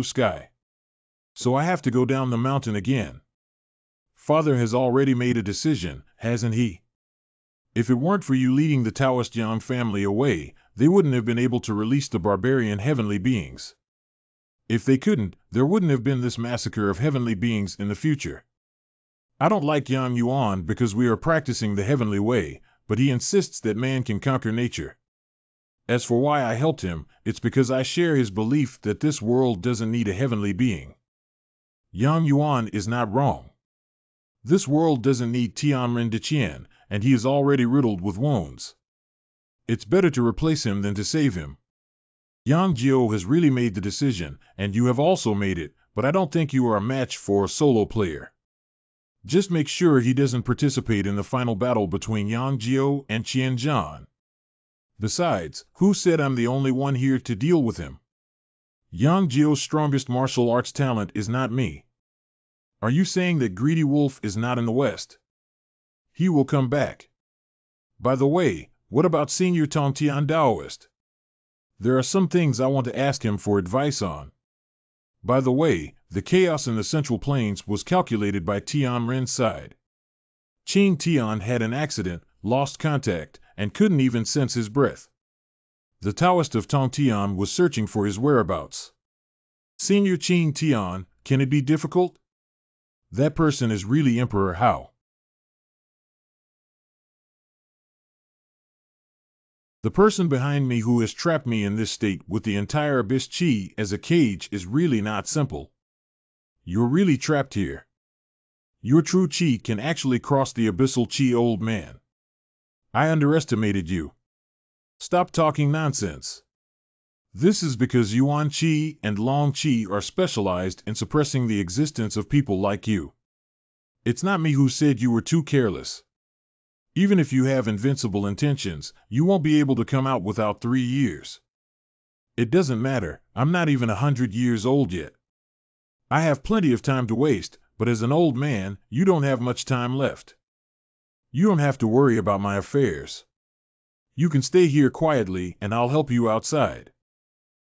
sky. So I have to go down the mountain again. Father has already made a decision, hasn't he? If it weren't for you leading the Taoist Yang family away, they wouldn't have been able to release the barbarian heavenly beings. If they couldn't, there wouldn't have been this massacre of heavenly beings in the future. I don't like Yang Yuan because we are practicing the heavenly way, but he insists that man can conquer nature. As for why I helped him, it's because I share his belief that this world doesn't need a heavenly being. Yang Yuan is not wrong. This world doesn't need Tianren de Qian, and he is already riddled with wounds. It's better to replace him than to save him. Yang Jiao has really made the decision, and you have also made it, but I don't think you are a match for a solo player. Just make sure he doesn't participate in the final battle between Yang Jiao and Qian Zhan. Besides, who said I'm the only one here to deal with him? Yang Jiao's strongest martial arts talent is not me. Are you saying that Greedy Wolf is not in the West? He will come back. By the way, what about Senior Tongtian Daoist? There are some things I want to ask him for advice on. By the way, the chaos in the Central Plains was calculated by Tian Ren's side. Qing Tian had an accident, lost contact, and couldn't even sense his breath. The Taoist of Tongtian was searching for his whereabouts. Senior Qing Tian, can it be difficult? That person is really Emperor Hao. The person behind me who has trapped me in this state with the entire Abyss Chi as a cage is really not simple. You're really trapped here. Your true Chi can actually cross the Abyssal Chi, old man. I underestimated you. Stop talking nonsense. This is because Yuan Chi and Long Chi are specialized in suppressing the existence of people like you. It's not me who said you were too careless. Even if you have invincible intentions, you won't be able to come out without 3 years. It doesn't matter, I'm not even 100 years old yet. I have plenty of time to waste, but as an old man, you don't have much time left. You don't have to worry about my affairs. You can stay here quietly and I'll help you outside.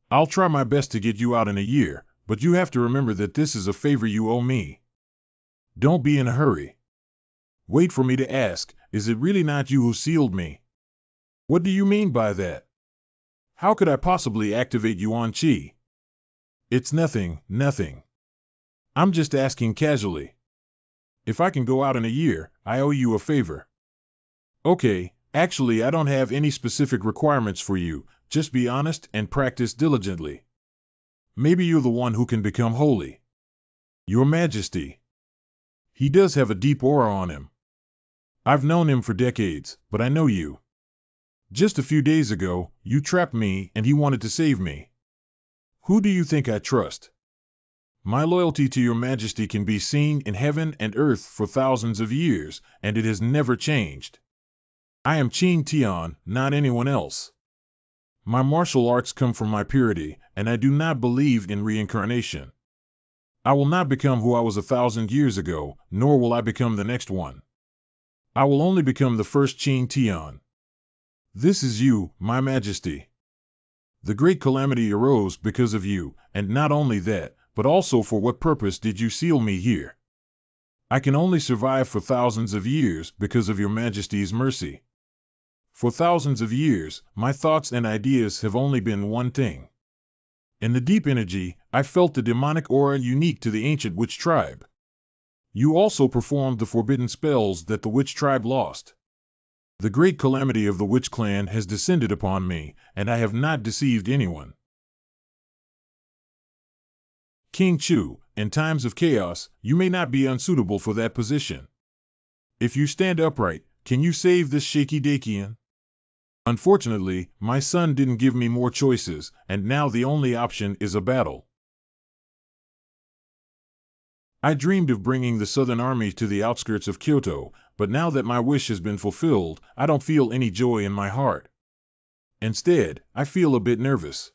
I'll try my best to get you out in a year, but you have to remember that this is a favor you owe me. Don't be in a hurry. Wait for me to ask, is it really not you who sealed me? What do you mean by that? How could I possibly activate Yuan Chi? It's nothing, nothing. I'm just asking casually. If I can go out in a year, I owe you a favor. Okay, actually I don't have any specific requirements for you, just be honest and practice diligently. Maybe you're the one who can become holy. Your Majesty. He does have a deep aura on him. I've known him for decades, but I know you. Just a few days ago, you trapped me and he wanted to save me. Who do you think I trust? My loyalty to your Majesty can be seen in heaven and earth for thousands of years, and it has never changed. I am Qing Tian, not anyone else. My martial arts come from my purity, and I do not believe in reincarnation. I will not become who I was 1,000 years ago, nor will I become the next one. I will only become the first Qing Tian. This is you, my Majesty. The great calamity arose because of you, and not only that, but also for what purpose did you seal me here? I can only survive for thousands of years because of your Majesty's mercy. For thousands of years, my thoughts and ideas have only been one thing. In the deep energy, I felt the demonic aura unique to the ancient witch tribe. You also performed the forbidden spells that the witch tribe lost. The great calamity of the witch clan has descended upon me, and I have not deceived anyone. King Chu, in times of chaos, you may not be unsuitable for that position. If you stand upright, can you save this shaky Dakian? Unfortunately, my son didn't give me more choices, and now the only option is a battle. I dreamed of bringing the Southern Army to the outskirts of Kyoto, but now that my wish has been fulfilled, I don't feel any joy in my heart. Instead, I feel a bit nervous.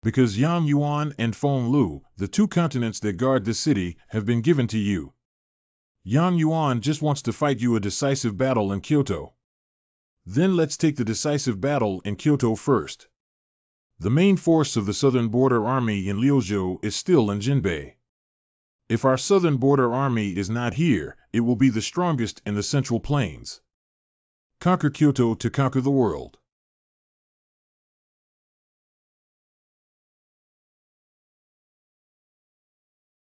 Because Yang Yuan and Feng Lu, the 2 continents that guard the city, have been given to you. Yang Yuan just wants to fight you a decisive battle in Kyoto. Then let's take the decisive battle in Kyoto first. The main force of the Southern Border Army in Liuzhou is still in Jinbei. If our Southern Border Army is not here, it will be the strongest in the Central Plains. Conquer Kyoto to conquer the world.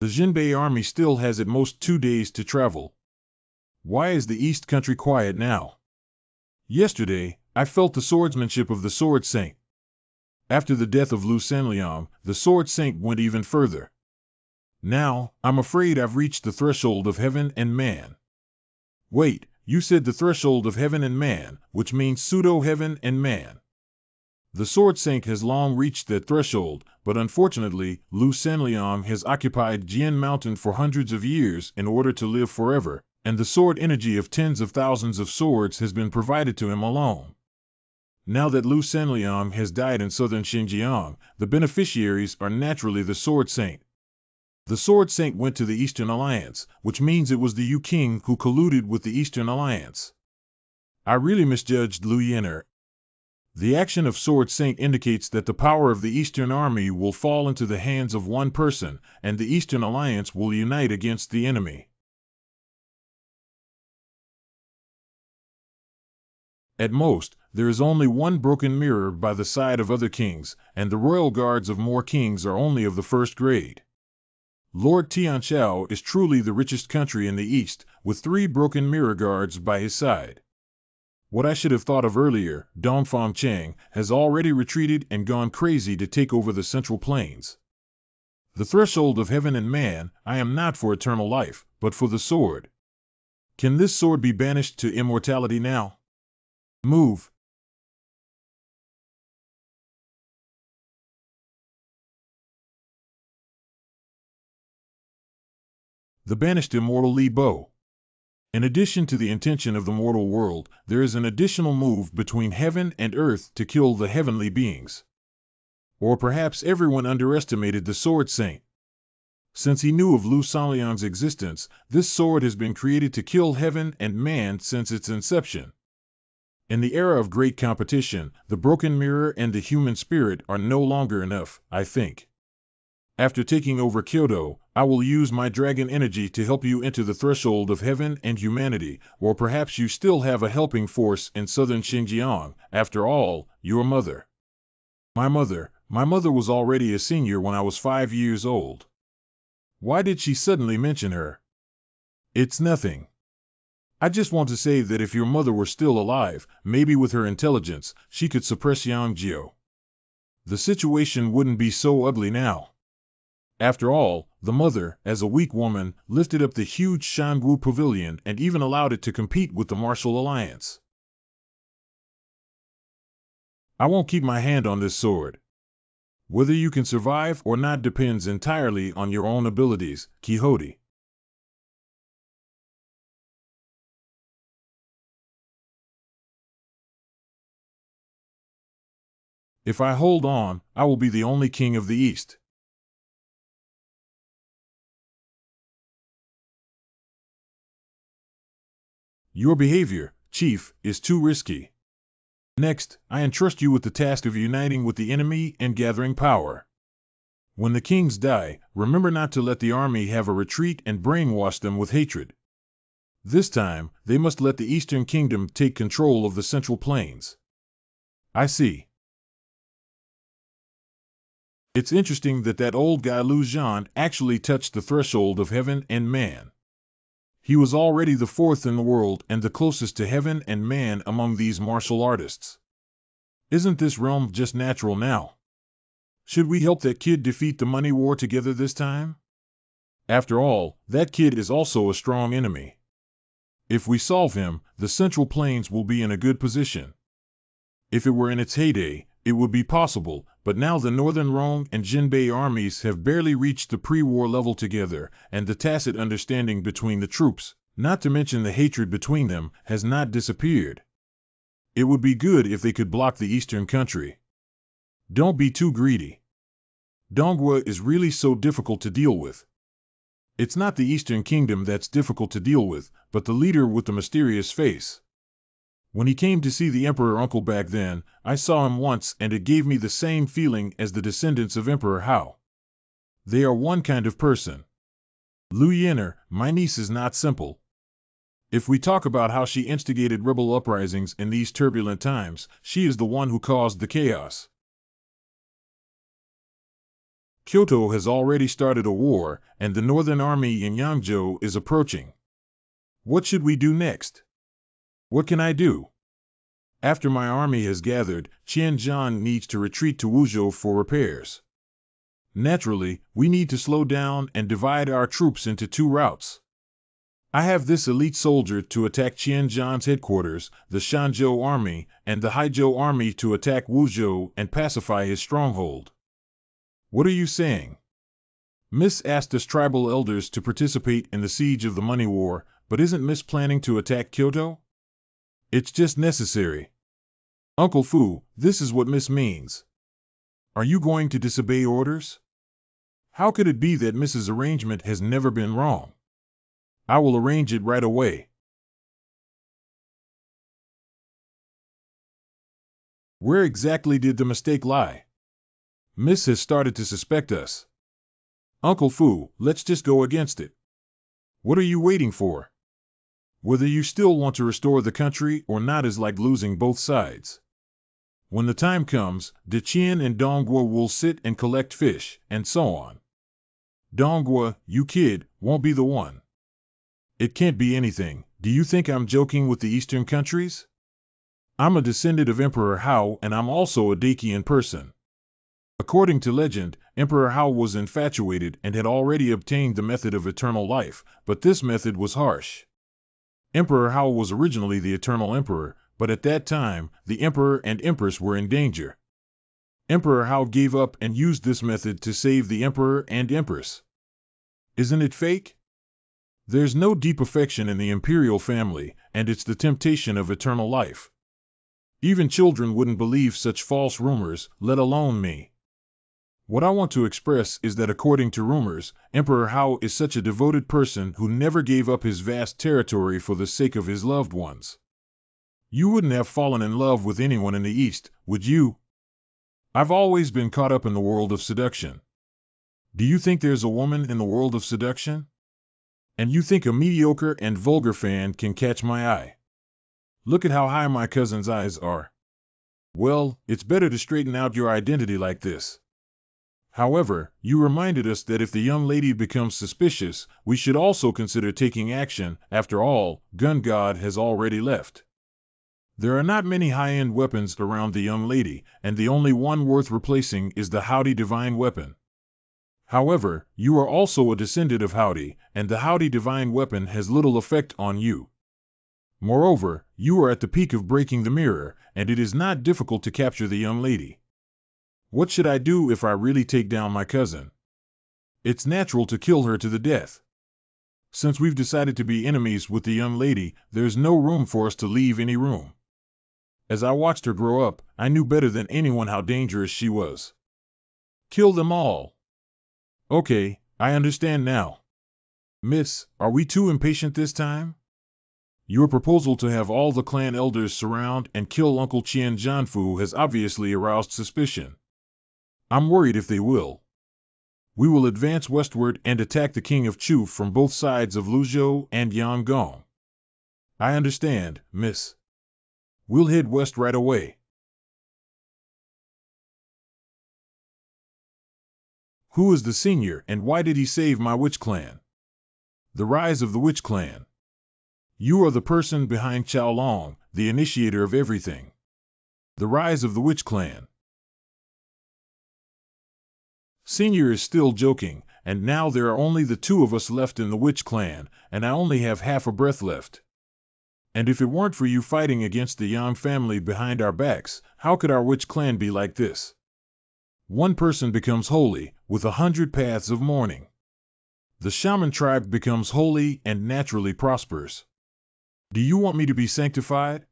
The Jinbei army still has at most 2 days to travel. Why is the East Country quiet now? Yesterday, I felt the swordsmanship of the Sword Saint. After the death of Lu Sanliang, the Sword Saint went even further. Now, I'm afraid I've reached the threshold of heaven and man. Wait, you said the threshold of heaven and man, which means pseudo-heaven and man. The Sword Saint has long reached that threshold, but unfortunately, Lu Sanliang has occupied Jian Mountain for hundreds of years in order to live forever, and the sword energy of tens of thousands of swords has been provided to him alone. Now that Lu Sanliang has died in southern Xinjiang, the beneficiaries are naturally the Sword Saint. The Sword Saint went to the Eastern Alliance, which means it was the Yu King who colluded with the Eastern Alliance. I really misjudged Liu Yener. The action of Sword Saint indicates that the power of the Eastern Army will fall into the hands of one person, and the Eastern Alliance will unite against the enemy. At most, there is only one broken mirror by the side of other kings, and the royal guards of more kings are only of the first grade. Lord Tianqiao is truly the richest country in the East, with 3 broken mirror guards by his side. What I should have thought of earlier, Dongfang Chang, has already retreated and gone crazy to take over the Central Plains. The threshold of heaven and man, I am not for eternal life, but for the sword. Can this sword be banished to immortality now? Move. The banished immortal Li Bo. In addition to the intention of the mortal world, there is an additional move between heaven and earth to kill the heavenly beings. Or perhaps everyone underestimated the Sword Saint. Since he knew of Lu Sanliang's existence, this sword has been created to kill heaven and man since its inception. In the era of great competition, the broken mirror and the human spirit are no longer enough, I think. After taking over Kyoto, I will use my dragon energy to help you enter the threshold of heaven and humanity, or perhaps you still have a helping force in southern Xinjiang, after all, your mother. My mother was already a senior when I was 5 years old. Why did she suddenly mention her? It's nothing. I just want to say that if your mother were still alive, maybe with her intelligence, she could suppress Yang Jiao. The situation wouldn't be so ugly now. After all, the mother, as a weak woman, lifted up the huge Shangu Pavilion and even allowed it to compete with the Martial Alliance. I won't keep my hand on this sword. Whether you can survive or not depends entirely on your own abilities, Quixote. If I hold on, I will be the only king of the East. Your behavior, Chief, is too risky. Next, I entrust you with the task of uniting with the enemy and gathering power. When the kings die, remember not to let the army have a retreat and brainwash them with hatred. This time, they must let the Eastern Kingdom take control of the Central Plains. I see. It's interesting that old guy Lu Zhan actually touched the threshold of heaven and man. He was already the 4th in the world and the closest to heaven and man among these martial artists. Isn't this realm just natural now? Should we help that kid defeat the money war together this time? After all, that kid is also a strong enemy. If we solve him, the Central Plains will be in a good position. If it were in its heyday, it would be possible, but now the Northern Rong and Jinbei armies have barely reached the pre-war level together, and the tacit understanding between the troops, not to mention the hatred between them, has not disappeared. It would be good if they could block the Eastern country. Don't be too greedy. Donghua is really so difficult to deal with. It's not the Eastern Kingdom that's difficult to deal with, but the leader with the mysterious face. When he came to see the Emperor Uncle back then, I saw him once and it gave me the same feeling as the descendants of Emperor Hao. They are one kind of person. Lu Yenner, my niece is not simple. If we talk about how she instigated rebel uprisings in these turbulent times, she is the one who caused the chaos. Kyoto has already started a war, and the Northern Army in Yangzhou is approaching. What should we do next? What can I do? After my army has gathered, Qianzhan needs to retreat to Wuzhou for repairs. Naturally, we need to slow down and divide our troops into two routes. I have this elite soldier to attack Qianzhan's headquarters, the Shanzhou army, and the Haizhou army to attack Wuzhou and pacify his stronghold. What are you saying? Miss asked us tribal elders to participate in the siege of the money war, but isn't Miss planning to attack Kyoto? It's just necessary. Uncle Fu, this is what Miss means. Are you going to disobey orders? How could it be that Mrs. Arrangement has never been wrong? I will arrange it right away. Where exactly did the mistake lie? Miss has started to suspect us. Uncle Fu, let's just go against it. What are you waiting for? Whether you still want to restore the country or not is like losing both sides. When the time comes, Deqian and Dongguo will sit and collect fish, and so on. Dongguo, you kid, won't be the one. It can't be anything. Do you think I'm joking with the eastern countries? I'm a descendant of Emperor Hao and I'm also a Dakian person. According to legend, Emperor Hao was infatuated and had already obtained the method of eternal life, but this method was harsh. Emperor Hao was originally the eternal emperor, but at that time, the emperor and empress were in danger. Emperor Hao gave up and used this method to save the emperor and empress. Isn't it fake? There's no deep affection in the imperial family, and it's the temptation of eternal life. Even children wouldn't believe such false rumors, let alone me. What I want to express is that according to rumors, Emperor Hao is such a devoted person who never gave up his vast territory for the sake of his loved ones. You wouldn't have fallen in love with anyone in the East, would you? I've always been caught up in the world of seduction. Do you think there's a woman in the world of seduction? And you think a mediocre and vulgar fan can catch my eye? Look at how high my cousin's eyes are. Well, it's better to straighten out your identity like this. However, you reminded us that if the young lady becomes suspicious, we should also consider taking action. After all, Gun God has already left. There are not many high-end weapons around the young lady, and the only one worth replacing is the Howdy divine weapon. However, you are also a descendant of Howdy, and the Howdy divine weapon has little effect on you. Moreover, you are at the peak of breaking the mirror, and it is not difficult to capture the young lady. What should I do if I really take down my cousin? It's natural to kill her to the death. Since we've decided to be enemies with the young lady, there's no room for us to leave any room. As I watched her grow up, I knew better than anyone how dangerous she was. Kill them all. Okay, I understand now. Miss, are we too impatient this time? Your proposal to have all the clan elders surround and kill Uncle Qian Jianfu has obviously aroused suspicion. I'm worried if they will. We will advance westward and attack the king of Chu from both sides of Luzhou and Yangon. I understand, miss. We'll head west right away. Who is the senior and why did he save my witch clan? The rise of the witch clan. You are the person behind Qiaolong, the initiator of everything. The rise of the witch clan. Senior is still joking, and now there are only the two of us left in the witch clan, and I only have half a breath left. And if it weren't for you fighting against the Yang family behind our backs, how could our witch clan be like this? One person becomes holy, with 100 paths of mourning. The shaman tribe becomes holy and naturally prospers. Do you want me to be sanctified?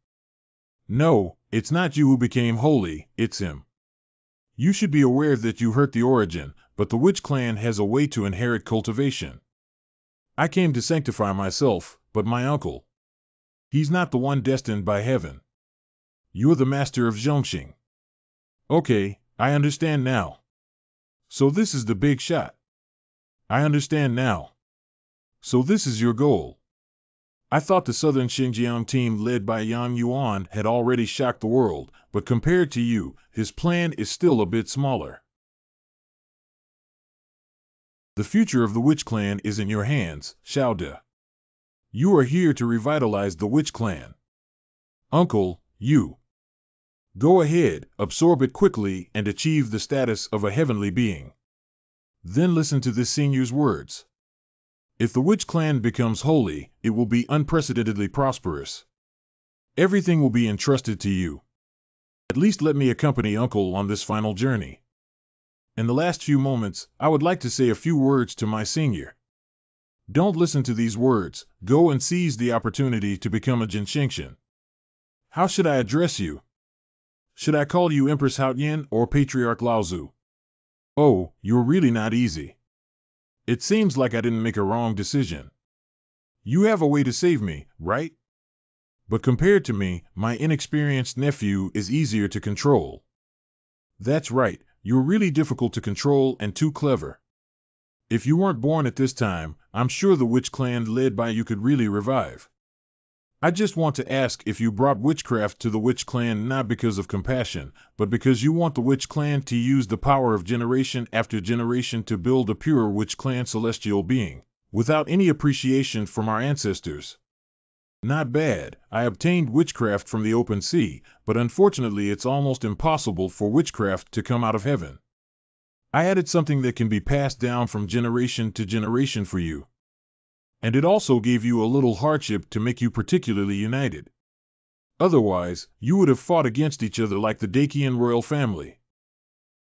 No, it's not you who became holy, it's him. You should be aware that you hurt the origin, but the witch clan has a way to inherit cultivation. I came to sanctify myself, but my uncle. He's not the one destined by heaven. You're the master of Zhongxing. Okay, I understand now. So this is the big shot. I understand now. So this is your goal. I thought the Southern Xinjiang team led by Yang Yuan had already shocked the world, but compared to you, his plan is still a bit smaller. The future of the Witch Clan is in your hands, Xiao De. You are here to revitalize the Witch Clan. Uncle, you. Go ahead, absorb it quickly, and achieve the status of a heavenly being. Then listen to this senior's words. If the Witch Clan becomes holy, it will be unprecedentedly prosperous. Everything will be entrusted to you. At least let me accompany Uncle on this final journey. In the last few moments, I would like to say a few words to my senior. Don't listen to these words, go and seize the opportunity to become a Jinshingshan. How should I address you? Should I call you Empress Haotian or Patriarch Laozu? Oh, you're really not easy. It seems like I didn't make a wrong decision. You have a way to save me, right? But compared to me, my inexperienced nephew is easier to control. That's right, you're really difficult to control and too clever. If you weren't born at this time, I'm sure the Witch Clan led by you could really revive. I just want to ask if you brought witchcraft to the Witch Clan not because of compassion, but because you want the Witch Clan to use the power of generation after generation to build a pure Witch Clan celestial being, without any appreciation from our ancestors. Not bad, I obtained witchcraft from the open sea, but unfortunately it's almost impossible for witchcraft to come out of heaven. I added something that can be passed down from generation to generation for you. And it also gave you a little hardship to make you particularly united. Otherwise, you would have fought against each other like the Dakian royal family.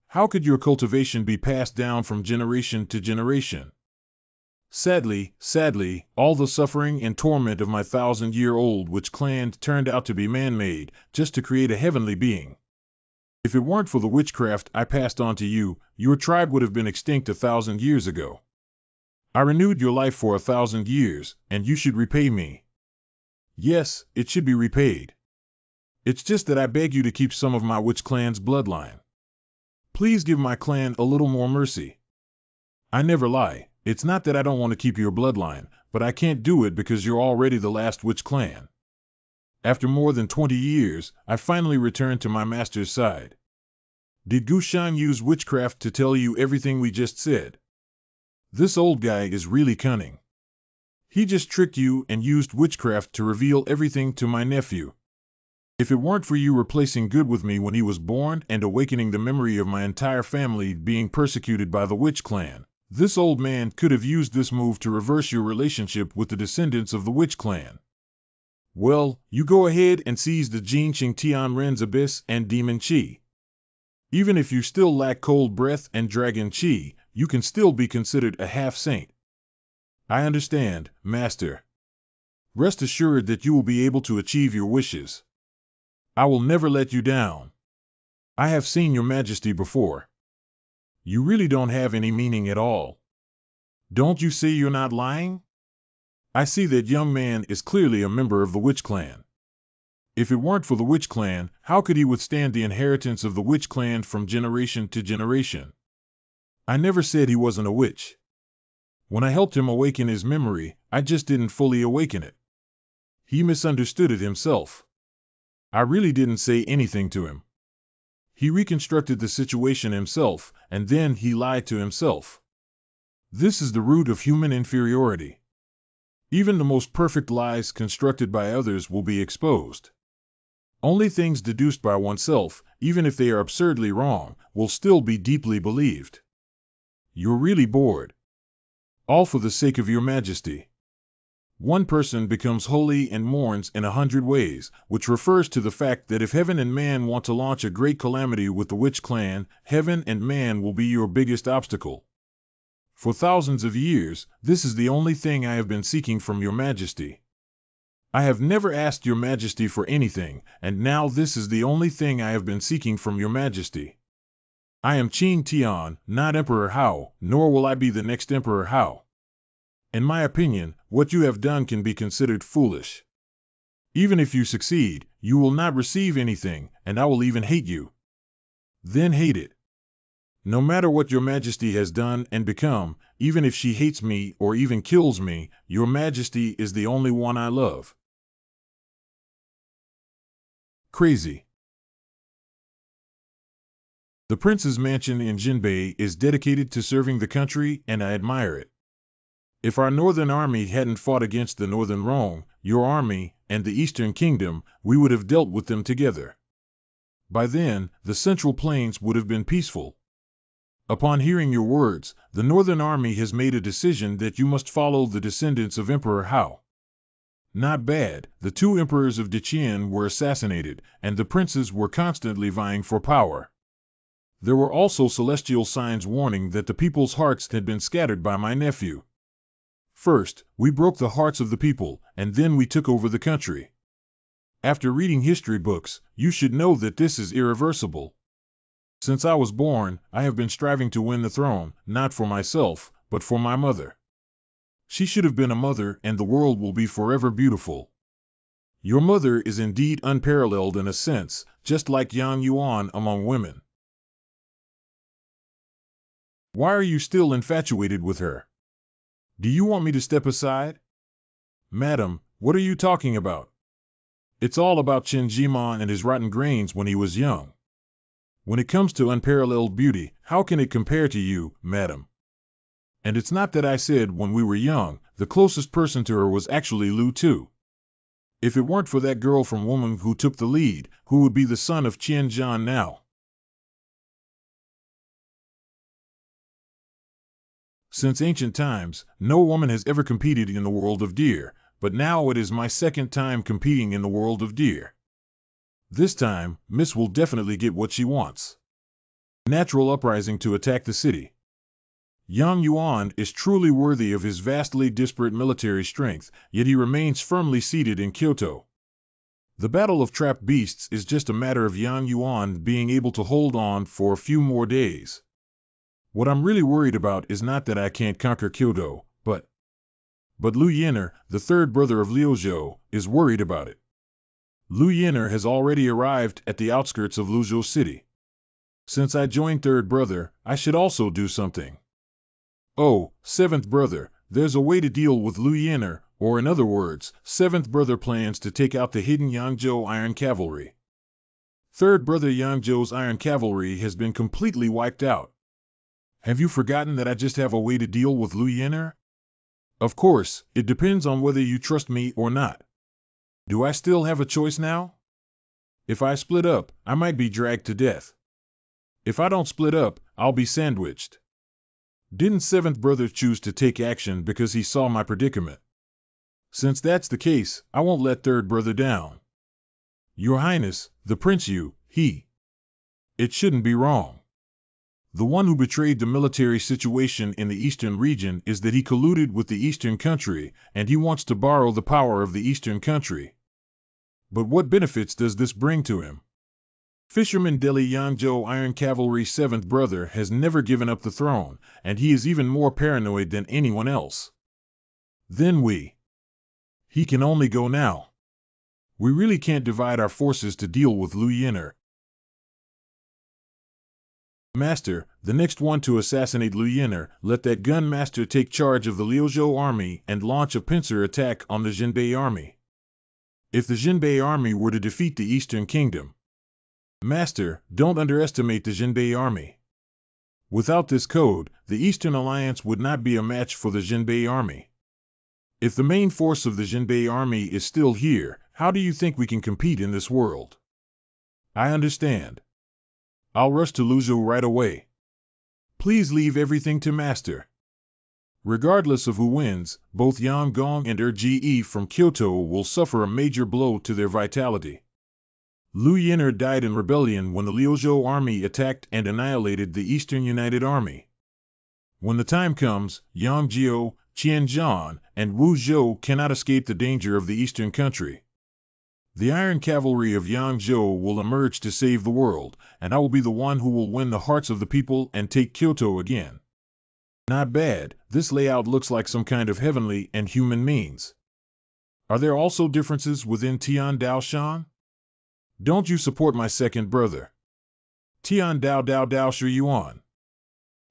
How could your cultivation be passed down from generation to generation? Sadly, all the suffering and torment of my 1,000-year-old Witch Clan turned out to be man-made, just to create a heavenly being. If it weren't for the witchcraft I passed on to you, your tribe would have been extinct 1,000 years ago. I renewed your life for 1,000 years, and you should repay me. Yes, it should be repaid. It's just that I beg you to keep some of my Witch Clan's bloodline. Please give my clan a little more mercy. I never lie, it's not that I don't want to keep your bloodline, but I can't do it because you're already the last Witch Clan. After more than 20 years, I finally returned to my master's side. Did Gushan use witchcraft to tell you everything we just said? This old guy is really cunning. He just tricked you and used witchcraft to reveal everything to my nephew. If it weren't for you replacing good with me when he was born and awakening the memory of my entire family being persecuted by the Witch Clan, this old man could have used this move to reverse your relationship with the descendants of the Witch Clan. Well, you go ahead and seize the Jin Qing Tian Ren's Abyss and Demon Chi. Even if you still lack Cold Breath and Dragon Chi, you can still be considered a half-saint. I understand, Master. Rest assured that you will be able to achieve your wishes. I will never let you down. I have seen your Majesty before. You really don't have any meaning at all. Don't you see you're not lying? I see that young man is clearly a member of the Witch Clan. If it weren't for the Witch Clan, how could he withstand the inheritance of the Witch Clan from generation to generation? I never said he wasn't a witch. When I helped him awaken his memory, I just didn't fully awaken it. He misunderstood it himself. I really didn't say anything to him. He reconstructed the situation himself, and then he lied to himself. This is the root of human inferiority. Even the most perfect lies constructed by others will be exposed. Only things deduced by oneself, even if they are absurdly wrong, will still be deeply believed. You're really bored. All for the sake of your Majesty. One person becomes holy and mourns in 100 ways, which refers to the fact that if heaven and man want to launch a great calamity with the Witch Clan, heaven and man will be your biggest obstacle. For thousands of years, this is the only thing I have been seeking from your Majesty. I have never asked your Majesty for anything, and now this is the only thing I have been seeking from your Majesty. I am Qing Tian, not Emperor Hao, nor will I be the next Emperor Hao. In my opinion, what you have done can be considered foolish. Even if you succeed, you will not receive anything, and I will even hate you. Then hate it. No matter what your majesty has done and become, even if she hates me or even kills me, your majesty is the only one I love. Crazy. The prince's mansion in Jinbei is dedicated to serving the country, and I admire it. If our northern army hadn't fought against the northern Rome, your army, and the eastern kingdom, we would have dealt with them together. By then, the central plains would have been peaceful. Upon hearing your words, the northern army has made a decision that you must follow the descendants of Emperor Hao. Not bad, the two emperors of Deqian were assassinated, and the princes were constantly vying for power. There were also celestial signs warning that the people's hearts had been scattered by my nephew. First, we broke the hearts of the people, and then we took over the country. After reading history books, you should know that this is irreversible. Since I was born, I have been striving to win the throne, not for myself, but for my mother. She should have been a mother, and the world will be forever beautiful. Your mother is indeed unparalleled in a sense, just like Yang Yuan among women. Why are you still infatuated with her? Do you want me to step aside? Madam, what are you talking about? It's all about Qin Jimon and his rotten grains when he was young. When it comes to unparalleled beauty, how can it compare to you, madam? And it's not that I said when we were young, the closest person to her was actually Lu Tu. If it weren't for that girl from Woman who took the lead, who would be the son of Qian Zhan now? Since ancient times, no woman has ever competed in the world of deer, but now it is my second time competing in the world of deer. This time, Miss will definitely get what she wants. Natural uprising to attack the city. Yang Yuan is truly worthy of his vastly disparate military strength, yet he remains firmly seated in Kyoto. The battle of trapped beasts is just a matter of Yang Yuan being able to hold on for a few more days. What I'm really worried about is not that I can't conquer Kyoto, but Liu Yin'er, the third brother of Liuzhou, is worried about it. Liu Yin'er has already arrived at the outskirts of Luzhou City. Since I joined third brother, I should also do something. Oh, seventh brother, there's a way to deal with Liu Yin'er, or in other words, seventh brother plans to take out the hidden Yangzhou Iron Cavalry. Third brother Yangzhou's Iron Cavalry has been completely wiped out. Have you forgotten that I just have a way to deal with Liu Yin'er? Of course, it depends on whether you trust me or not. Do I still have a choice now? If I split up, I might be dragged to death. If I don't split up, I'll be sandwiched. Didn't seventh brother choose to take action because he saw my predicament? Since that's the case, I won't let third brother down. Your Highness, the Prince It shouldn't be wrong. The one who betrayed the military situation in the eastern region is that he colluded with the eastern country, and he wants to borrow the power of the eastern country. But what benefits does this bring to him? Fisherman Deli Yangzhou Iron Cavalry 7th brother has never given up the throne, and he is even more paranoid than anyone else. Then he can only go now. We really can't divide our forces to deal with Liu Yin'er. Master, the next one to assassinate Liu Yin'er, let that gun master take charge of the Liuzhou army and launch a pincer attack on the Jinbei army. If the Jinbei army were to defeat the Eastern Kingdom, Master, don't underestimate the Jinbei army. Without this code, the Eastern Alliance would not be a match for the Jinbei army. If the main force of the Jinbei army is still here, how do you think we can compete in this world? I understand. I'll rush to Luzhou right away. Please leave everything to Master. Regardless of who wins, both Yang Gong and Ge from Kyoto will suffer a major blow to their vitality. Liu Yin'er died in rebellion when the Liuzhou army attacked and annihilated the Eastern United Army. When the time comes, Yang Jiao, Qian Zhan, and Wu Zhou cannot escape the danger of the Eastern country. The Iron Cavalry of Yang Zhou will emerge to save the world, and I will be the one who will win the hearts of the people and take Kyoto again. Not bad, this layout looks like some kind of heavenly and human means. Are there also differences within Tian Dao Shan? Don't you support my second brother? Tian Dao Dao Dao Shi Yuan.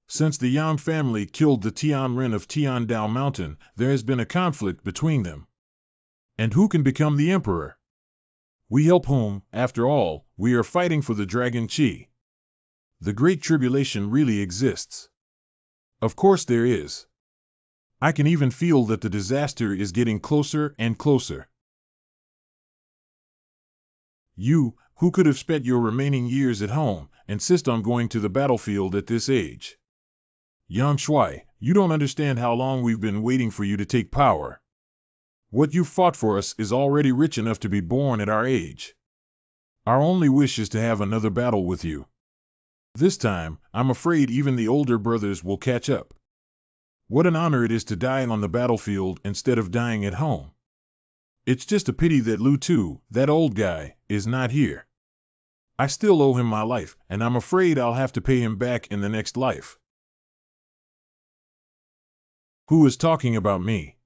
Since the Yang family killed the Tian Ren of Tian Dao Mountain, there has been a conflict between them. And who can become the emperor? We help whom? After all, we are fighting for the Dragon Qi. The Great Tribulation really exists. Of course there is. I can even feel that the disaster is getting closer and closer. You, who could have spent your remaining years at home, insist on going to the battlefield at this age. Yang Shui, you don't understand how long we've been waiting for you to take power. What you fought for us is already rich enough to be born at our age. Our only wish is to have another battle with you. This time, I'm afraid even the older brothers will catch up. What an honor it is to die on the battlefield instead of dying at home. It's just a pity that Lu Tu, that old guy, is not here. I still owe him my life, and I'm afraid I'll have to pay him back in the next life. Who is talking about me?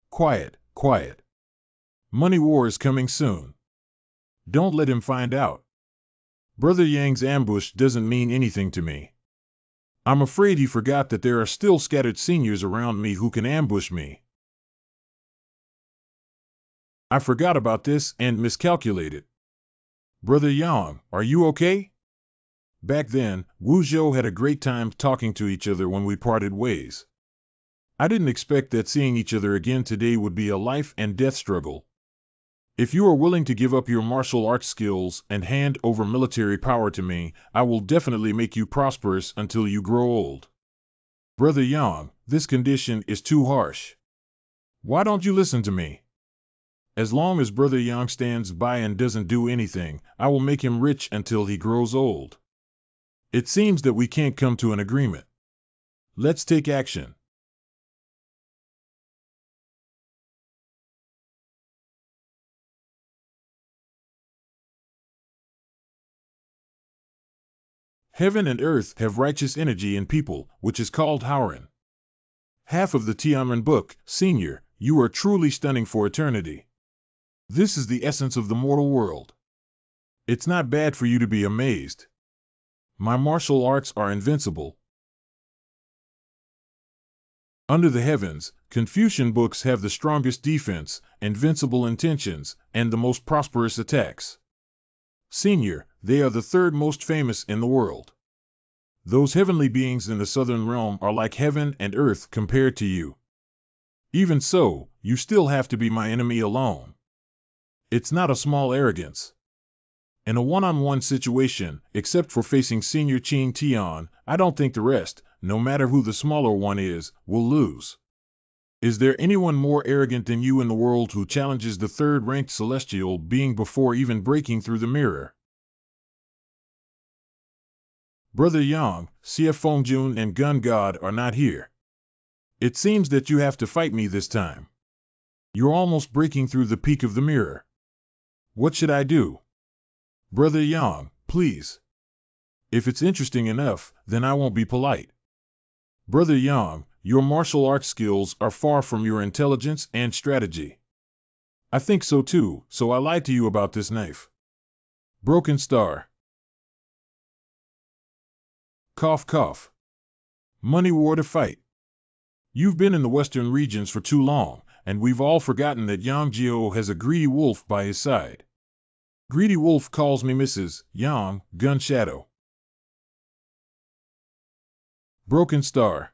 Quiet, quiet. Money war is coming soon. Don't let him find out. Brother Yang's ambush doesn't mean anything to me. I'm afraid he forgot that there are still scattered seniors around me who can ambush me. I forgot about this and miscalculated. Brother Yang, are you okay? Back then, Wu Zhou had a great time talking to each other when we parted ways. I didn't expect that seeing each other again today would be a life and death struggle. If you are willing to give up your martial arts skills and hand over military power to me, I will definitely make you prosperous until you grow old. Brother Yang, this condition is too harsh. Why don't you listen to me? As long as Brother Yang stands by and doesn't do anything, I will make him rich until he grows old. It seems that we can't come to an agreement. Let's take action. Heaven and earth have righteous energy in people, which is called Howren. Half of the Tianren book, Senior, you are truly stunning for eternity. This is the essence of the mortal world. It's not bad for you to be amazed. My martial arts are invincible. Under the heavens, Confucian books have the strongest defense, invincible intentions, and the most prosperous attacks. Senior, they are the third most famous in the world. Those heavenly beings in the southern realm are like heaven and earth compared to you. Even so, you still have to be my enemy alone. It's not a small arrogance. In a one-on-one situation, except for facing Senior Qing Tian, I don't think the rest, no matter who the smaller one is, will lose. Is there anyone more arrogant than you in the world who challenges the third-ranked celestial being before even breaking through the mirror? Brother Yang, Xie Fengjun and Gun God are not here. It seems that you have to fight me this time. You're almost breaking through the peak of the mirror. What should I do? Brother Yang, please. If it's interesting enough, then I won't be polite. Brother Yang, your martial arts skills are far from your intelligence and strategy. I think so too, so I lied to you about this knife. Broken Star. Cough cough. Money war to fight. You've been in the western regions for too long, and we've all forgotten that Yang Jiao has a greedy wolf by his side. Greedy wolf calls me Mrs. Yang, Gun Shadow. Broken Star.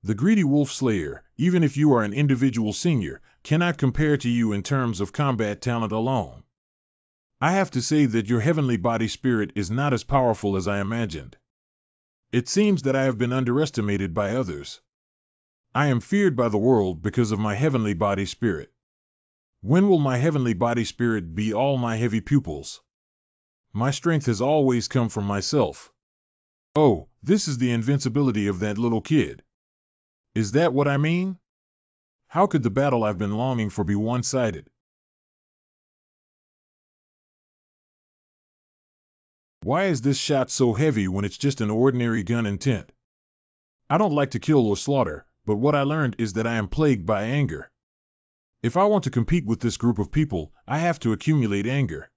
The greedy wolf slayer, even if you are an individual senior, cannot compare to you in terms of combat talent alone. I have to say that your heavenly body spirit is not as powerful as I imagined. It seems that I have been underestimated by others. I am feared by the world because of my heavenly body spirit. When will my heavenly body spirit be all my heavy pupils? My strength has always come from myself. Oh, this is the invincibility of that little kid. Is that what I mean? How could the battle I've been longing for be one-sided? Why is this shot so heavy when it's just an ordinary gun intent? I don't like to kill or slaughter, but what I learned is that I am plagued by anger. If I want to compete with this group of people, I have to accumulate anger.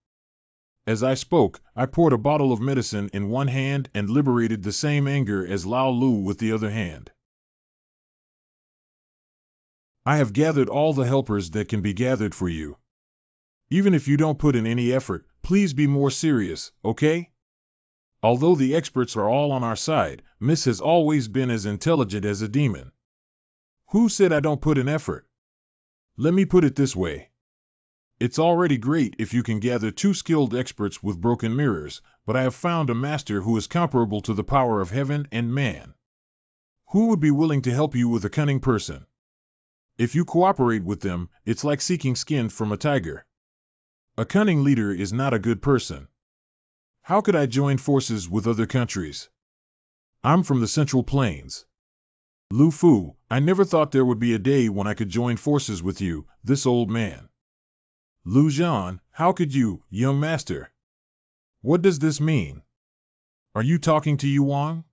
As I spoke, I poured a bottle of medicine in one hand and liberated the same anger as Lao Lu with the other hand. I have gathered all the helpers that can be gathered for you. Even if you don't put in any effort, please be more serious, okay? Although the experts are all on our side, Miss has always been as intelligent as a demon. Who said I don't put in effort? Let me put it this way. It's already great if you can gather 2 skilled experts with broken mirrors, but I have found a master who is comparable to the power of heaven and man. Who would be willing to help you with a cunning person? If you cooperate with them, it's like seeking skin from a tiger. A cunning leader is not a good person. How could I join forces with other countries? I'm from the Central Plains. Lu Fu, I never thought there would be a day when I could join forces with you, this old man. Lu Zhan, how could you, young master? What does this mean? Are you talking to Yuan?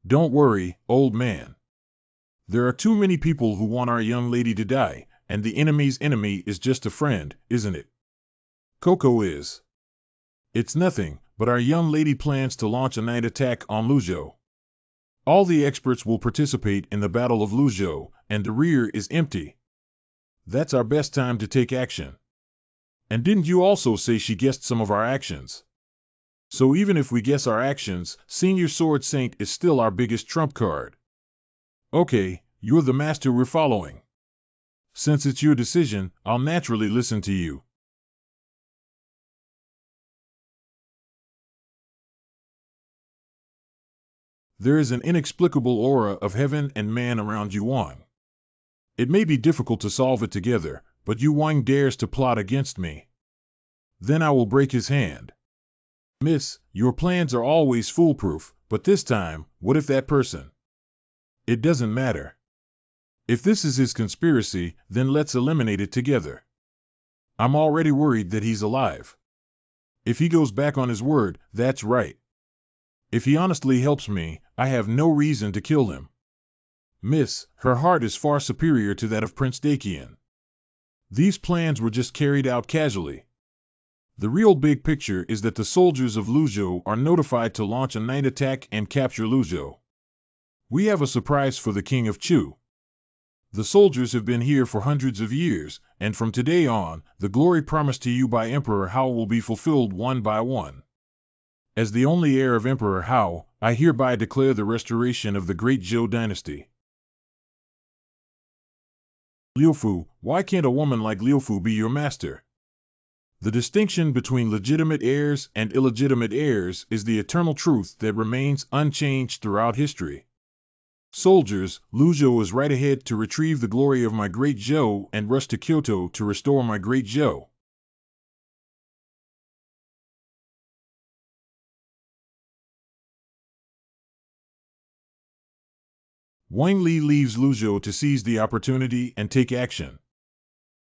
Don't worry, old man. There are too many people who want our young lady to die, and the enemy's enemy is just a friend, isn't it? Coco is. It's nothing, but our young lady plans to launch a night attack on Luzhou. All the experts will participate in the Battle of Luzhou, and the rear is empty. That's our best time to take action. And didn't you also say she guessed some of our actions? So even if we guess our actions, Senior Sword Saint is still our biggest trump card. Okay, you're the master we're following. Since it's your decision, I'll naturally listen to you. There is an inexplicable aura of heaven and man around Yuan. It may be difficult to solve it together, but Yuan dares to plot against me. Then I will break his hand. Miss, your plans are always foolproof, but this time, what if that person? It doesn't matter. If this is his conspiracy, then let's eliminate it together. I'm already worried that he's alive. If he goes back on his word, that's right. If he honestly helps me, I have no reason to kill him. Miss, her heart is far superior to that of Prince Dakian. These plans were just carried out casually. The real big picture is that the soldiers of Luzhou are notified to launch a night attack and capture Luzhou. We have a surprise for the King of Chu. The soldiers have been here for hundreds of years, and from today on, the glory promised to you by Emperor Hao will be fulfilled one by one. As the only heir of Emperor Hao, I hereby declare the restoration of the great Zhou dynasty. Liu Fu, why can't a woman like Liu Fu be your master? The distinction between legitimate heirs and illegitimate heirs is the eternal truth that remains unchanged throughout history. Soldiers, Luzhou is right ahead to retrieve the glory of my great Zhou and rush to Kyoto to restore my great Zhou. Wang Li leaves Luzhou to seize the opportunity and take action.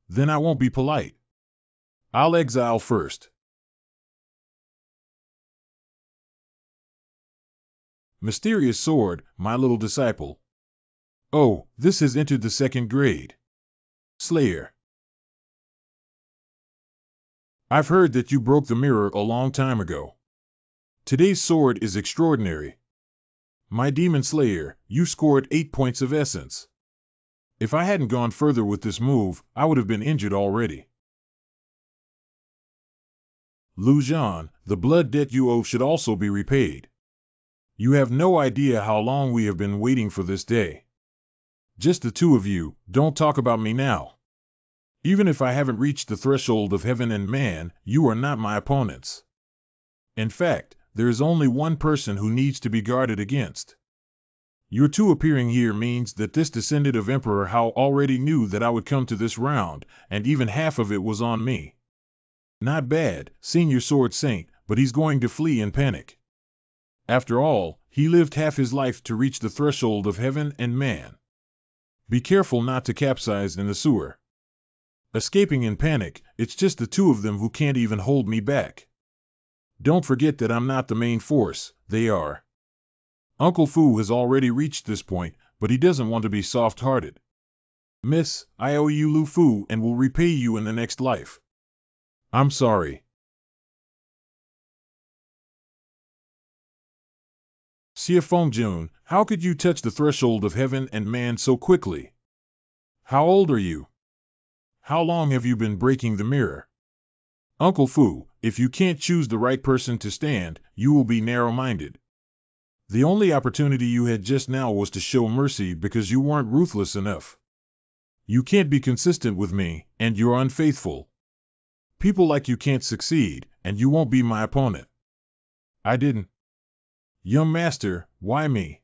Then I won't be polite. I'll exile first. Mysterious sword, my little disciple. Oh, this has entered the 2nd grade. Slayer. I've heard that you broke the mirror a long time ago. Today's sword is extraordinary. My Demon Slayer, you scored 8 points of essence. If I hadn't gone further with this move, I would have been injured already. Lu Zhan, the blood debt you owe should also be repaid. You have no idea how long we have been waiting for this day. Just the 2 of you, don't talk about me now. Even if I haven't reached the threshold of heaven and man, you are not my opponents. In fact, there is only one person who needs to be guarded against. Your 2 appearing here means that this descendant of Emperor Hao already knew that I would come to this round, and even half of it was on me. Not bad, Senior Sword Saint, but he's going to flee in panic. After all, he lived half his life to reach the threshold of heaven and man. Be careful not to capsize in the sewer. Escaping in panic, it's just the 2 of them who can't even hold me back. Don't forget that I'm not the main force, they are. Uncle Fu has already reached this point, but he doesn't want to be soft-hearted. Miss, I owe you Lu Fu and will repay you in the next life. I'm sorry. Xiafeng Jun, how could you touch the threshold of heaven and man so quickly? How old are you? How long have you been breaking the mirror? Uncle Fu, if you can't choose the right person to stand, you will be narrow-minded. The only opportunity you had just now was to show mercy because you weren't ruthless enough. You can't be consistent with me, and you're unfaithful. People like you can't succeed, and you won't be my opponent. I didn't. Young master, why me?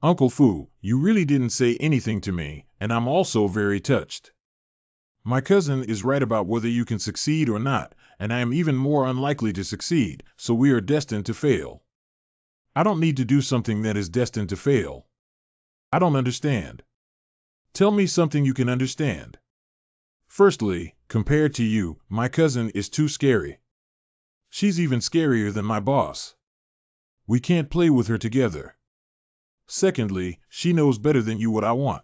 Uncle Fu, you really didn't say anything to me, and I'm also very touched. My cousin is right about whether you can succeed or not, and I am even more unlikely to succeed, so we are destined to fail. I don't need to do something that is destined to fail. I don't understand. Tell me something you can understand. Firstly, compared to you, my cousin is too scary. She's even scarier than my boss. We can't play with her together. Secondly, she knows better than you what I want.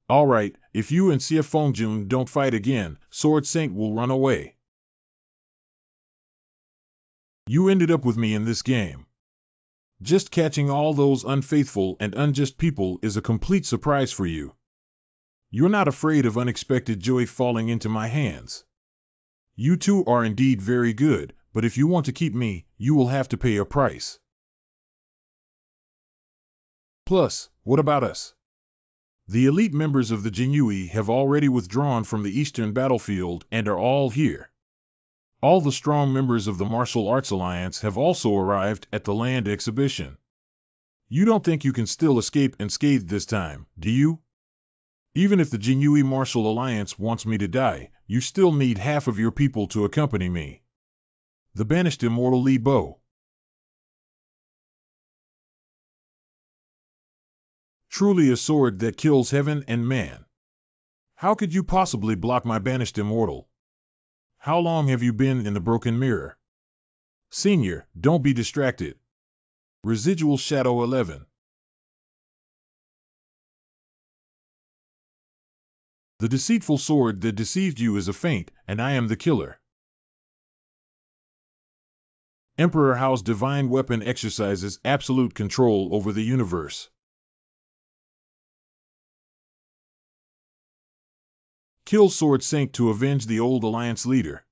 All right, if you and Xiafeng Jun don't fight again, Sword Saint will run away. You ended up with me in this game. Just catching all those unfaithful and unjust people is a complete surprise for you. You're not afraid of unexpected joy falling into my hands. You two are indeed very good, but if you want to keep me, you will have to pay a price. Plus, what about us? The elite members of the Jinyui have already withdrawn from the eastern battlefield and are all here. All the strong members of the Martial Arts Alliance have also arrived at the land exhibition. You don't think you can still escape unscathed this time, do you? Even if the Jinyui Martial Alliance wants me to die, you still need half of your people to accompany me. The banished immortal Li Bo. Truly a sword that kills heaven and man. How could you possibly block my banished immortal? How long have you been in the broken mirror? Senior, don't be distracted. Residual Shadow 11. The deceitful sword that deceived you is a feint, and I am the killer. Emperor Hao's divine weapon exercises absolute control over the universe. Kill Sword Saint to avenge the old Alliance leader.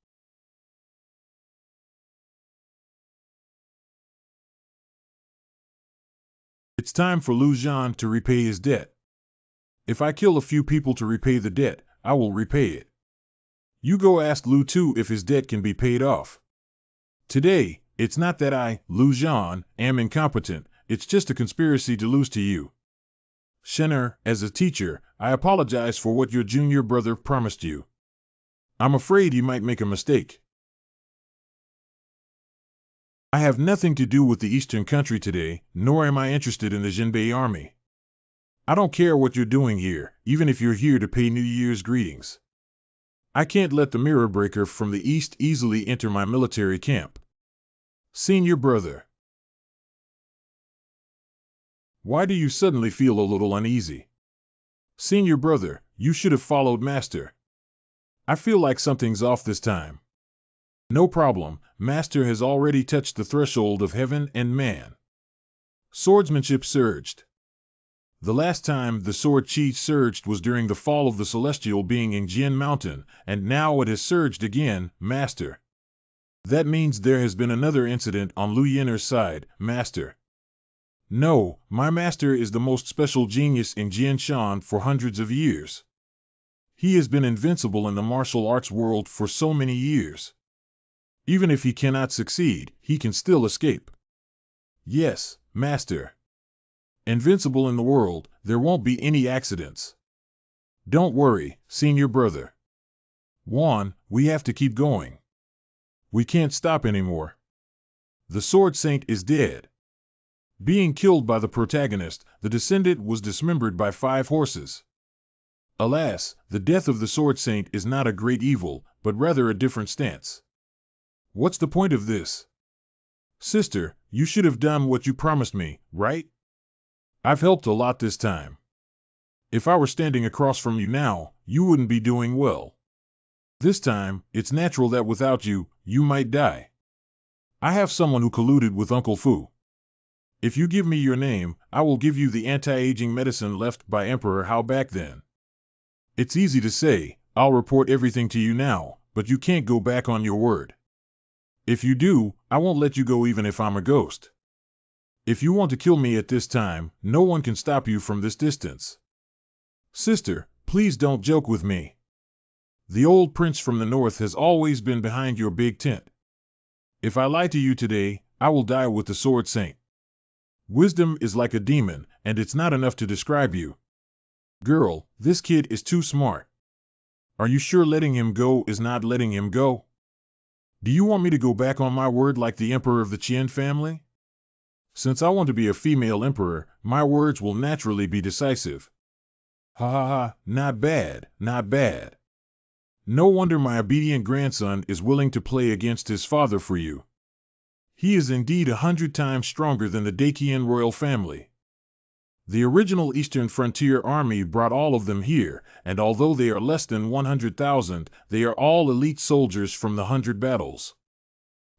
It's time for Lu Zhan to repay his debt. If I kill a few people to repay the debt, I will repay it. You go ask Lu Tu if his debt can be paid off. Today, it's not that I, Lu Zhan, am incompetent, it's just a conspiracy to lose to you. Shen'er, as a teacher, I apologize for what your junior brother promised you. I'm afraid he might make a mistake. I have nothing to do with the Eastern country today, nor am I interested in the Jinbei army. I don't care what you're doing here, even if you're here to pay New Year's greetings. I can't let the mirror breaker from the East easily enter my military camp. Senior brother. Why do you suddenly feel a little uneasy? Senior brother, you should have followed Master. I feel like something's off this time. No problem, Master has already touched the threshold of heaven and man. Swordsmanship surged. The last time the sword chi surged was during the fall of the celestial being in Jian Mountain, and now it has surged again, Master. That means there has been another incident on Lu Yin'er's side, Master. No, my master is the most special genius in Jianshan for hundreds of years. He has been invincible in the martial arts world for so many years. Even if he cannot succeed, he can still escape. Yes, Master. Invincible in the world, there won't be any accidents. Don't worry, senior brother. Juan, we have to keep going. We can't stop anymore. The Sword Saint is dead. Being killed by the protagonist, the descendant was dismembered by 5 horses. Alas, the death of the Sword Saint is not a great evil, but rather a different stance. What's the point of this? Sister, you should have done what you promised me, right? I've helped a lot this time. If I were standing across from you now, you wouldn't be doing well. This time, it's natural that without you, you might die. I have someone who colluded with Uncle Fu. If you give me your name, I will give you the anti-aging medicine left by Emperor Hao back then. It's easy to say, I'll report everything to you now, but you can't go back on your word. If you do, I won't let you go even if I'm a ghost. If you want to kill me at this time, no one can stop you from this distance. Sister, please don't joke with me. The old prince from the north has always been behind your big tent. If I lie to you today, I will die with the sword saint. Wisdom is like a demon, and it's not enough to describe you. Girl, this kid is too smart. Are you sure letting him go is not letting him go? Do you want me to go back on my word like the emperor of the Qian family? Since I want to be a female emperor, my words will naturally be decisive. Ha ha ha, not bad, not bad. No wonder my obedient grandson is willing to play against his father for you. He is indeed 100 times stronger than the Dakian royal family. The original Eastern Frontier Army brought all of them here, and although they are less than 100,000, they are all elite soldiers from the 100 battles.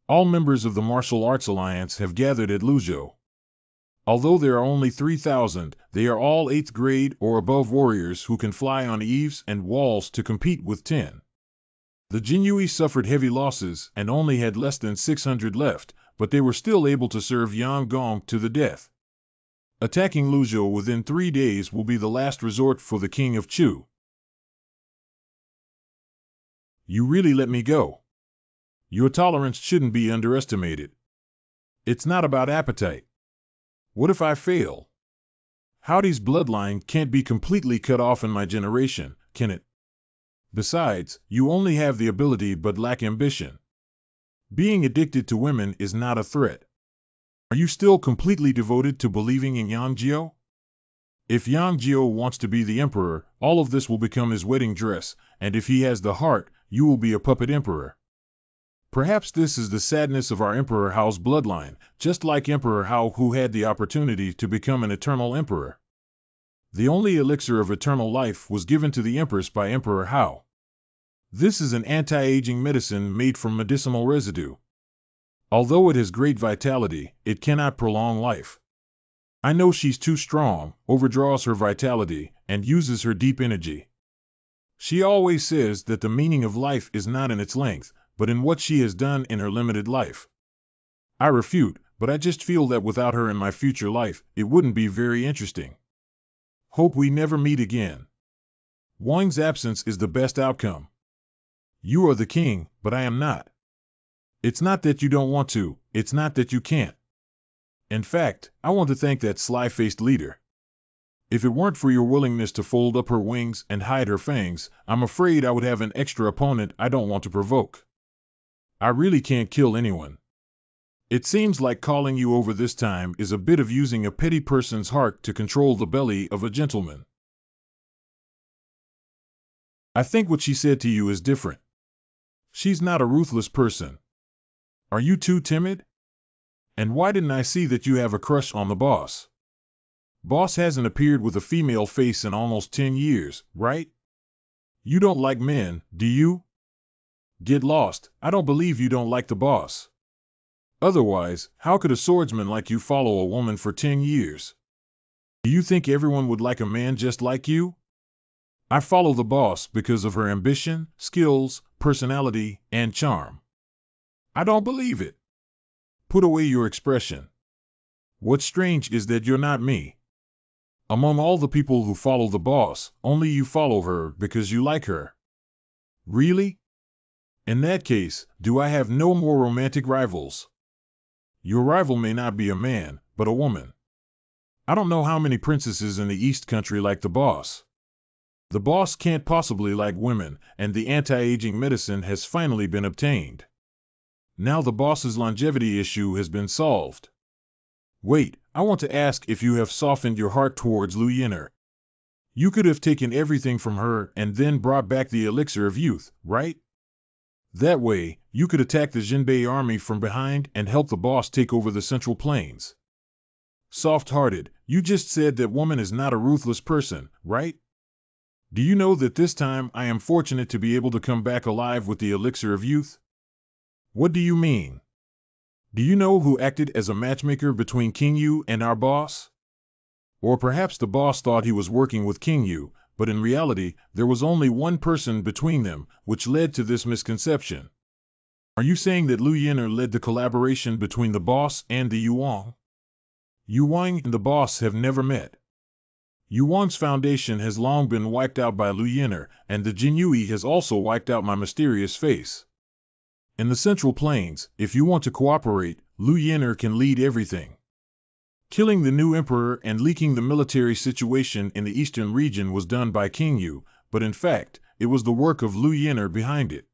All members of the Martial Arts Alliance have gathered at Luzhou. Although there are only 3,000, they are all 8th grade or above warriors who can fly on eaves and walls to compete with 10. The Jinyui suffered heavy losses and only had less than 600 left, but they were still able to serve Yanggong to the death. Attacking Luzhou within 3 days will be the last resort for the King of Chu. You really let me go. Your tolerance shouldn't be underestimated. It's not about appetite. What if I fail? Howdy's bloodline can't be completely cut off in my generation, can it? Besides, you only have the ability but lack ambition. Being addicted to women is not a threat. Are you still completely devoted to believing in Yang Jiao? If Yang Jiao wants to be the emperor, all of this will become his wedding dress, and if he has the heart, you will be a puppet emperor. Perhaps this is the sadness of our Emperor Hao's bloodline, just like Emperor Hao who had the opportunity to become an eternal emperor. The only elixir of eternal life was given to the empress by Emperor Hao. This is an anti-aging medicine made from medicinal residue. Although it has great vitality, it cannot prolong life. I know she's too strong, overdraws her vitality, and uses her deep energy. She always says that the meaning of life is not in its length, but in what she has done in her limited life. I refute, but I just feel that without her in my future life, it wouldn't be very interesting. Hope we never meet again. Wang's absence is the best outcome. You are the king, but I am not. It's not that you don't want to, it's not that you can't. In fact, I want to thank that sly-faced leader. If it weren't for your willingness to fold up her wings and hide her fangs, I'm afraid I would have an extra opponent I don't want to provoke. I really can't kill anyone. It seems like calling you over this time is a bit of using a petty person's heart to control the belly of a gentleman. I think what she said to you is different. She's not a ruthless person. Are you too timid? And why didn't I see that you have a crush on the boss? Boss hasn't appeared with a female face in almost 10 years, right? You don't like men, do you? Get lost, I don't believe you don't like the boss. Otherwise, how could a swordsman like you follow a woman for 10 years? Do you think everyone would like a man just like you? I follow the boss because of her ambition, skills, personality, and charm. I don't believe it. Put away your expression. What's strange is that you're not me. Among all the people who follow the boss, only you follow her because you like her. Really? In that case, do I have no more romantic rivals? Your rival may not be a man, but a woman. I don't know how many princesses in the East Country like the boss. The boss can't possibly like women, and the anti-aging medicine has finally been obtained. Now the boss's longevity issue has been solved. Wait, I want to ask if you have softened your heart towards Lu Yin'er. You could have taken everything from her and then brought back the elixir of youth, right? That way, you could attack the Jinbei army from behind and help the boss take over the Central Plains. Soft-hearted, you just said that woman is not a ruthless person, right? Do you know that this time I am fortunate to be able to come back alive with the elixir of youth? What do you mean? Do you know who acted as a matchmaker between King Yu and our boss? Or perhaps the boss thought he was working with King Yu, but in reality, there was only one person between them, which led to this misconception. Are you saying that Lu Yin'er led the collaboration between the boss and the Yuan? Yuan and the boss have never met. Yuan's foundation has long been wiped out by Lu Yin'er, and the Jinyui has also wiped out my mysterious face. In the Central Plains, if you want to cooperate, Lu Yin'er can lead everything. Killing the new emperor and leaking the military situation in the eastern region was done by King Yu, but in fact, it was the work of Lu Yin'er behind it.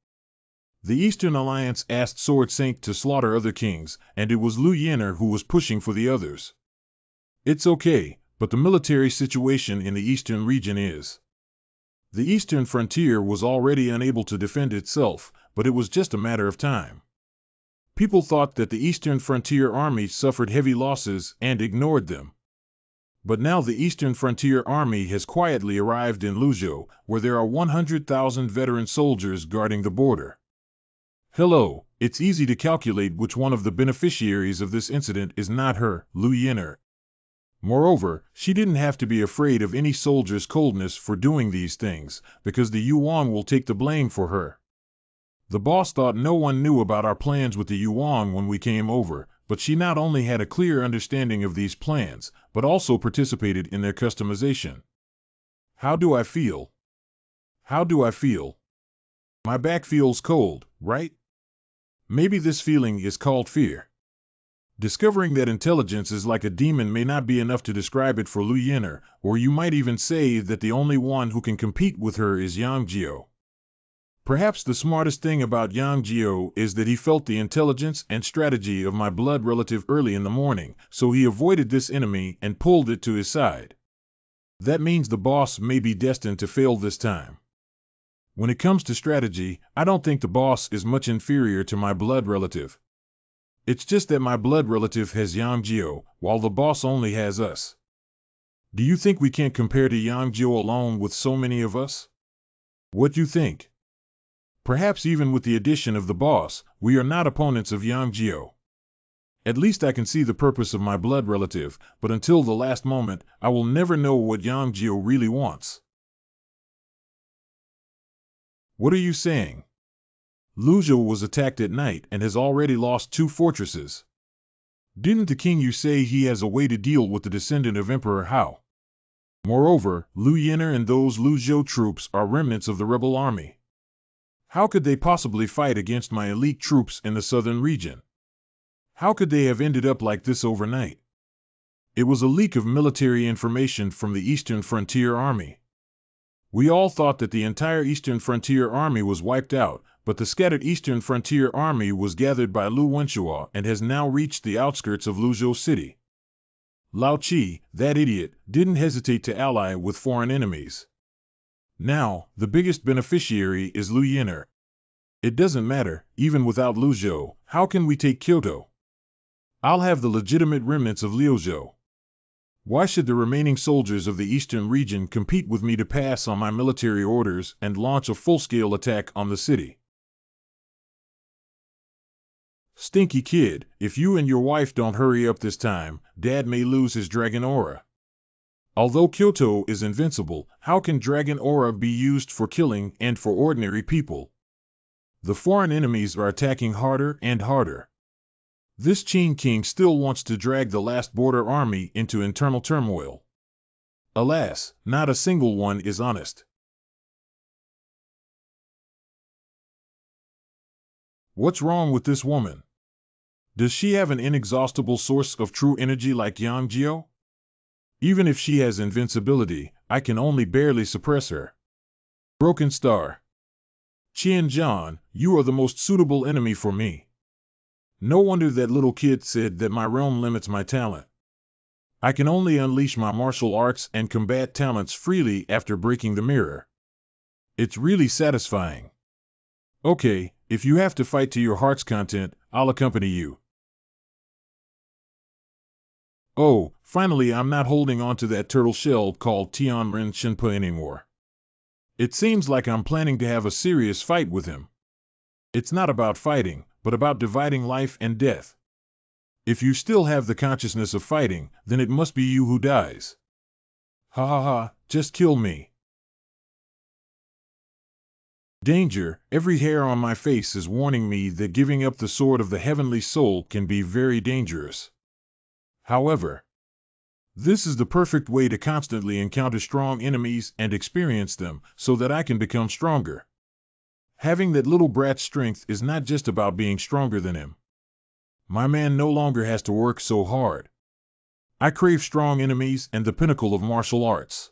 The Eastern Alliance asked Sword Saint to slaughter other kings, and it was Lu Yin'er who was pushing for the others. It's okay, but the military situation in the eastern region is. The eastern frontier was already unable to defend itself, but it was just a matter of time. People thought that the Eastern Frontier Army suffered heavy losses and ignored them. But now the Eastern Frontier Army has quietly arrived in Luzhou, where there are 100,000 veteran soldiers guarding the border. Hello, it's easy to calculate which one of the beneficiaries of this incident is not her, Lu Yin'er. Moreover, she didn't have to be afraid of any soldier's coldness for doing these things, because the Yuan will take the blame for her. The boss thought no one knew about our plans with the Yuan when we came over, but she not only had a clear understanding of these plans, but also participated in their customization. How do I feel? How do I feel? My back feels cold, right? Maybe this feeling is called fear. Discovering that intelligence is like a demon may not be enough to describe it for Lu Yin'er, or you might even say that the only one who can compete with her is Yang Jiao. Perhaps the smartest thing about Yang Jiao is that he felt the intelligence and strategy of my blood relative early in the morning, so he avoided this enemy and pulled it to his side. That means the boss may be destined to fail this time. When it comes to strategy, I don't think the boss is much inferior to my blood relative. It's just that my blood relative has Yang Jiao, while the boss only has us. Do you think we can't compare to Yang Jiao alone with so many of us? What do you think? Perhaps even with the addition of the boss, we are not opponents of Yang Jiao. At least I can see the purpose of my blood relative, but until the last moment, I will never know what Yang Jiao really wants. What are you saying? Luzhou was attacked at night and has already lost 2 fortresses. Didn't the king you say he has a way to deal with the descendant of Emperor Hao? Moreover, Lu Yin'er and those Luzhou troops are remnants of the rebel army. How could they possibly fight against my elite troops in the southern region? How could they have ended up like this overnight? It was a leak of military information from the Eastern Frontier Army. We all thought that the entire Eastern Frontier Army was wiped out, but the scattered Eastern Frontier Army was gathered by Lu Wenshua and has now reached the outskirts of Luzhou City. Lao Qi, that idiot, didn't hesitate to ally with foreign enemies. Now, the biggest beneficiary is Lu Yin'er. It doesn't matter, even without Luzhou, how can we take Kyoto? I'll have the legitimate remnants of Liuzhou. Why should the remaining soldiers of the eastern region compete with me to pass on my military orders and launch a full-scale attack on the city? Stinky kid, if you and your wife don't hurry up this time, Dad may lose his dragon aura. Although Kyoto is invincible, how can dragon aura be used for killing and for ordinary people? The foreign enemies are attacking harder and harder. This Qin king still wants to drag the last border army into internal turmoil. Alas, not a single one is honest. What's wrong with this woman? Does she have an inexhaustible source of true energy like Yang Jiao? Even if she has invincibility, I can only barely suppress her. Broken Star. Qian Zhan, you are the most suitable enemy for me. No wonder that little kid said that my realm limits my talent. I can only unleash my martial arts and combat talents freely after breaking the mirror. It's really satisfying. Okay, if you have to fight to your heart's content, I'll accompany you. Oh, finally I'm not holding on to that turtle shell called Tianren Shinpa anymore. It seems like I'm planning to have a serious fight with him. It's not about fighting, but about dividing life and death. If you still have the consciousness of fighting, then it must be you who dies. Ha ha ha, just kill me. Danger, every hair on my face is warning me that giving up the sword of the heavenly soul can be very dangerous. However, this is the perfect way to constantly encounter strong enemies and experience them, so that I can become stronger. Having that little brat's strength is not just about being stronger than him. My man no longer has to work so hard. I crave strong enemies and the pinnacle of martial arts.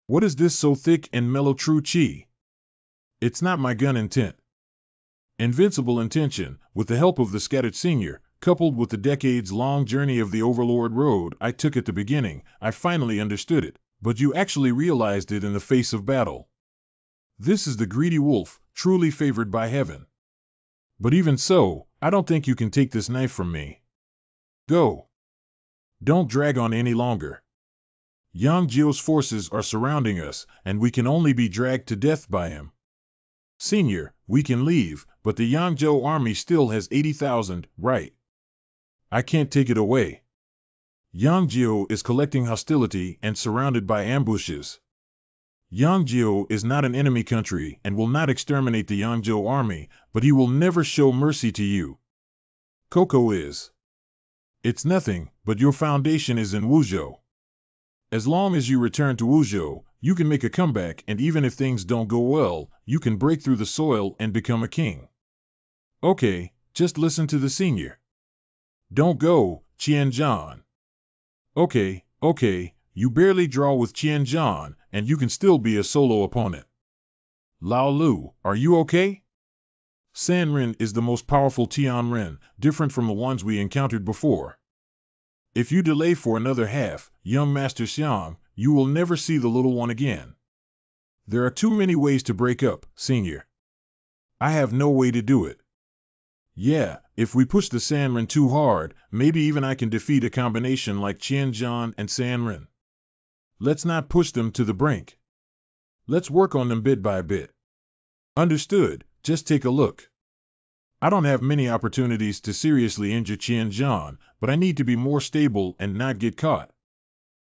What is this so thick and mellow true chi? It's not my gun intent. Invincible intention, with the help of the scattered senior, coupled with the decades-long journey of the Overlord Road I took at the beginning, I finally understood it, but you actually realized it in the face of battle. This is the greedy wolf, truly favored by heaven. But even so, I don't think you can take this knife from me. Go. Don't drag on any longer. Yang Jio's forces are surrounding us, and we can only be dragged to death by him. Senior, we can leave, but the Yangzhou army still has 80,000, right? I can't take it away. Yangzhou is collecting hostility and surrounded by ambushes. Yangzhou is not an enemy country and will not exterminate the Yangzhou army, but he will never show mercy to you. Coco is. It's nothing, but your foundation is in Wuzhou. As long as you return to Wuzhou, you can make a comeback, and even if things don't go well, you can break through the soil and become a king. Okay, just listen to the senior. Don't go, Qianzhan. Okay, you barely draw with Qianzhan, and you can still be a solo opponent. Lao Lu, are you okay? Sanren is the most powerful Tianren, different from the ones we encountered before. If you delay for another half, young Master Xiang, you will never see the little one again. There are too many ways to break up, senior. I have no way to do it. Yeah, if we push the Sanren too hard, maybe even I can defeat a combination like Qianzhan and Sanren. Let's not push them to the brink. Let's work on them bit by bit. Understood, just take a look. I don't have many opportunities to seriously injure Qianzhan, but I need to be more stable and not get caught.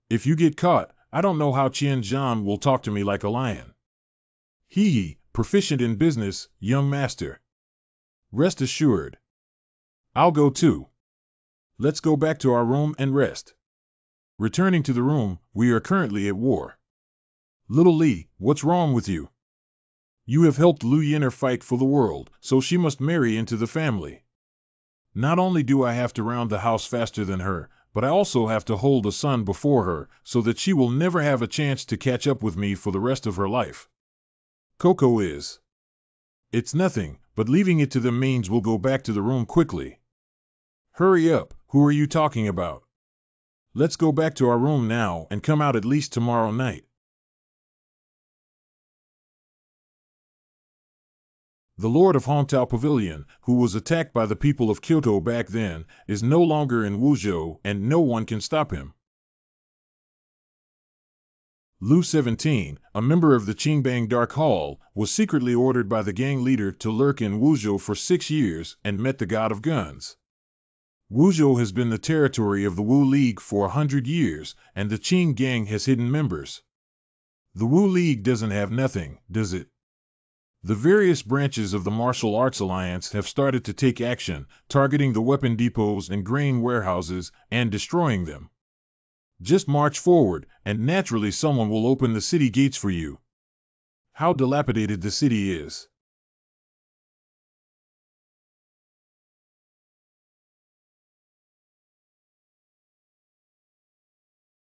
If you get caught, I don't know how Qianzhan will talk to me like a lion. Hee, proficient in business, young master. Rest assured. I'll go too. Let's go back to our room and rest. Returning to the room, we are currently at war. Little Li, what's wrong with you? You have helped Lu Yin'er fight for the world, so she must marry into the family. Not only do I have to round the house faster than her, but I also have to hold a son before her, so that she will never have a chance to catch up with me for the rest of her life. Coco is. It's nothing, but leaving it to them means we'll go back to the room quickly. Hurry up, who are you talking about? Let's go back to our room now and come out at least tomorrow night. The Lord of Hongtao Pavilion, who was attacked by the people of Kyoto back then, is no longer in Wuzhou and no one can stop him. Lu 17, a member of the Qingbang Dark Hall, was secretly ordered by the gang leader to lurk in Wuzhou for 6 years and met the god of guns. Wuzhou has been the territory of the Wu League for 100 years, and the Qing gang has hidden members. The Wu League doesn't have nothing, does it? The various branches of the Martial Arts Alliance have started to take action, targeting the weapon depots and grain warehouses, and destroying them. Just march forward, and naturally someone will open the city gates for you. How dilapidated the city is.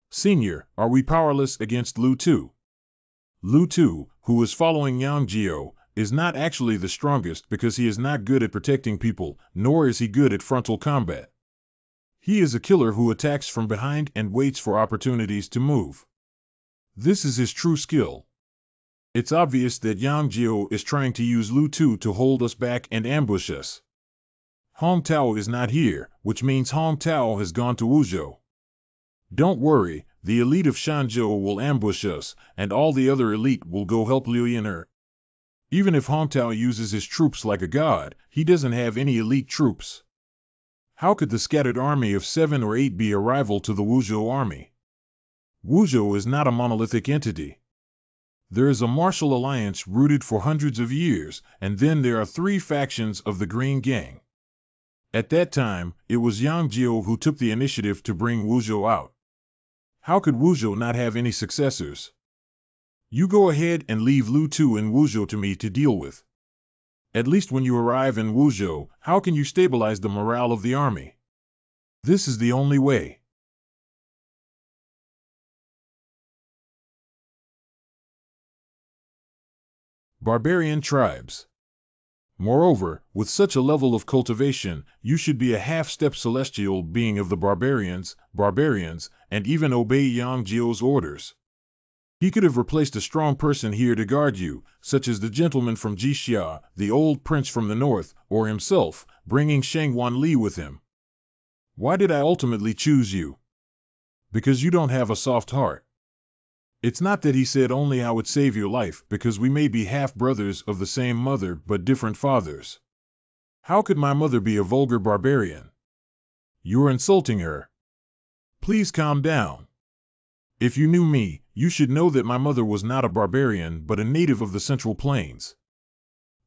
Senior, are we powerless against Lu Tu? Lu Tu, who is following Yang Jio, is not actually the strongest because he is not good at protecting people, nor is he good at frontal combat. He is a killer who attacks from behind and waits for opportunities to move. This is his true skill. It's obvious that Yang Jiao is trying to use Lu Tu to hold us back and ambush us. Hong Tao is not here, which means Hong Tao has gone to Wuzhou. Don't worry, the elite of Shanzhou will ambush us, and all the other elite will go help Liu Yan'er. Even if Hong Tao uses his troops like a god, he doesn't have any elite troops. How could the scattered army of 7 or 8 be a rival to the Wuzhou army? Wuzhou is not a monolithic entity. There is a martial alliance rooted for hundreds of years, and then there are 3 factions of the Green Gang. At that time, it was Yang Jiao who took the initiative to bring Wuzhou out. How could Wuzhou not have any successors? You go ahead and leave Lu Tu and Wuzhou to me to deal with. At least when you arrive in Wuzhou, how can you stabilize the morale of the army? This is the only way. Barbarian tribes. Moreover, with such a level of cultivation, you should be a half-step celestial being of the barbarians, and even obey Yang Jiao's orders. He could have replaced a strong person here to guard you, such as the gentleman from Jixia, the old prince from the north, or himself, bringing Shangwan Li with him. Why did I ultimately choose you? Because you don't have a soft heart. It's not that he said only I would save your life, because we may be half-brothers of the same mother but different fathers. How could my mother be a vulgar barbarian? You're insulting her. Please calm down. If you knew me, you should know that my mother was not a barbarian but a native of the Central Plains.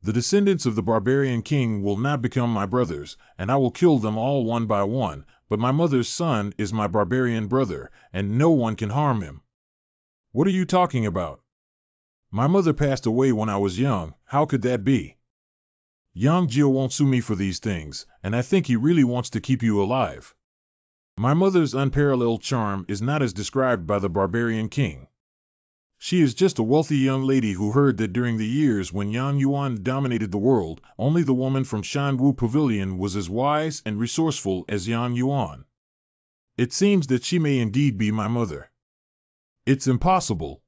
The descendants of the barbarian king will not become my brothers, and I will kill them all one by one, but my mother's son is my barbarian brother, and no one can harm him. What are you talking about? My mother passed away when I was young, how could that be? Yang Jiao won't sue me for these things, and I think he really wants to keep you alive. My mother's unparalleled charm is not as described by the barbarian king. She is just a wealthy young lady who heard that during the years when Yang Yuan dominated the world, only the woman from Shanwu Pavilion was as wise and resourceful as Yang Yuan. It seems that she may indeed be my mother. It's impossible.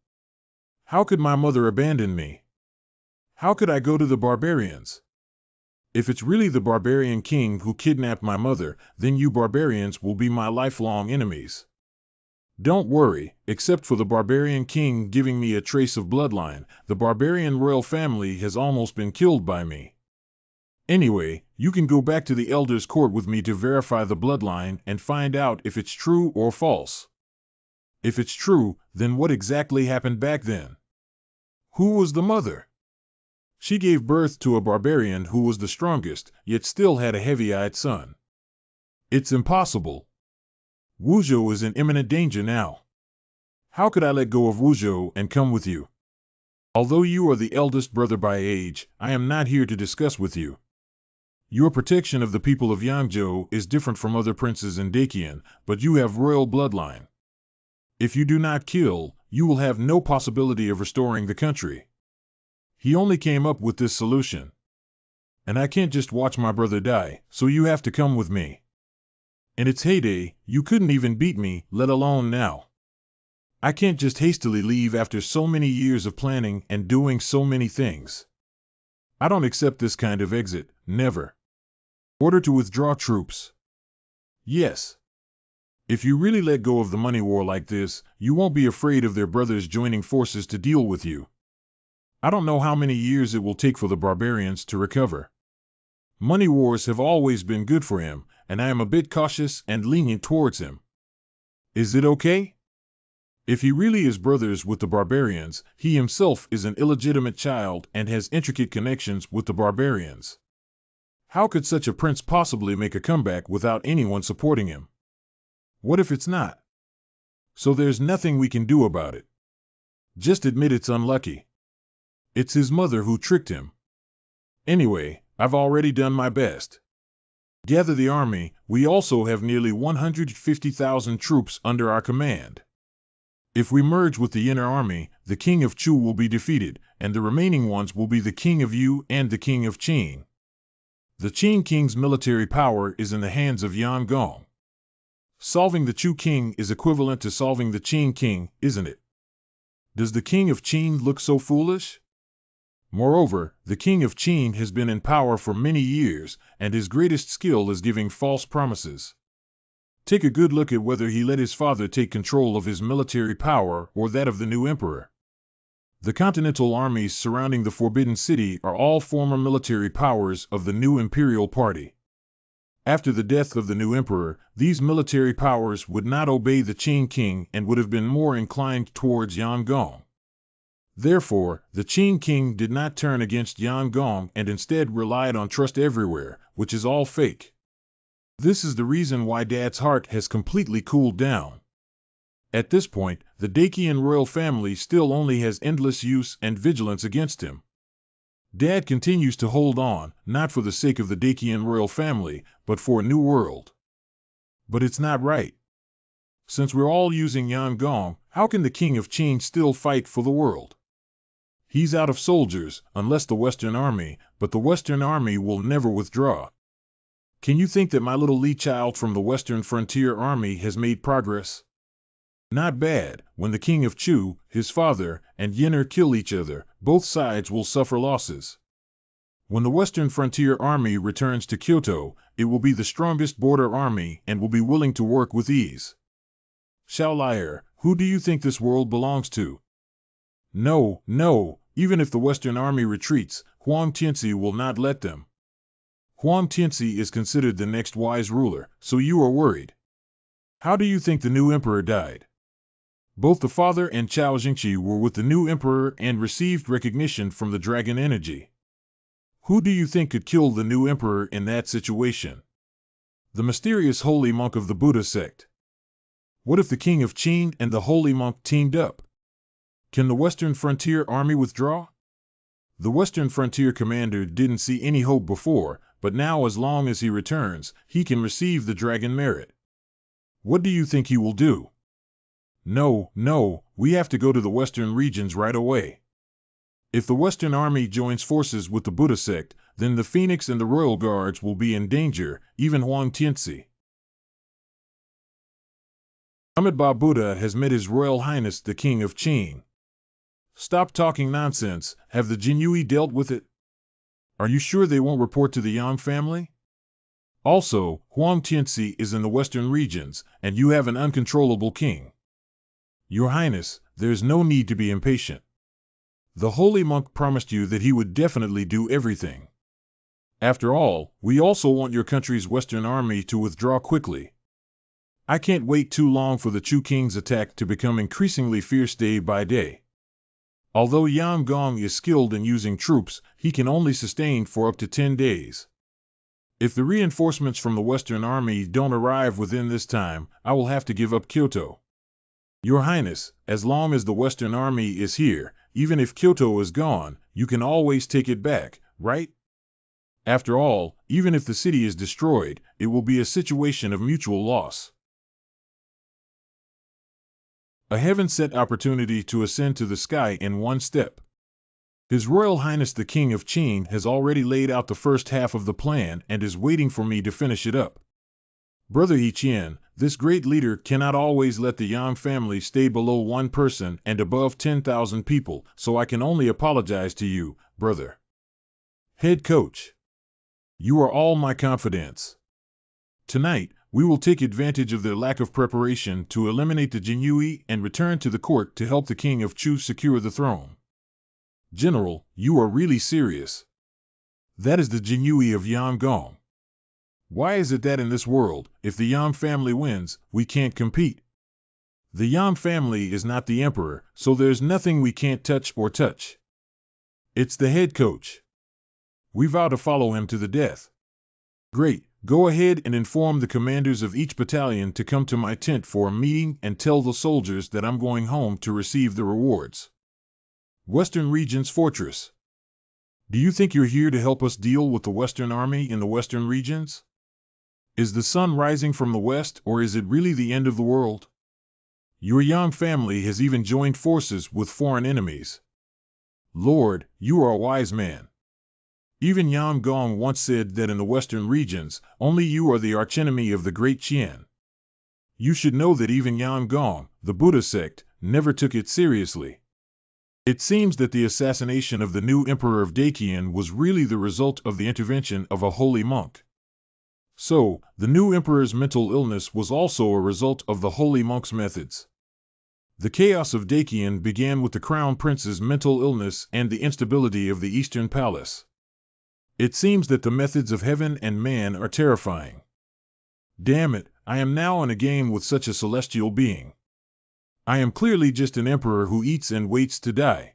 How could my mother abandon me? How could I go to the barbarians? If it's really the barbarian king who kidnapped my mother, then you barbarians will be my lifelong enemies. Don't worry, except for the barbarian king giving me a trace of bloodline, the barbarian royal family has almost been killed by me. Anyway, you can go back to the elder's court with me to verify the bloodline and find out if it's true or false. If it's true, then what exactly happened back then? Who was the mother? She gave birth to a barbarian who was the strongest, yet still had a heavy-eyed son. It's impossible. Wuzhou is in imminent danger now. How could I let go of Wuzhou and come with you? Although you are the eldest brother by age, I am not here to discuss with you. Your protection of the people of Yangzhou is different from other princes in Dakian, but you have royal bloodline. If you do not kill, you will have no possibility of restoring the country. He only came up with this solution. And I can't just watch my brother die, so you have to come with me. In its heyday, you couldn't even beat me, let alone now. I can't just hastily leave after so many years of planning and doing so many things. I don't accept this kind of exit, never. Order to withdraw troops. Yes. If you really let go of the money war like this, you won't be afraid of their brothers joining forces to deal with you. I don't know how many years it will take for the barbarians to recover. Money wars have always been good for him, and I am a bit cautious and lenient towards him. Is it okay? If he really is brothers with the barbarians, he himself is an illegitimate child and has intricate connections with the barbarians. How could such a prince possibly make a comeback without anyone supporting him? What if it's not? So there's nothing we can do about it. Just admit it's unlucky. It's his mother who tricked him. Anyway, I've already done my best. Gather the army, we also have nearly 150,000 troops under our command. If we merge with the inner army, the king of Chu will be defeated, and the remaining ones will be the king of Yu and the king of Qin. The Qin king's military power is in the hands of Yan Gong. Solving the Chu king is equivalent to solving the Qin king, isn't it? Does the king of Qin look so foolish? Moreover, the king of Qin has been in power for many years, and his greatest skill is giving false promises. Take a good look at whether he let his father take control of his military power or that of the new emperor. The continental armies surrounding the Forbidden City are all former military powers of the new imperial party. After the death of the new emperor, these military powers would not obey the Qin king and would have been more inclined towards Yangon. Therefore, the Qin king did not turn against Yangon and instead relied on trust everywhere, which is all fake. This is the reason why Dad's heart has completely cooled down. At this point, the Dacian royal family still only has endless use and vigilance against him. Dad continues to hold on, not for the sake of the Dacian royal family, but for a new world. But it's not right. Since we're all using Yangon, how can the king of Qin still fight for the world? He's out of soldiers, unless the Western Army, but the Western Army will never withdraw. Can you think that my little Li child from the Western Frontier Army has made progress? Not bad. When the king of Chu, his father, and Yenner kill each other, both sides will suffer losses. When the Western Frontier Army returns to Kyoto, it will be the strongest border army and will be willing to work with ease. Xiaolier, who do you think this world belongs to? No, even if the Western Army retreats, Huang Tianzi will not let them. Huang Tianzi is considered the next wise ruler, so you are worried. How do you think the new emperor died? Both the father and Chao Jingqi were with the new emperor and received recognition from the dragon energy. Who do you think could kill the new emperor in that situation? The mysterious holy monk of the Buddha sect. What if the king of Qin and the holy monk teamed up? Can the Western Frontier Army withdraw? The Western Frontier commander didn't see any hope before, but now as long as he returns, he can receive the dragon merit. What do you think he will do? No, we have to go to the Western regions right away. If the Western Army joins forces with the Buddha sect, then the Phoenix and the Royal Guards will be in danger, even Huang Tianzi. Amitabha Buddha has met His Royal Highness the King of Qin. Stop talking nonsense. Have the Jinyui dealt with it? Are you sure they won't report to the Yang family? Also, Huang Tianzi is in the western regions, and you have an uncontrollable king. Your Highness, there's no need to be impatient. The holy monk promised you that he would definitely do everything. After all, we also want your country's Western Army to withdraw quickly. I can't wait too long for the Chu King's attack to become increasingly fierce day by day. Although Yang Gong is skilled in using troops, he can only sustain for up to 10 days. If the reinforcements from the Western Army don't arrive within this time, I will have to give up Kyoto. Your Highness, as long as the Western Army is here, even if Kyoto is gone, you can always take it back, right? After all, even if the city is destroyed, it will be a situation of mutual loss. A heaven-sent opportunity to ascend to the sky in one step. His Royal Highness the King of Qin has already laid out the first half of the plan and is waiting for me to finish it up. Brother Yiqian, this great leader cannot always let the Yang family stay below one person and above 10,000 people, so I can only apologize to you, brother. Head coach. You are all my confidants. Tonight, we will take advantage of their lack of preparation to eliminate the Jinyui and return to the court to help the King of Chu secure the throne. General, you are really serious. That is the Jinyui of Yangon. Why is it that in this world, if the Yang family wins, we can't compete? The Yang family is not the emperor, so there's nothing we can't touch or touch. It's the head coach. We vow to follow him to the death. Great, go ahead and inform the commanders of each battalion to come to my tent for a meeting and tell the soldiers that I'm going home to receive the rewards. Western Regions Fortress. Do you think you're here to help us deal with the Western Army in the Western Regions? Is the sun rising from the west, or is it really the end of the world? Your Yang family has even joined forces with foreign enemies. Lord, you are a wise man. Even Yang Gong once said that in the Western regions, only you are the archenemy of the great Qian. You should know that even Yang Gong, the Buddha sect, never took it seriously. It seems that the assassination of the new emperor of Dakian was really the result of the intervention of a holy monk. So, the new emperor's mental illness was also a result of the holy monk's methods. The chaos of Dakian began with the crown prince's mental illness and the instability of the Eastern Palace. It seems that the methods of heaven and man are terrifying. Damn it, I am now in a game with such a celestial being. I am clearly just an emperor who eats and waits to die.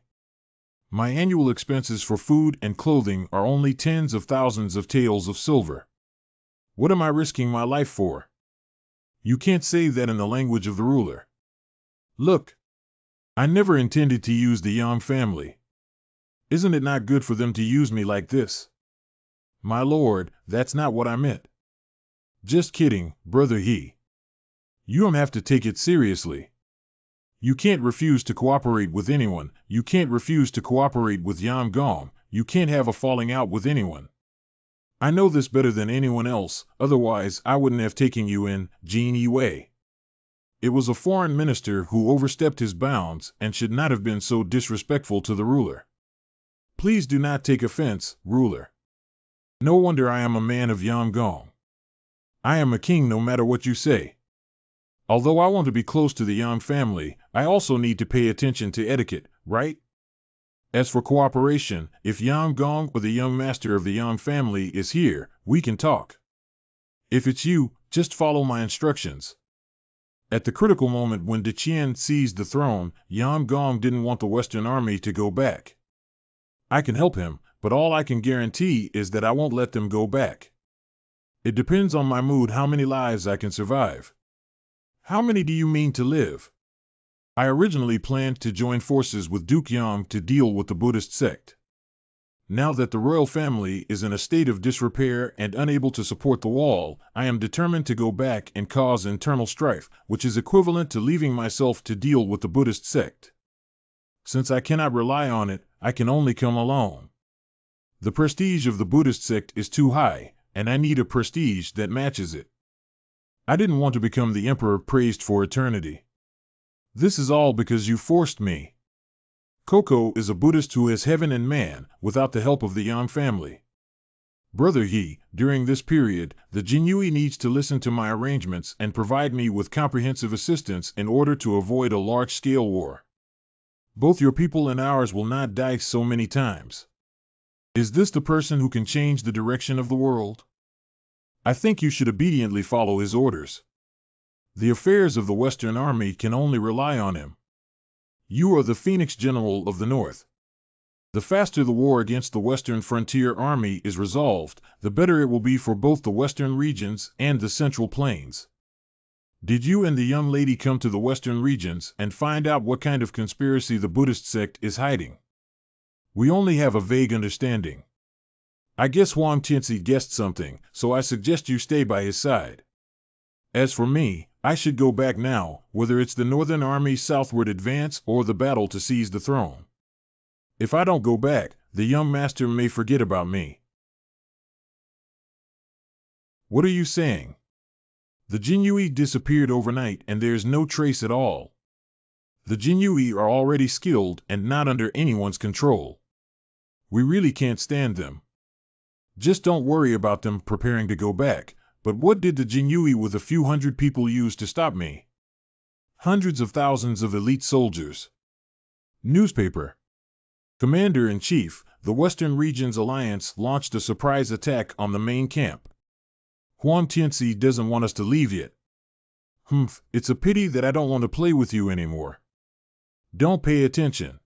My annual expenses for food and clothing are only tens of thousands of taels of silver. What am I risking my life for? You can't say that in the language of the ruler. Look, I never intended to use the Yang family. Isn't it not good for them to use me like this? My lord, that's not what I meant. Just kidding, brother he. You don't have to take it seriously. You can't refuse to cooperate with anyone, you can't refuse to cooperate with Yang Gong, you can't have a falling out with anyone. I know this better than anyone else, otherwise I wouldn't have taken you in, Jin Yi. It was a foreign minister who overstepped his bounds and should not have been so disrespectful to the ruler. Please do not take offense, ruler. No wonder I am a man of Yang Gong. I am a king no matter what you say. Although I want to be close to the Yang family, I also need to pay attention to etiquette, right? As for cooperation, if Yang Gong or the young master of the Yang family is here, we can talk. If it's you, just follow my instructions. At the critical moment when Deqian seized the throne, Yang Gong didn't want the Western army to go back. I can help him, but all I can guarantee is that I won't let them go back. It depends on my mood how many lives I can survive. How many do you mean to live? I originally planned to join forces with Duke Yang to deal with the Buddhist sect. Now that the royal family is in a state of disrepair and unable to support the wall, I am determined to go back and cause internal strife, which is equivalent to leaving myself to deal with the Buddhist sect. Since I cannot rely on it, I can only come alone. The prestige of the Buddhist sect is too high, and I need a prestige that matches it. I didn't want to become the emperor praised for eternity. This is all because you forced me. Coco is a Buddhist who has heaven and man, without the help of the Yang family. Brother he, during this period, the Jinyui needs to listen to my arrangements and provide me with comprehensive assistance in order to avoid a large-scale war. Both your people and ours will not die so many times. Is this the person who can change the direction of the world? I think you should obediently follow his orders. The affairs of the Western Army can only rely on him. You are the Phoenix General of the North. The faster the war against the Western Frontier Army is resolved, the better it will be for both the Western regions and the Central Plains. Did you and the young lady come to the Western regions and find out what kind of conspiracy the Buddhist sect is hiding? We only have a vague understanding. I guess Huang Tianzi guessed something, so I suggest you stay by his side. As for me, I should go back now, whether it's the Northern Army's southward advance or the battle to seize the throne. If I don't go back, the young master may forget about me. What are you saying? The Jinyui disappeared overnight and there's no trace at all. The Jinyui are already skilled and not under anyone's control. We really can't stand them. Just don't worry about them preparing to go back. But what did the Jinyui with a few hundred people use to stop me? Hundreds of thousands of elite soldiers. Newspaper. Commander-in-Chief, the Western Regions Alliance launched a surprise attack on the main camp. Huang Tianzi doesn't want us to leave yet. It's a pity that I don't want to play with you anymore. Don't pay attention.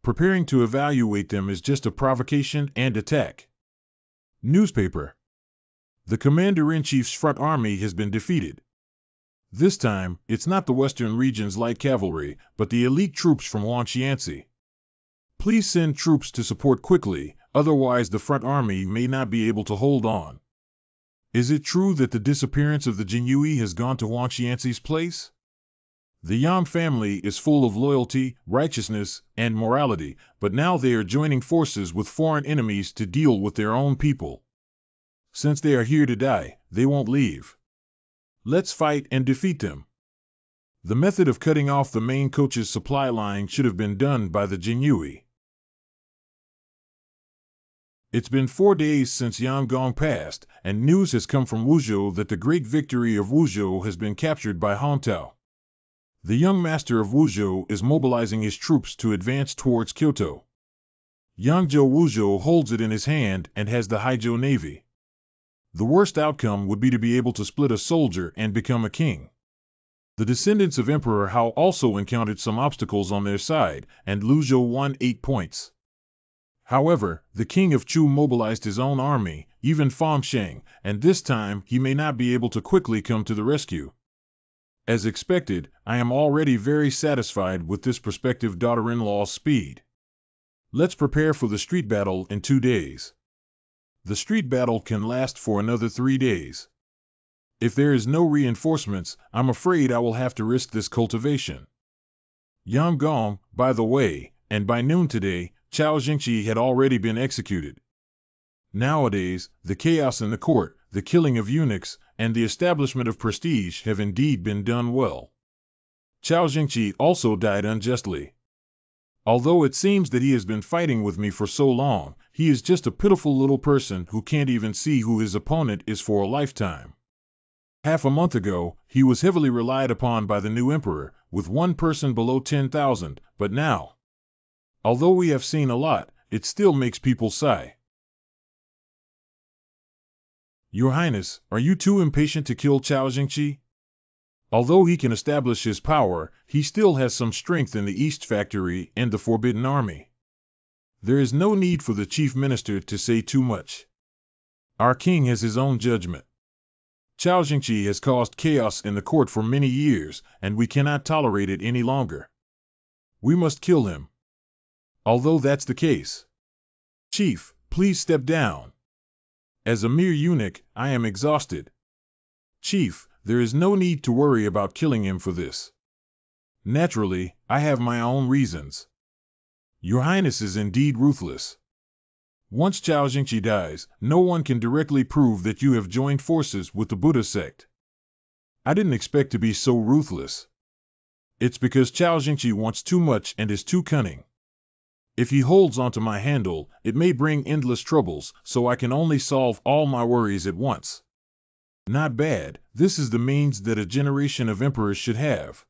Preparing to evaluate them is just a provocation and attack. Newspaper. The Commander-in-Chief's front army has been defeated. This time, it's not the Western Region's light cavalry, but the elite troops from Huangxianzi. Please send troops to support quickly, otherwise the front army may not be able to hold on. Is it true that the disappearance of the Jinyui has gone to Huangxianzi's place? The Yang family is full of loyalty, righteousness, and morality, but now they are joining forces with foreign enemies to deal with their own people. Since they are here to die, they won't leave. Let's fight and defeat them. The method of cutting off the main coach's supply line should have been done by the Jinui. It's been 4 days since Yangon passed, and news has come from Wuzhou that the great victory of Wuzhou has been captured by Hongtao. The young master of Wuzhou is mobilizing his troops to advance towards Kyoto. Yangzhou Wuzhou holds it in his hand and has the Haizhou Navy. The worst outcome would be to be able to split a soldier and become a king. The descendants of Emperor Hao also encountered some obstacles on their side, and Luzhou won 8 points. However, the king of Chu mobilized his own army, even Fangsheng, and this time he may not be able to quickly come to the rescue. As expected, I am already very satisfied with this prospective daughter-in-law's speed. Let's prepare for the street battle in 2 days. The street battle can last for another 3 days. If there is no reinforcements, I'm afraid I will have to risk this cultivation. Yangon, by the way, and by noon today, Chao Jingqi had already been executed. Nowadays, the chaos in the court, the killing of eunuchs, and the establishment of prestige have indeed been done well. Chao Jingqi also died unjustly. Although it seems that he has been fighting with me for so long, he is just a pitiful little person who can't even see who his opponent is for a lifetime. Half a month ago, he was heavily relied upon by the new emperor, with one person below 10,000, but now, although we have seen a lot, it still makes people sigh. Your Highness, are you too impatient to kill Chao Jingqi? Although he can establish his power, he still has some strength in the East Factory and the Forbidden Army. There is no need for the chief minister to say too much. Our king has his own judgment. Chao Jingqi has caused chaos in the court for many years, and we cannot tolerate it any longer. We must kill him. Although that's the case. Chief, please step down. As a mere eunuch, I am exhausted. Chief, there is no need to worry about killing him for this. Naturally, I have my own reasons. Your Highness is indeed ruthless. Once Chao Jingqi dies, no one can directly prove that you have joined forces with the Buddha sect. I didn't expect to be so ruthless. It's because Chao Jingqi wants too much and is too cunning. If he holds onto my handle, it may bring endless troubles, so I can only solve all my worries at once. Not bad, this is the means that a generation of emperors should have.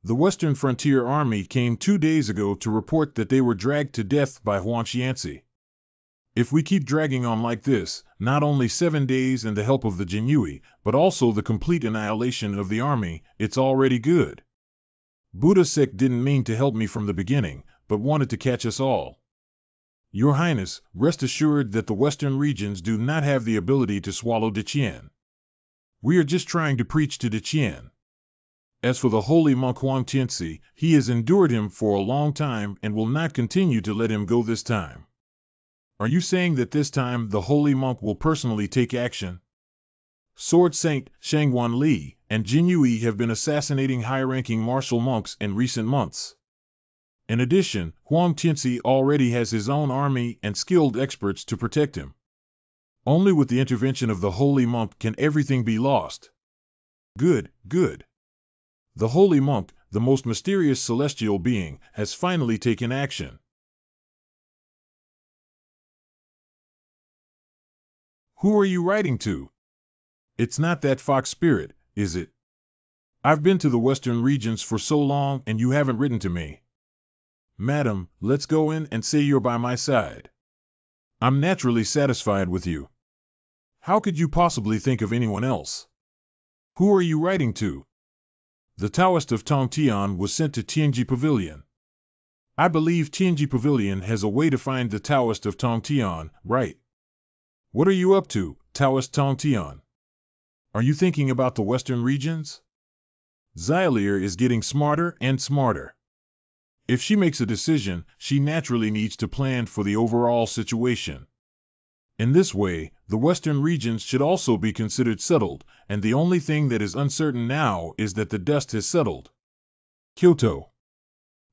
The Western Frontier Army came 2 days ago to report that they were dragged to death by Huangxianci. If we keep dragging on like this, not only 7 days and the help of the Jinui, but also the complete annihilation of the army, it's already good. Buddha sect didn't mean to help me from the beginning, but wanted to catch us all. Your Highness, rest assured that the Western regions do not have the ability to swallow Deqian. We are just trying to preach to Deqian. As for the holy monk Huang Tianci, he has endured him for a long time and will not continue to let him go this time. Are you saying that this time the holy monk will personally take action? Sword Saint, Shangguan Li, and Jin Yui have been assassinating high-ranking martial monks in recent months. In addition, Huang Tianci already has his own army and skilled experts to protect him. Only with the intervention of the holy monk can everything be lost. Good, good. The holy monk, the most mysterious celestial being, has finally taken action. Who are you writing to? It's not that fox spirit, is it? I've been to the western regions for so long and you haven't written to me. Madam, let's go in and say you're by my side. I'm naturally satisfied with you. How could you possibly think of anyone else? Who are you writing to? The Taoist of Tongtian was sent to Tianji Pavilion. I believe Tianji Pavilion has a way to find the Taoist of Tongtian, right? What are you up to, Taoist Tongtian? Are you thinking about the western regions? Xylir is getting smarter and smarter. If she makes a decision, she naturally needs to plan for the overall situation. In this way, the western regions should also be considered settled, and the only thing that is uncertain now is that the dust has settled. Kyoto.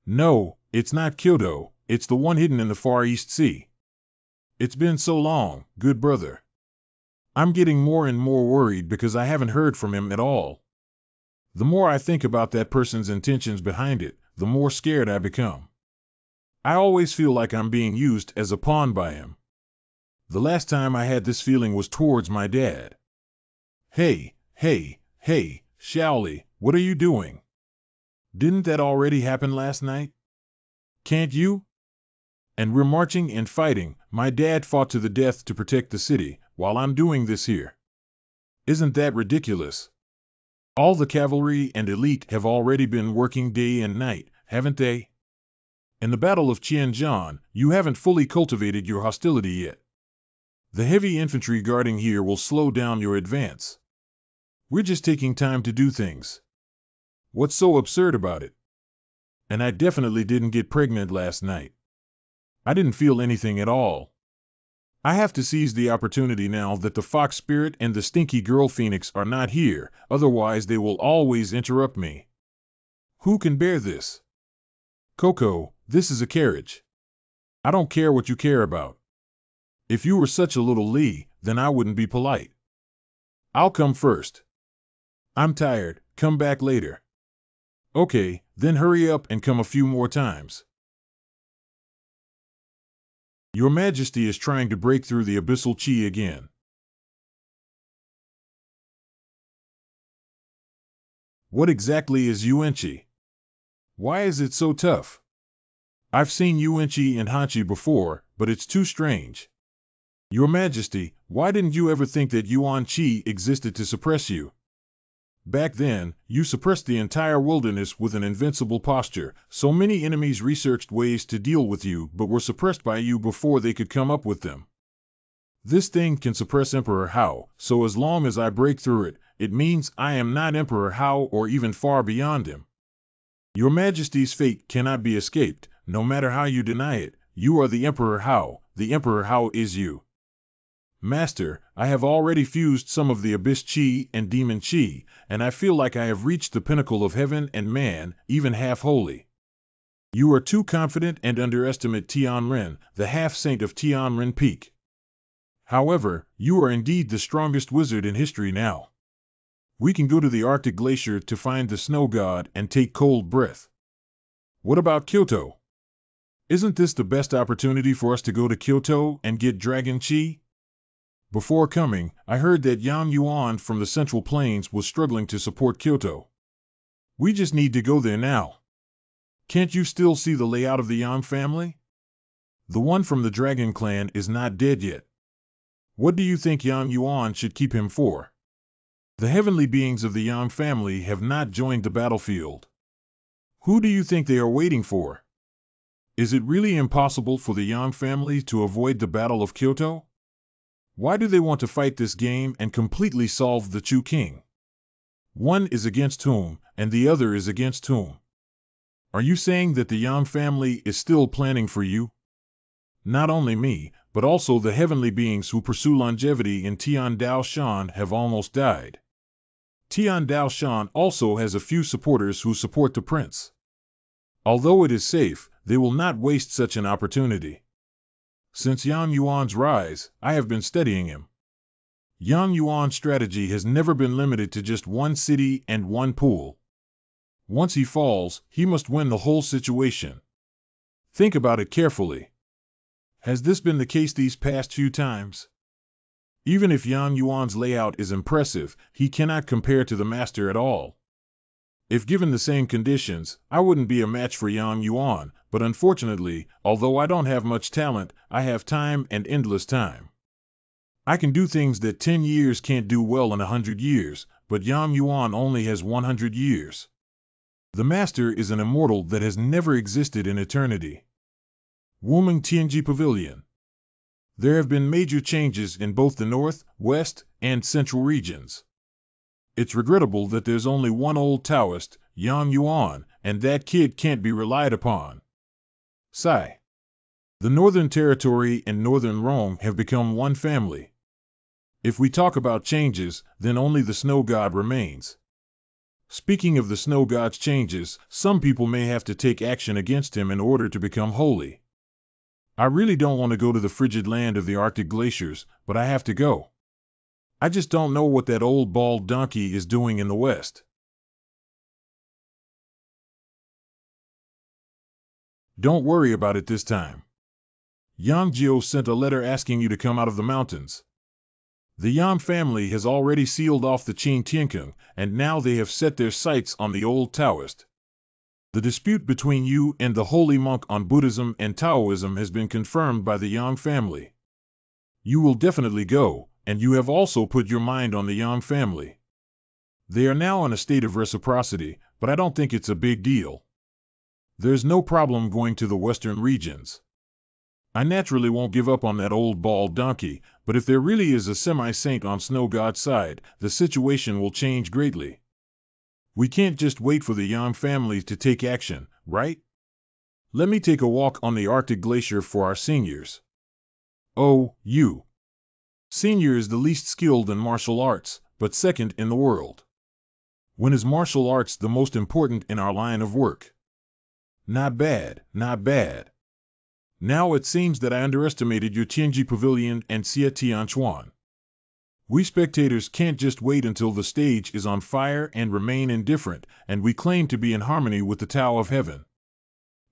No, it's not Kyoto, it's the one hidden in the Far East Sea. It's been so long, good brother. I'm getting more and more worried because I haven't heard from him at all. The more I think about that person's intentions behind it, the more scared I become. I always feel like I'm being used as a pawn by him. The last time I had this feeling was towards my dad. Hey, Shaoli, what are you doing? Didn't that already happen last night? Can't you? And we're marching and fighting. My dad fought to the death to protect the city, while I'm doing this here. Isn't that ridiculous? All the cavalry and elite have already been working day and night, haven't they? In the Battle of Qianzhan, you haven't fully cultivated your hostility yet. The heavy infantry guarding here will slow down your advance. We're just taking time to do things. What's so absurd about it? And I definitely didn't get pregnant last night. I didn't feel anything at all. I have to seize the opportunity now that the fox spirit and the stinky girl phoenix are not here, otherwise they will always interrupt me. Who can bear this? Coco, this is a carriage. I don't care what you care about. If you were such a little Lee, then I wouldn't be polite. I'll come first. I'm tired, come back later. Okay, then hurry up and come a few more times. Your Majesty is trying to break through the abyssal chi again. What exactly is Yuanchi? Why is it so tough? I've seen Yuanchi and Hanchi before, but it's too strange. Your Majesty, why didn't you ever think that Yuan Chi existed to suppress you? Back then, you suppressed the entire wilderness with an invincible posture, so many enemies researched ways to deal with you but were suppressed by you before they could come up with them. This thing can suppress Emperor Hao, so as long as I break through it, it means I am not Emperor Hao or even far beyond him. Your Majesty's fate cannot be escaped, no matter how you deny it. You are the Emperor Hao, the Emperor Hao is you. Master, I have already fused some of the Abyss Chi and Demon Chi, and I feel like I have reached the pinnacle of heaven and man, even half-holy. You are too confident and underestimate Tianren, the half-saint of Tianren Peak. However, you are indeed the strongest wizard in history now. We can go to the Arctic Glacier to find the snow god and take cold breath. What about Kyoto? Isn't this the best opportunity for us to go to Kyoto and get Dragon Chi? Before coming, I heard that Yang Yuan from the Central Plains was struggling to support Kyoto. We just need to go there now. Can't you still see the layout of the Yang family? The one from the Dragon Clan is not dead yet. What do you think Yang Yuan should keep him for? The heavenly beings of the Yang family have not joined the battlefield. Who do you think they are waiting for? Is it really impossible for the Yang family to avoid the Battle of Kyoto? Why do they want to fight this game and completely solve the Chu King? One is against whom, and the other is against whom? Are you saying that the Yang family is still planning for you? Not only me, but also the heavenly beings who pursue longevity in Tian Dao Shan have almost died. Tian Dao Shan also has a few supporters who support the prince. Although it is safe, they will not waste such an opportunity. Since Yang Yuan's rise, I have been studying him. Yang Yuan's strategy has never been limited to just one city and one pool. Once he falls, he must win the whole situation. Think about it carefully. Has this been the case these past few times? Even if Yang Yuan's layout is impressive, he cannot compare to the master at all. If given the same conditions, I wouldn't be a match for Yang Yuan, but unfortunately, although I don't have much talent, I have time and endless time. I can do things that 10 years can't do well in 100 years, but Yang Yuan only has 100 years. The master is an immortal that has never existed in eternity. Wuming Tianji Pavilion. There have been major changes in both the north, west, and central regions. It's regrettable that there's only one old Taoist, Yang Yuan, and that kid can't be relied upon. Sigh. The Northern Territory and Northern Rome have become one family. If we talk about changes, then only the snow god remains. Speaking of the snow god's changes, some people may have to take action against him in order to become holy. I really don't want to go to the frigid land of the Arctic glaciers, but I have to go. I just don't know what that old bald donkey is doing in the west. Don't worry about it this time. Yang Jiao sent a letter asking you to come out of the mountains. The Yang family has already sealed off the Qing Tiankung, and now they have set their sights on the old Taoist. The dispute between you and the holy monk on Buddhism and Taoism has been confirmed by the Yang family. You will definitely go, and you have also put your mind on the Yang family. They are now in a state of reciprocity, but I don't think it's a big deal. There's no problem going to the western regions. I naturally won't give up on that old bald donkey, but if there really is a semi-saint on Snow God's side, the situation will change greatly. We can't just wait for the Yang family to take action, right? Let me take a walk on the Arctic Glacier for our seniors. Oh, you. Senior is the least skilled in martial arts, but second in the world. When is martial arts the most important in our line of work? Not bad, not bad. Now it seems that I underestimated your Tianji Pavilion and Xie Tianchuan. We spectators can't just wait until the stage is on fire and remain indifferent, and we claim to be in harmony with the Tao of Heaven.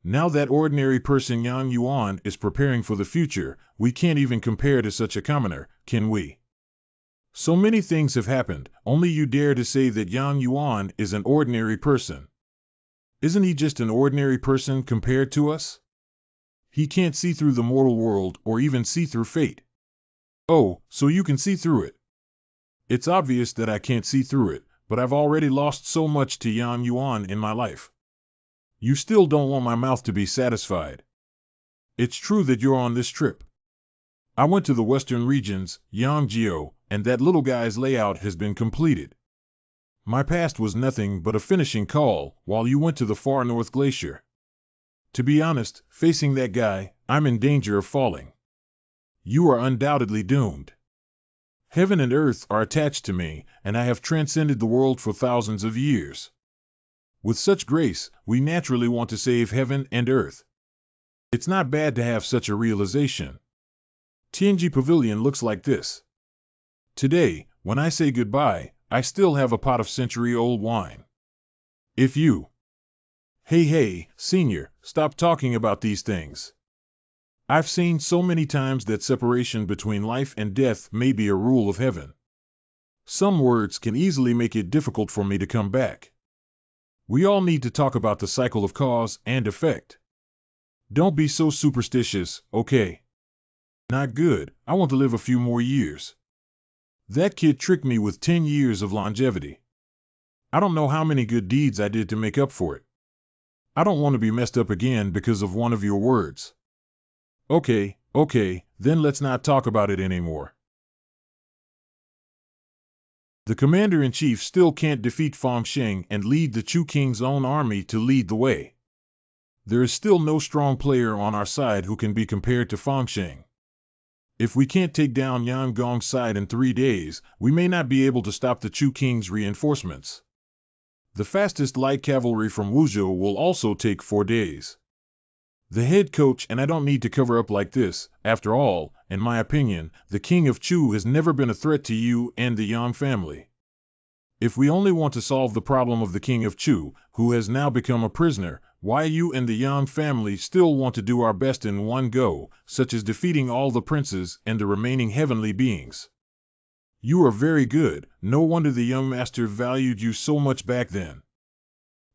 Now that ordinary person Yang Yuan is preparing for the future, we can't even compare to such a commoner, can we? So many things have happened, only you dare to say that Yang Yuan is an ordinary person. Isn't he just an ordinary person compared to us? He can't see through the mortal world or even see through fate. Oh, so you can see through it. It's obvious that I can't see through it, but I've already lost so much to Yang Yuan in my life. You still don't want my mouth to be satisfied. It's true that you're on this trip. I went to the western regions, Yang Jiao, and that little guy's layout has been completed. My past was nothing but a finishing call, while you went to the far north glacier. To be honest, facing that guy, I'm in danger of falling. You are undoubtedly doomed. Heaven and earth are attached to me, and I have transcended the world for thousands of years. With such grace, we naturally want to save heaven and earth. It's not bad to have such a realization. Tianji Pavilion looks like this. Today, when I say goodbye, I still have a pot of century-old wine. If you... Hey, senior, stop talking about these things. I've seen so many times that separation between life and death may be a rule of heaven. Some words can easily make it difficult for me to come back. We all need to talk about the cycle of cause and effect. Don't be so superstitious, okay? Not good, I want to live a few more years. That kid tricked me with 10 years of longevity. I don't know how many good deeds I did to make up for it. I don't want to be messed up again because of one of your words. Okay, then let's not talk about it anymore. The commander-in-chief still can't defeat Fang Sheng and lead the Chu King's own army to lead the way. There is still no strong player on our side who can be compared to Fang Sheng. If we can't take down Yang Gong's side in 3 days, we may not be able to stop the Chu King's reinforcements. The fastest light cavalry from Wuzhou will also take 4 days. The head coach, and I don't need to cover up like this, after all, in my opinion, the King of Chu has never been a threat to you and the Yang family. If we only want to solve the problem of the King of Chu, who has now become a prisoner, why you and the Yang family still want to do our best in one go, such as defeating all the princes and the remaining heavenly beings. You are very good, no wonder the young master valued you so much back then.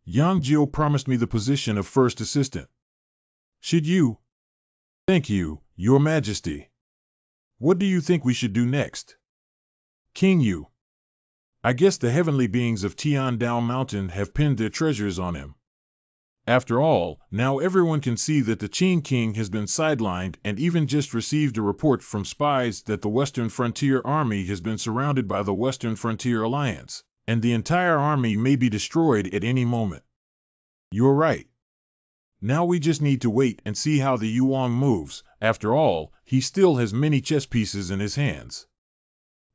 Yang Jiao promised me the position of first assistant. Should you? Thank you, Your Majesty. What do you think we should do next? King Yu. I guess the heavenly beings of Tian Dao Mountain have pinned their treasures on him. After all, now everyone can see that the Qing King has been sidelined and even just received a report from spies that the Western Frontier Army has been surrounded by the Western Frontier Alliance, and the entire army may be destroyed at any moment. You're right. Now we just need to wait and see how the Yuan moves. After all, he still has many chess pieces in his hands.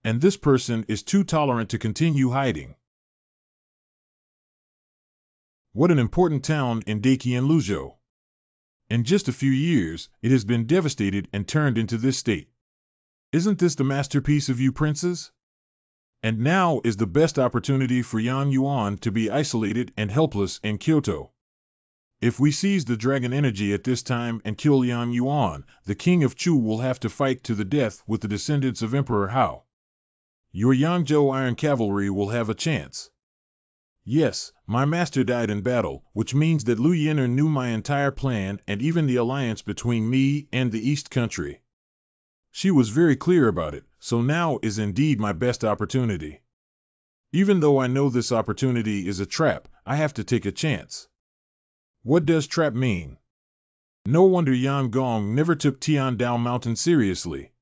And this person is too tolerant to continue hiding. What an important town in Daqian Luzhou. In just a few years, it has been devastated and turned into this state. Isn't this the masterpiece of you princes? And now is the best opportunity for Yang Yuan to be isolated and helpless in Kyoto. If we seize the dragon energy at this time and kill Yang Yuan, the king of Chu will have to fight to the death with the descendants of Emperor Hao. Your Yangzhou Iron Cavalry will have a chance. Yes, my master died in battle, which means that Lu Yin'er knew my entire plan and even the alliance between me and the East Country. She was very clear about it, so now is indeed my best opportunity. Even though I know this opportunity is a trap, I have to take a chance. What does trap mean? No wonder Yan Gong never took Tian Dao Mountain seriously.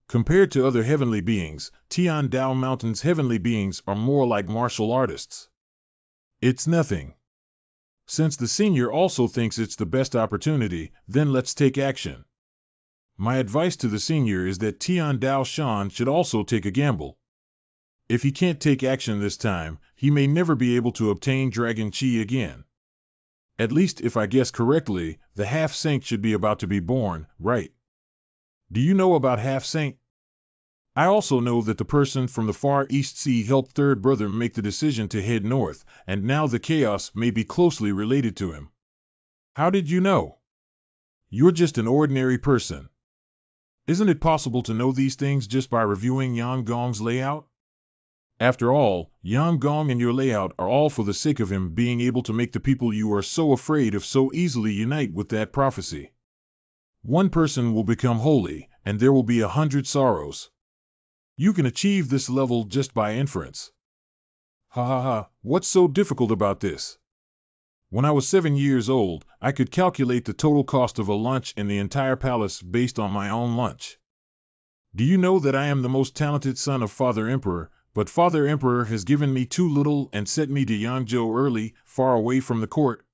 Compared to other heavenly beings, Tian Dao Mountain's heavenly beings are more like martial artists. It's nothing. Since the senior also thinks it's the best opportunity, then let's take action. My advice to the senior is that Tian Dao Shan should also take a gamble. If he can't take action this time, he may never be able to obtain Dragon Chi again. At least if I guess correctly, the half-saint should be about to be born, right? Do you know about half-saint? I also know that the person from the Far East Sea helped third brother make the decision to head north, and now the chaos may be closely related to him. How did you know? You're just an ordinary person. Isn't it possible to know these things just by reviewing Yang Gong's layout? After all, Yang Gong and your layout are all for the sake of him being able to make the people you are so afraid of so easily unite with that prophecy. One person will become holy, and there will be 100 sorrows. You can achieve this level just by inference. Ha ha ha, what's so difficult about this? When I was 7 years old, I could calculate the total cost of a lunch in the entire palace based on my own lunch. Do you know that I am the most talented son of Father Emperor, but Father Emperor has given me too little and sent me to Yangzhou early, far away from the court?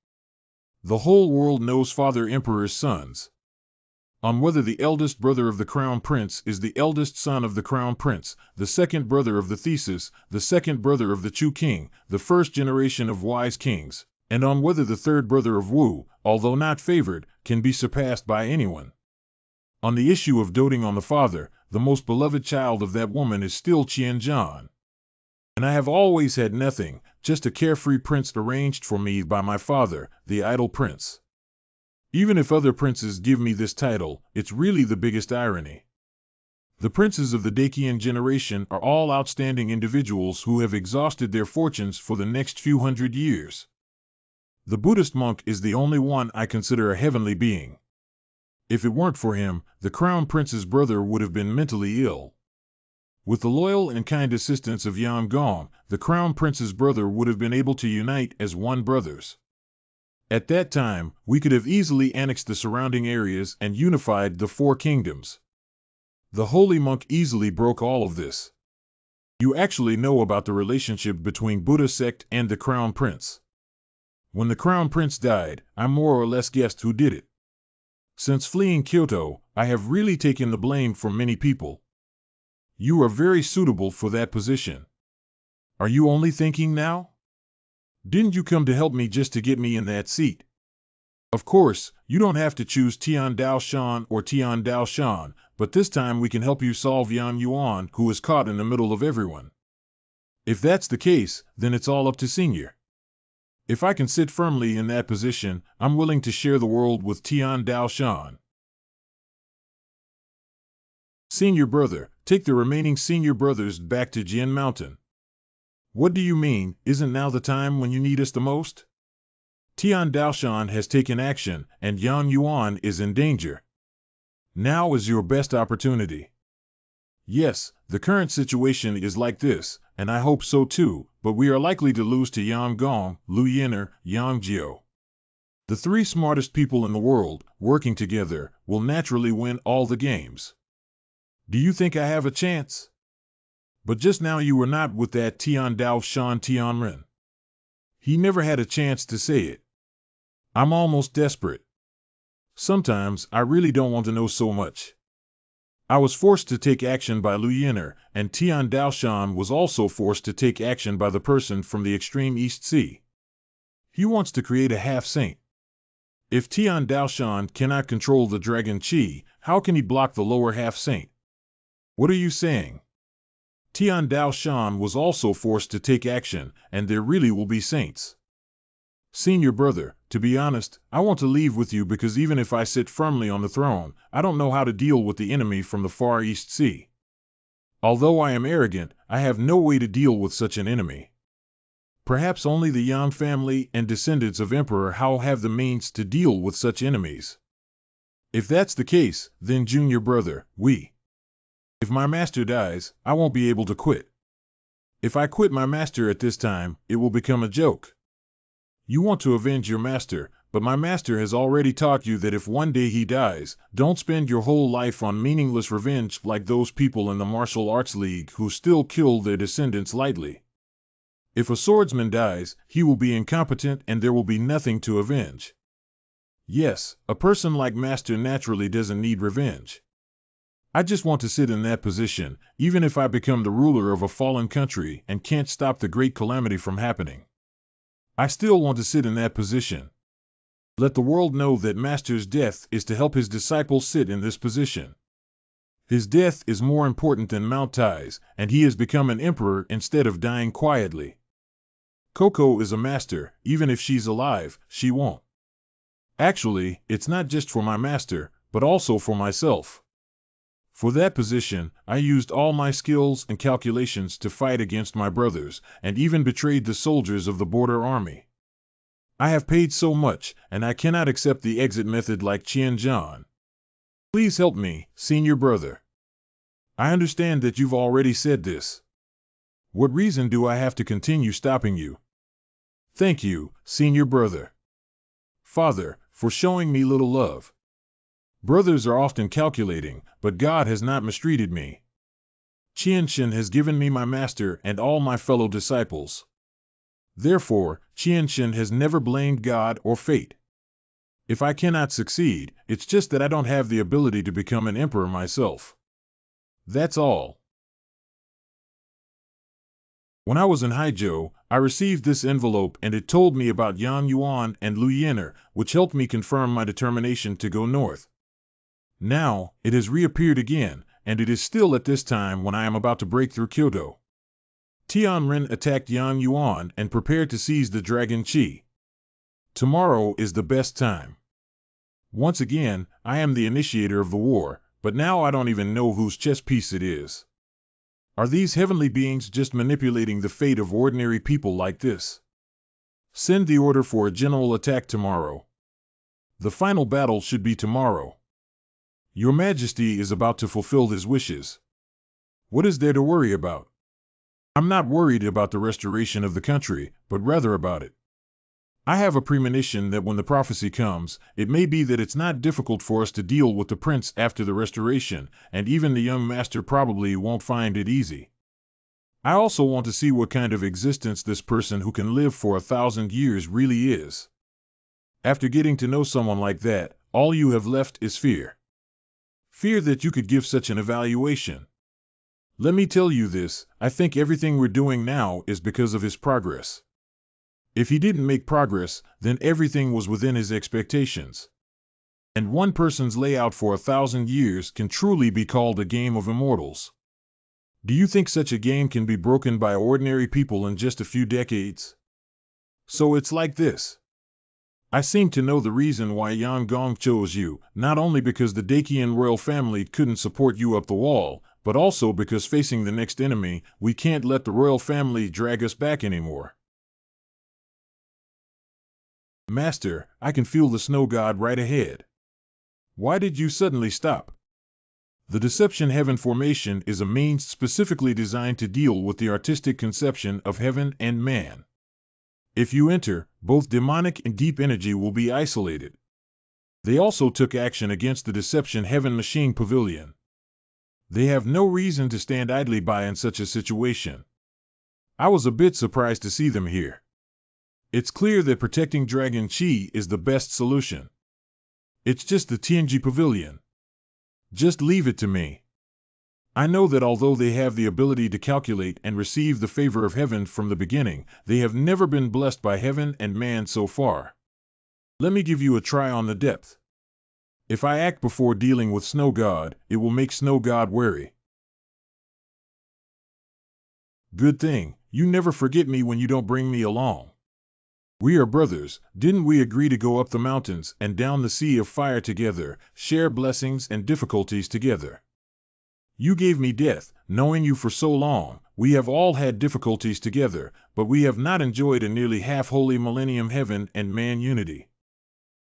The whole world knows Father Emperor's sons. On whether the eldest brother of the Crown Prince is the eldest son of the Crown Prince, the second brother of the Thesis, the second brother of the Chu King, the first generation of wise kings, and on whether the third brother of Wu, although not favored, can be surpassed by anyone. On the issue of doting on the father, the most beloved child of that woman is still Qianzhan. And I have always had nothing, just a carefree prince arranged for me by my father, the idle prince. Even if other princes give me this title, it's really the biggest irony. The princes of the Dakian generation are all outstanding individuals who have exhausted their fortunes for the next few hundred years. The Buddhist monk is the only one I consider a heavenly being. If it weren't for him, the Crown Prince's brother would have been mentally ill. With the loyal and kind assistance of Yang Gong, the Crown Prince's brother would have been able to unite as one brothers. At that time, we could have easily annexed the surrounding areas and unified the 4 kingdoms. The holy monk easily broke all of this. You actually know about the relationship between Buddha sect and the Crown Prince. When the Crown Prince died, I more or less guessed who did it. Since fleeing Kyoto, I have really taken the blame for many people. You are very suitable for that position. Are you only thinking now? Didn't you come to help me just to get me in that seat? Of course, you don't have to choose Tian Dao Shan or Tian Dao Shan, but this time we can help you solve Yang Yuan, who is caught in the middle of everyone. If that's the case, then it's all up to Senior. If I can sit firmly in that position, I'm willing to share the world with Tian Dao Shan. Senior brother, take the remaining senior brothers back to Jian Mountain. What do you mean, isn't now the time when you need us the most? Tian Daoshan has taken action, and Yang Yuan is in danger. Now is your best opportunity. Yes, the current situation is like this, and I hope so too, but we are likely to lose to Yang Gong, Lu Yin'er, Yang Jiao. The 3 smartest people in the world, working together, will naturally win all the games. Do you think I have a chance? But just now you were not with that Tian Dao Shan Tianren. He never had a chance to say it. I'm almost desperate. Sometimes I really don't want to know so much. I was forced to take action by Lu Yin'er, and Tian Daoshan was also forced to take action by the person from the extreme East Sea. He wants to create a half-saint. If Tian Daoshan cannot control the Dragon Chi, how can he block the lower half-saint? What are you saying? Tian Daoshan was also forced to take action, and there really will be saints. Senior brother, To be honest, I want to leave with you because even if I sit firmly on the throne, I don't know how to deal with the enemy from the Far East Sea. Although I am arrogant, I have no way to deal with such an enemy. Perhaps only the Yang family and descendants of Emperor Hao have the means to deal with such enemies. If that's the case, then junior brother, if my master dies, I won't be able to quit. If I quit my master at this time, it will become a joke. You want to avenge your master, but my master has already taught you that if one day he dies, don't spend your whole life on meaningless revenge like those people in the Martial Arts League who still kill their descendants lightly. If a swordsman dies, he will be incompetent and there will be nothing to avenge. Yes, a person like Master naturally doesn't need revenge. I just want to sit in that position, even if I become the ruler of a fallen country and can't stop the great calamity from happening. I still want to sit in that position. Let the world know that Master's death is to help his disciples sit in this position. His death is more important than Mount Tai's, and he has become an emperor instead of dying quietly. Coco is a master, even if she's alive, she won't. Actually, it's not just for my master, but also for myself. For that position, I used all my skills and calculations to fight against my brothers, and even betrayed the soldiers of the border army. I have paid so much, and I cannot accept the exit method like Qian Zhan. Please help me, senior brother. I understand that you've already said this. What reason do I have to continue stopping you? Thank you, senior brother. Father, for showing me little love. Brothers are often calculating, but God has not mistreated me. Qianshan has given me my master and all my fellow disciples. Therefore, Qianshan has never blamed God or fate. If I cannot succeed, it's just that I don't have the ability to become an emperor myself. That's all. When I was in Haizhou, I received this envelope and it told me about Yang Yuan and Lu Yener, which helped me confirm my determination to go north. Now, it has reappeared again, and it is still at this time when I am about to break through Kyoto. Tianren attacked Yang Yuan and prepared to seize the Dragon Qi. Tomorrow is the best time. Once again, I am the initiator of the war, but now I don't even know whose chess piece it is. Are these heavenly beings just manipulating the fate of ordinary people like this? Send the order for a general attack tomorrow. The final battle should be tomorrow. Your Majesty is about to fulfill his wishes. What is there to worry about? I'm not worried about the restoration of the country, but rather about it. I have a premonition that when the prophecy comes, it may be that it's not difficult for us to deal with the prince after the restoration, and even the young master probably won't find it easy. I also want to see what kind of existence this person who can live for 1,000 years really is. After getting to know someone like that, all you have left is fear. Fear that you could give such an evaluation. Let me tell you this, I think everything we're doing now is because of his progress. If he didn't make progress, then everything was within his expectations. And one person's layout for 1,000 years can truly be called a game of immortals. Do you think such a game can be broken by ordinary people in just a few decades? So it's like this. I seem to know the reason why Yang Gong chose you, not only because the Dakian royal family couldn't support you up the wall, but also because facing the next enemy, we can't let the royal family drag us back anymore. Master, I can feel the snow god right ahead. Why did you suddenly stop? The Deception Heaven formation is a means specifically designed to deal with the artistic conception of heaven and man. If you enter, both demonic and deep energy will be isolated. They also took action against the Deception Heaven Machine Pavilion. They have no reason to stand idly by in such a situation. I was a bit surprised to see them here. It's clear that protecting Dragon Qi is the best solution. It's just the Tianji Pavilion. Just leave it to me. I know that although they have the ability to calculate and receive the favor of heaven from the beginning, they have never been blessed by heaven and man so far. Let me give you a try on the depth. If I act before dealing with Snow God, it will make Snow God wary. Good thing, you never forget me when you don't bring me along. We are brothers. Didn't we agree to go up the mountains and down the sea of fire together, share blessings and difficulties together? You gave me death, knowing you for so long. We have all had difficulties together, but we have not enjoyed a nearly half-holy millennium heaven and man unity.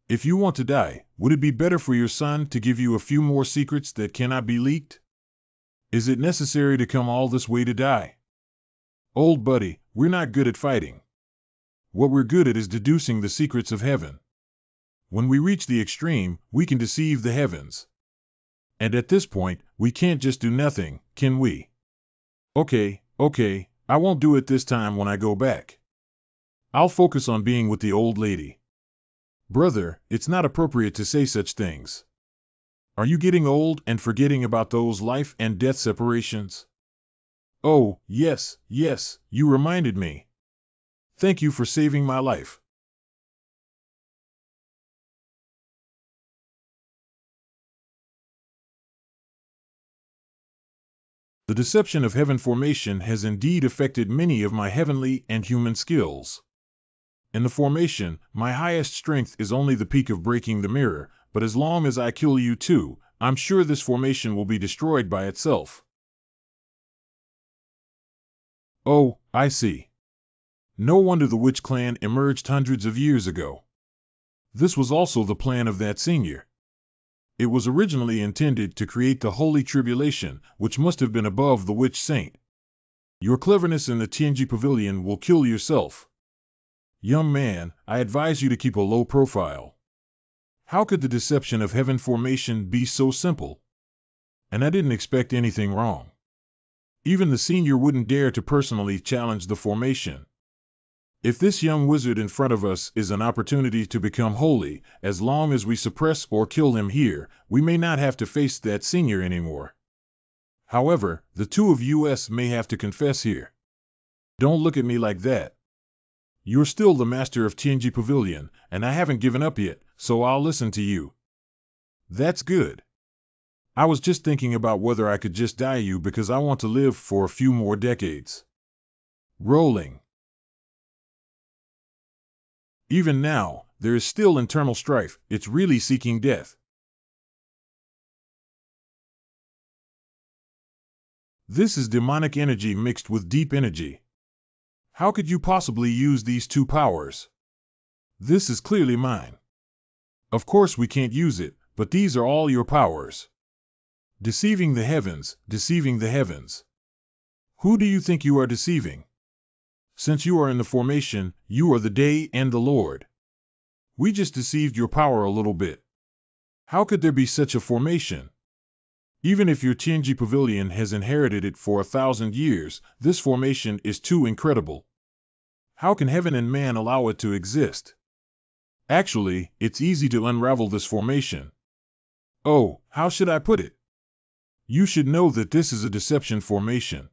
If you want to die, would it be better for your son to give you a few more secrets that cannot be leaked? Is it necessary to come all this way to die? Old buddy, we're not good at fighting. What we're good at is deducing the secrets of heaven. When we reach the extreme, we can deceive the heavens. And at this point, we can't just do nothing, can we? Okay, I won't do it this time when I go back. I'll focus on being with the old lady. Brother, it's not appropriate to say such things. Are you getting old and forgetting about those life and death separations? Oh, yes, you reminded me. Thank you for saving my life. The deception of heaven formation has indeed affected many of my heavenly and human skills. In the formation, my highest strength is only the peak of breaking the mirror, but as long as I kill you too, I'm sure this formation will be destroyed by itself. Oh, I see. No wonder the witch clan emerged hundreds of years ago. This was also the plan of that senior. It was originally intended to create the holy tribulation, which must have been above the witch saint. Your cleverness in the Tianji Pavilion will kill yourself. Young man, I advise you to keep a low profile. How could the deception of heaven formation be so simple? And I didn't expect anything wrong. Even the senior wouldn't dare to personally challenge the formation. If this young wizard in front of us is an opportunity to become holy, as long as we suppress or kill him here, we may not have to face that senior anymore. However, the two of us may have to confess here. Don't look at me like that. You're still the master of Tianji Pavilion, and I haven't given up yet, so I'll listen to you. That's good. I was just thinking about whether I could just die you because I want to live for a few more decades. Rolling. Even now, there is still internal strife. It's really seeking death. This is demonic energy mixed with deep energy. How could you possibly use these two powers? This is clearly mine. Of course we can't use it, but these are all your powers. Deceiving the heavens, deceiving the heavens. Who do you think you are deceiving? Since you are in the formation, you are the day and the Lord. We just deceived your power a little bit. How could there be such a formation? Even if your Tianji Pavilion has inherited it for 1,000 years, this formation is too incredible. How can heaven and man allow it to exist? Actually, it's easy to unravel this formation. Oh, how should I put it? You should know that this is a deception formation.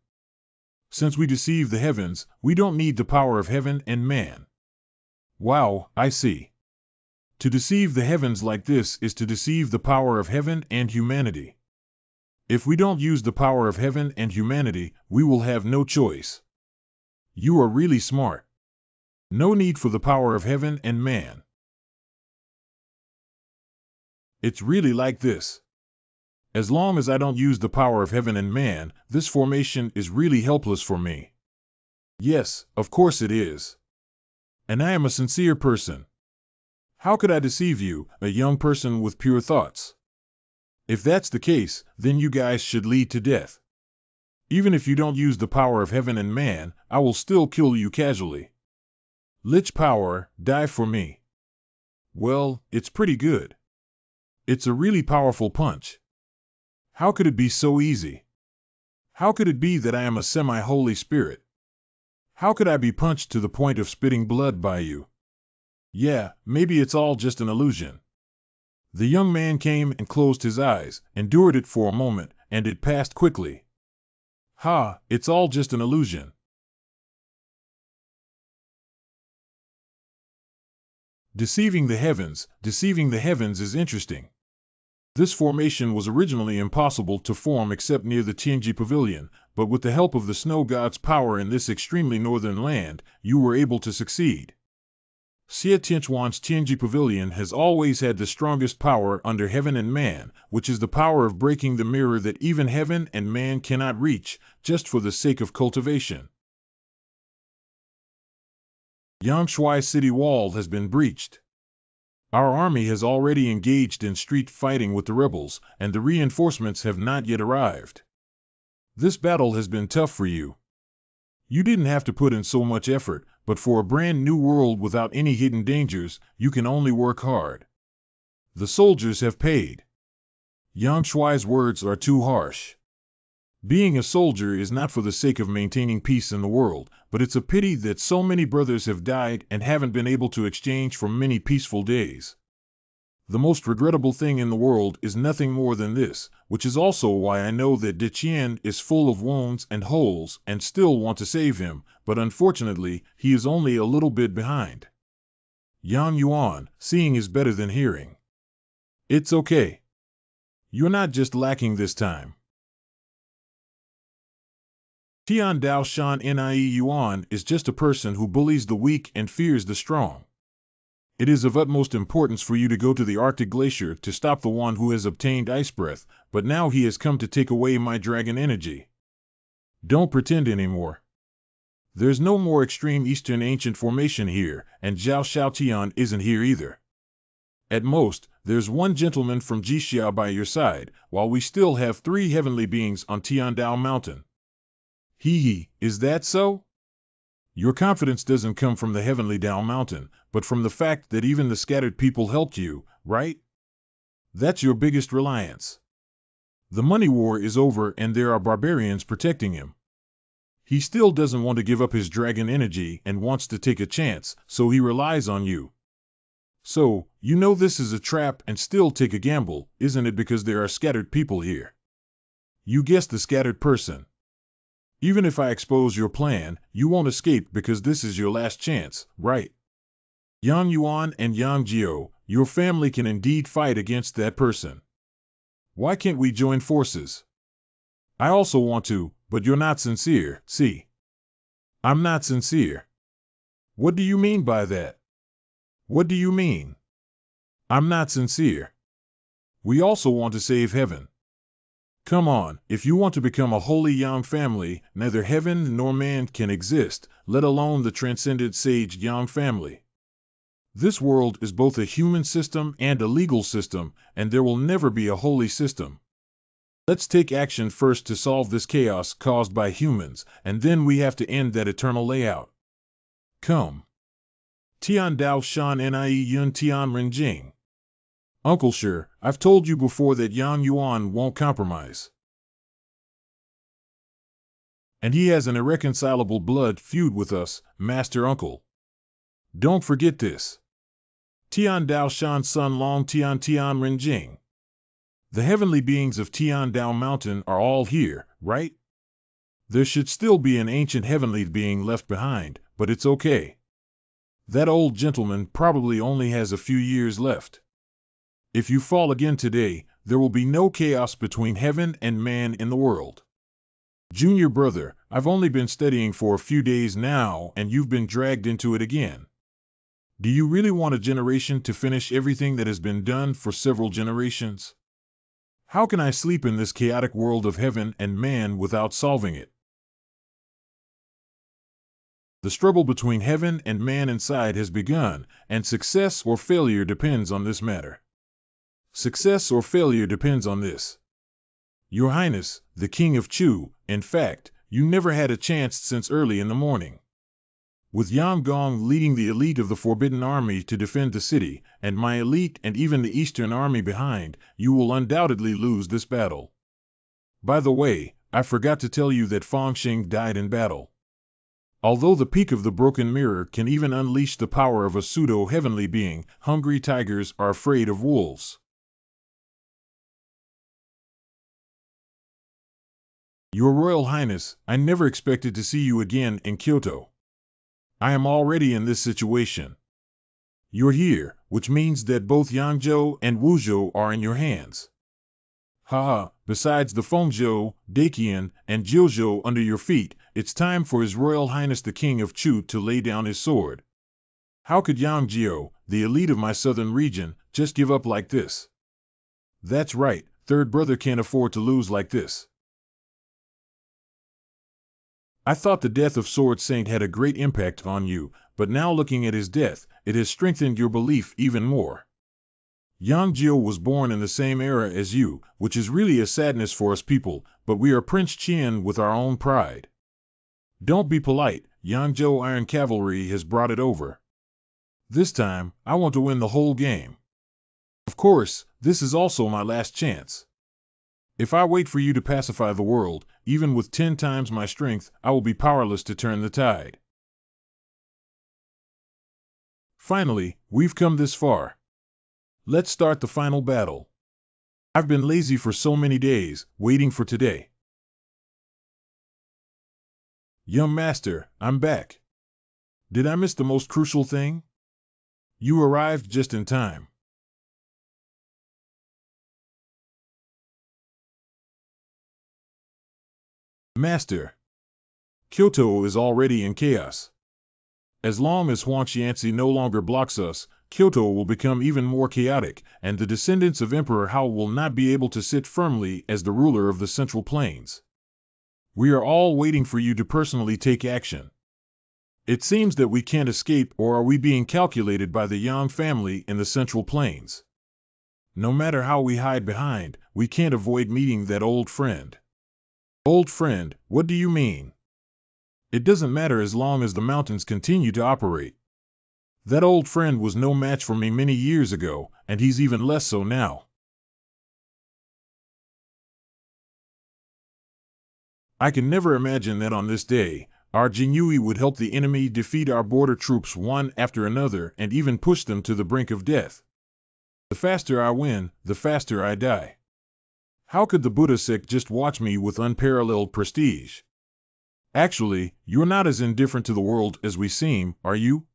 Since we deceive the heavens, we don't need the power of heaven and man. Wow, I see. To deceive the heavens like this is to deceive the power of heaven and humanity. If we don't use the power of heaven and humanity, we will have no choice. You are really smart. No need for the power of heaven and man. It's really like this. As long as I don't use the power of heaven and man, this formation is really helpless for me. Yes, of course it is. And I am a sincere person. How could I deceive you, a young person with pure thoughts? If that's the case, then you guys should lead to death. Even if you don't use the power of heaven and man, I will still kill you casually. Lich power, die for me. Well, it's pretty good. It's a really powerful punch. How could it be so easy? How could it be that I am a semi-holy spirit? How could I be punched to the point of spitting blood by you? Yeah, maybe it's all just an illusion. The young man came and closed his eyes, endured it for a moment, and it passed quickly. Ha, it's all just an illusion. Deceiving the heavens is interesting. This formation was originally impossible to form except near the Tianji Pavilion, but with the help of the snow god's power in this extremely northern land, you were able to succeed. Xie Tianchuan's Tianji Pavilion has always had the strongest power under heaven and man, which is the power of breaking the mirror that even heaven and man cannot reach, just for the sake of cultivation. Yangshui city wall has been breached. Our army has already engaged in street fighting with the rebels, and the reinforcements have not yet arrived. This battle has been tough for you. You didn't have to put in so much effort, but for a brand new world without any hidden dangers, you can only work hard. The soldiers have paid. Yang Shuai's words are too harsh. Being a soldier is not for the sake of maintaining peace in the world, but it's a pity that so many brothers have died and haven't been able to exchange for many peaceful days. The most regrettable thing in the world is nothing more than this, which is also why I know that De Qian is full of wounds and holes and still want to save him, but unfortunately, he is only a little bit behind. Yang Yuan, seeing is better than hearing. It's okay. You're not just lacking this time. Tian Dao Shan Nie Yuan is just a person who bullies the weak and fears the strong. It is of utmost importance for you to go to the Arctic Glacier to stop the one who has obtained ice breath, but now he has come to take away my dragon energy. Don't pretend anymore. There's no more extreme Eastern ancient formation here, and Zhao Xiaotian isn't here either. At most, there's one gentleman from Jixia by your side, while we still have 3 heavenly beings on Tiandao Mountain. Hee, is that so? Your confidence doesn't come from the heavenly Dao Mountain, but from the fact that even the scattered people helped you, right? That's your biggest reliance. The money war is over and there are barbarians protecting him. He still doesn't want to give up his dragon energy and wants to take a chance, so he relies on you. So, you know this is a trap and still take a gamble, isn't it, because there are scattered people here? You guessed the scattered person. Even if I expose your plan, you won't escape because this is your last chance, right? Yang Yuan and Yang Jiao, your family can indeed fight against that person. Why can't we join forces? I also want to, but you're not sincere, see? I'm not sincere. What do you mean by that? What do you mean? I'm not sincere. We also want to save heaven. Come on, if you want to become a holy Yang family, neither heaven nor man can exist, let alone the transcendent sage Yang family. This world is both a human system and a legal system, and there will never be a holy system. Let's take action first to solve this chaos caused by humans, and then we have to end that eternal layout. Come. Tian Dao Shan Nie Yun Tian Renjing. Uncle Sure, I've told you before that Yang Yuan won't compromise. And he has an irreconcilable blood feud with us, Master Uncle. Don't forget this. Tian Dao Shan Sun Long Tian Tian Renjing. The heavenly beings of Tian Dao Mountain are all here, right? There should still be an ancient heavenly being left behind, but it's okay. That old gentleman probably only has a few years left. If you fall again today, there will be no chaos between heaven and man in the world. Junior brother, I've only been studying for a few days now and you've been dragged into it again. Do you really want a generation to finish everything that has been done for several generations? How can I sleep in this chaotic world of heaven and man without solving it? The struggle between heaven and man inside has begun, and success or failure depends on this matter. Success or failure depends on this. Your Highness, the King of Chu, in fact, you never had a chance since early in the morning. With Yang Gong leading the elite of the Forbidden Army to defend the city, and my elite and even the Eastern Army behind, you will undoubtedly lose this battle. By the way, I forgot to tell you that Fang Xing died in battle. Although the peak of the broken mirror can even unleash the power of a pseudo-heavenly being, hungry tigers are afraid of wolves. Your Royal Highness, I never expected to see you again in Kyoto. I am already in this situation. You're here, which means that both Yangzhou and Wuzhou are in your hands. Haha, besides the Fengzhou, Daqian, and Jiuzhou under your feet, it's time for His Royal Highness the King of Chu to lay down his sword. How could Yang Jio, the elite of my southern region, just give up like this? That's right, third brother can't afford to lose like this. I thought the death of Sword Saint had a great impact on you, but now looking at his death, it has strengthened your belief even more. Yang Jio was born in the same era as you, which is really a sadness for us people, but we are Prince Qian with our own pride. Don't be polite, Yang Zhou Iron Cavalry has brought it over. This time, I want to win the whole game. Of course, this is also my last chance. If I wait for you to pacify the world, even with 10 times my strength, I will be powerless to turn the tide. Finally, we've come this far. Let's start the final battle. I've been lazy for so many days, waiting for today. Young master, I'm back. Did I miss the most crucial thing? You arrived just in time. Master, Kyoto is already in chaos. As long as Huangxianzi no longer blocks us, Kyoto will become even more chaotic, and the descendants of Emperor Hao will not be able to sit firmly as the ruler of the Central Plains. We are all waiting for you to personally take action. It seems that we can't escape, or are we being calculated by the Yang family in the Central Plains? No matter how we hide behind, we can't avoid meeting that old friend. Old friend, what do you mean? It doesn't matter as long as the mountains continue to operate. That old friend was no match for me many years ago, and he's even less so now. I can never imagine that on this day, our Jinui would help the enemy defeat our border troops one after another and even push them to the brink of death. The faster I win, the faster I die. How could the Buddha sect just watch me with unparalleled prestige? Actually, you're not as indifferent to the world as we seem, are you?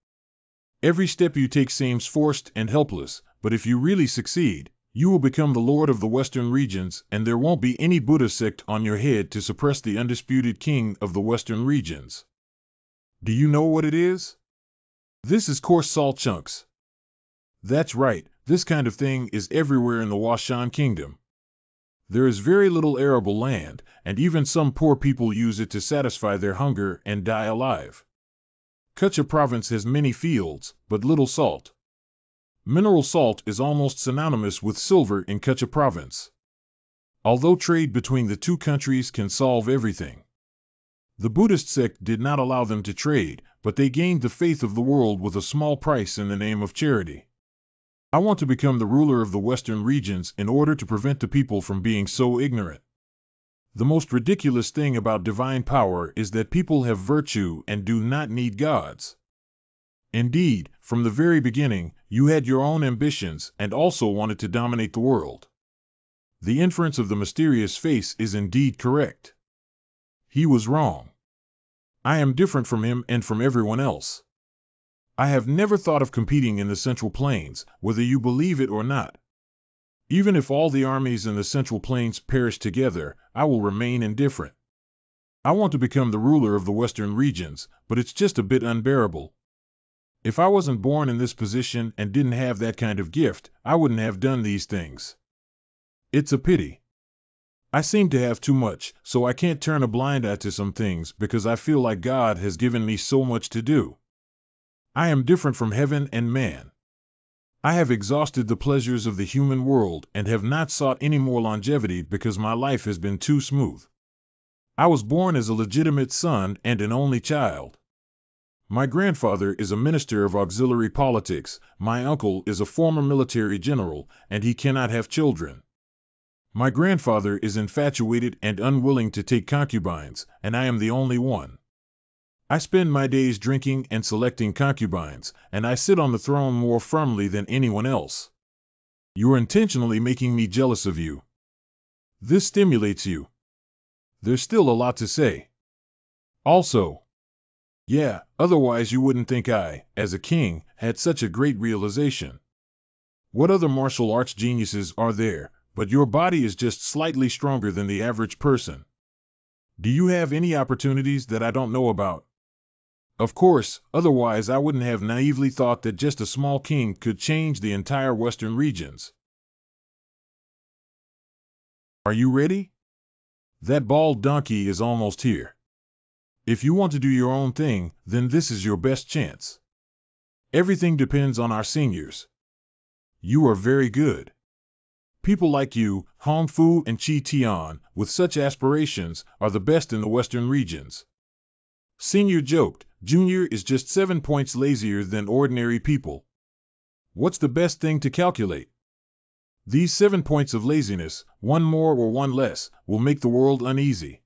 Every step you take seems forced and helpless, but if you really succeed, you will become the lord of the western regions, and there won't be any Buddha sect on your head to suppress the undisputed king of the western regions. Do you know what it is? This is coarse salt chunks. That's right, this kind of thing is everywhere in the Washan kingdom. There is very little arable land, and even some poor people use it to satisfy their hunger and die alive. Kutcha province has many fields, but little salt. Mineral salt is almost synonymous with silver in Kutcha province. Although trade between the two countries can solve everything. The Buddhist sect did not allow them to trade, but they gained the faith of the world with a small price in the name of charity. I want to become the ruler of the western regions in order to prevent the people from being so ignorant. The most ridiculous thing about divine power is that people have virtue and do not need gods. Indeed, from the very beginning, you had your own ambitions and also wanted to dominate the world. The inference of the mysterious face is indeed correct. He was wrong. I am different from him and from everyone else. I have never thought of competing in the Central Plains, whether you believe it or not. Even if all the armies in the Central Plains perish together, I will remain indifferent. I want to become the ruler of the western regions, but it's just a bit unbearable. If I wasn't born in this position and didn't have that kind of gift, I wouldn't have done these things. It's a pity. I seem to have too much, so I can't turn a blind eye to some things because I feel like God has given me so much to do. I am different from heaven and man. I have exhausted the pleasures of the human world and have not sought any more longevity because my life has been too smooth. I was born as a legitimate son and an only child. My grandfather is a minister of auxiliary politics, my uncle is a former military general, and he cannot have children. My grandfather is infatuated and unwilling to take concubines, and I am the only one. I spend my days drinking and selecting concubines, and I sit on the throne more firmly than anyone else. You are intentionally making me jealous of you. This stimulates you. There's still a lot to say. Also, yeah, otherwise you wouldn't think I, as a king, had such a great realization. What other martial arts geniuses are there, but your body is just slightly stronger than the average person. Do you have any opportunities that I don't know about? Of course, otherwise I wouldn't have naively thought that just a small king could change the entire western regions. Are you ready? That bald donkey is almost here. If you want to do your own thing, then this is your best chance. Everything depends on our seniors. You are very good. People like you, Hong Fu and Chi Tian, with such aspirations, are the best in the western regions. Senior joked, Junior is just 7 points lazier than ordinary people. What's the best thing to calculate? These 7 points of laziness, one more or one less, will make the world uneasy.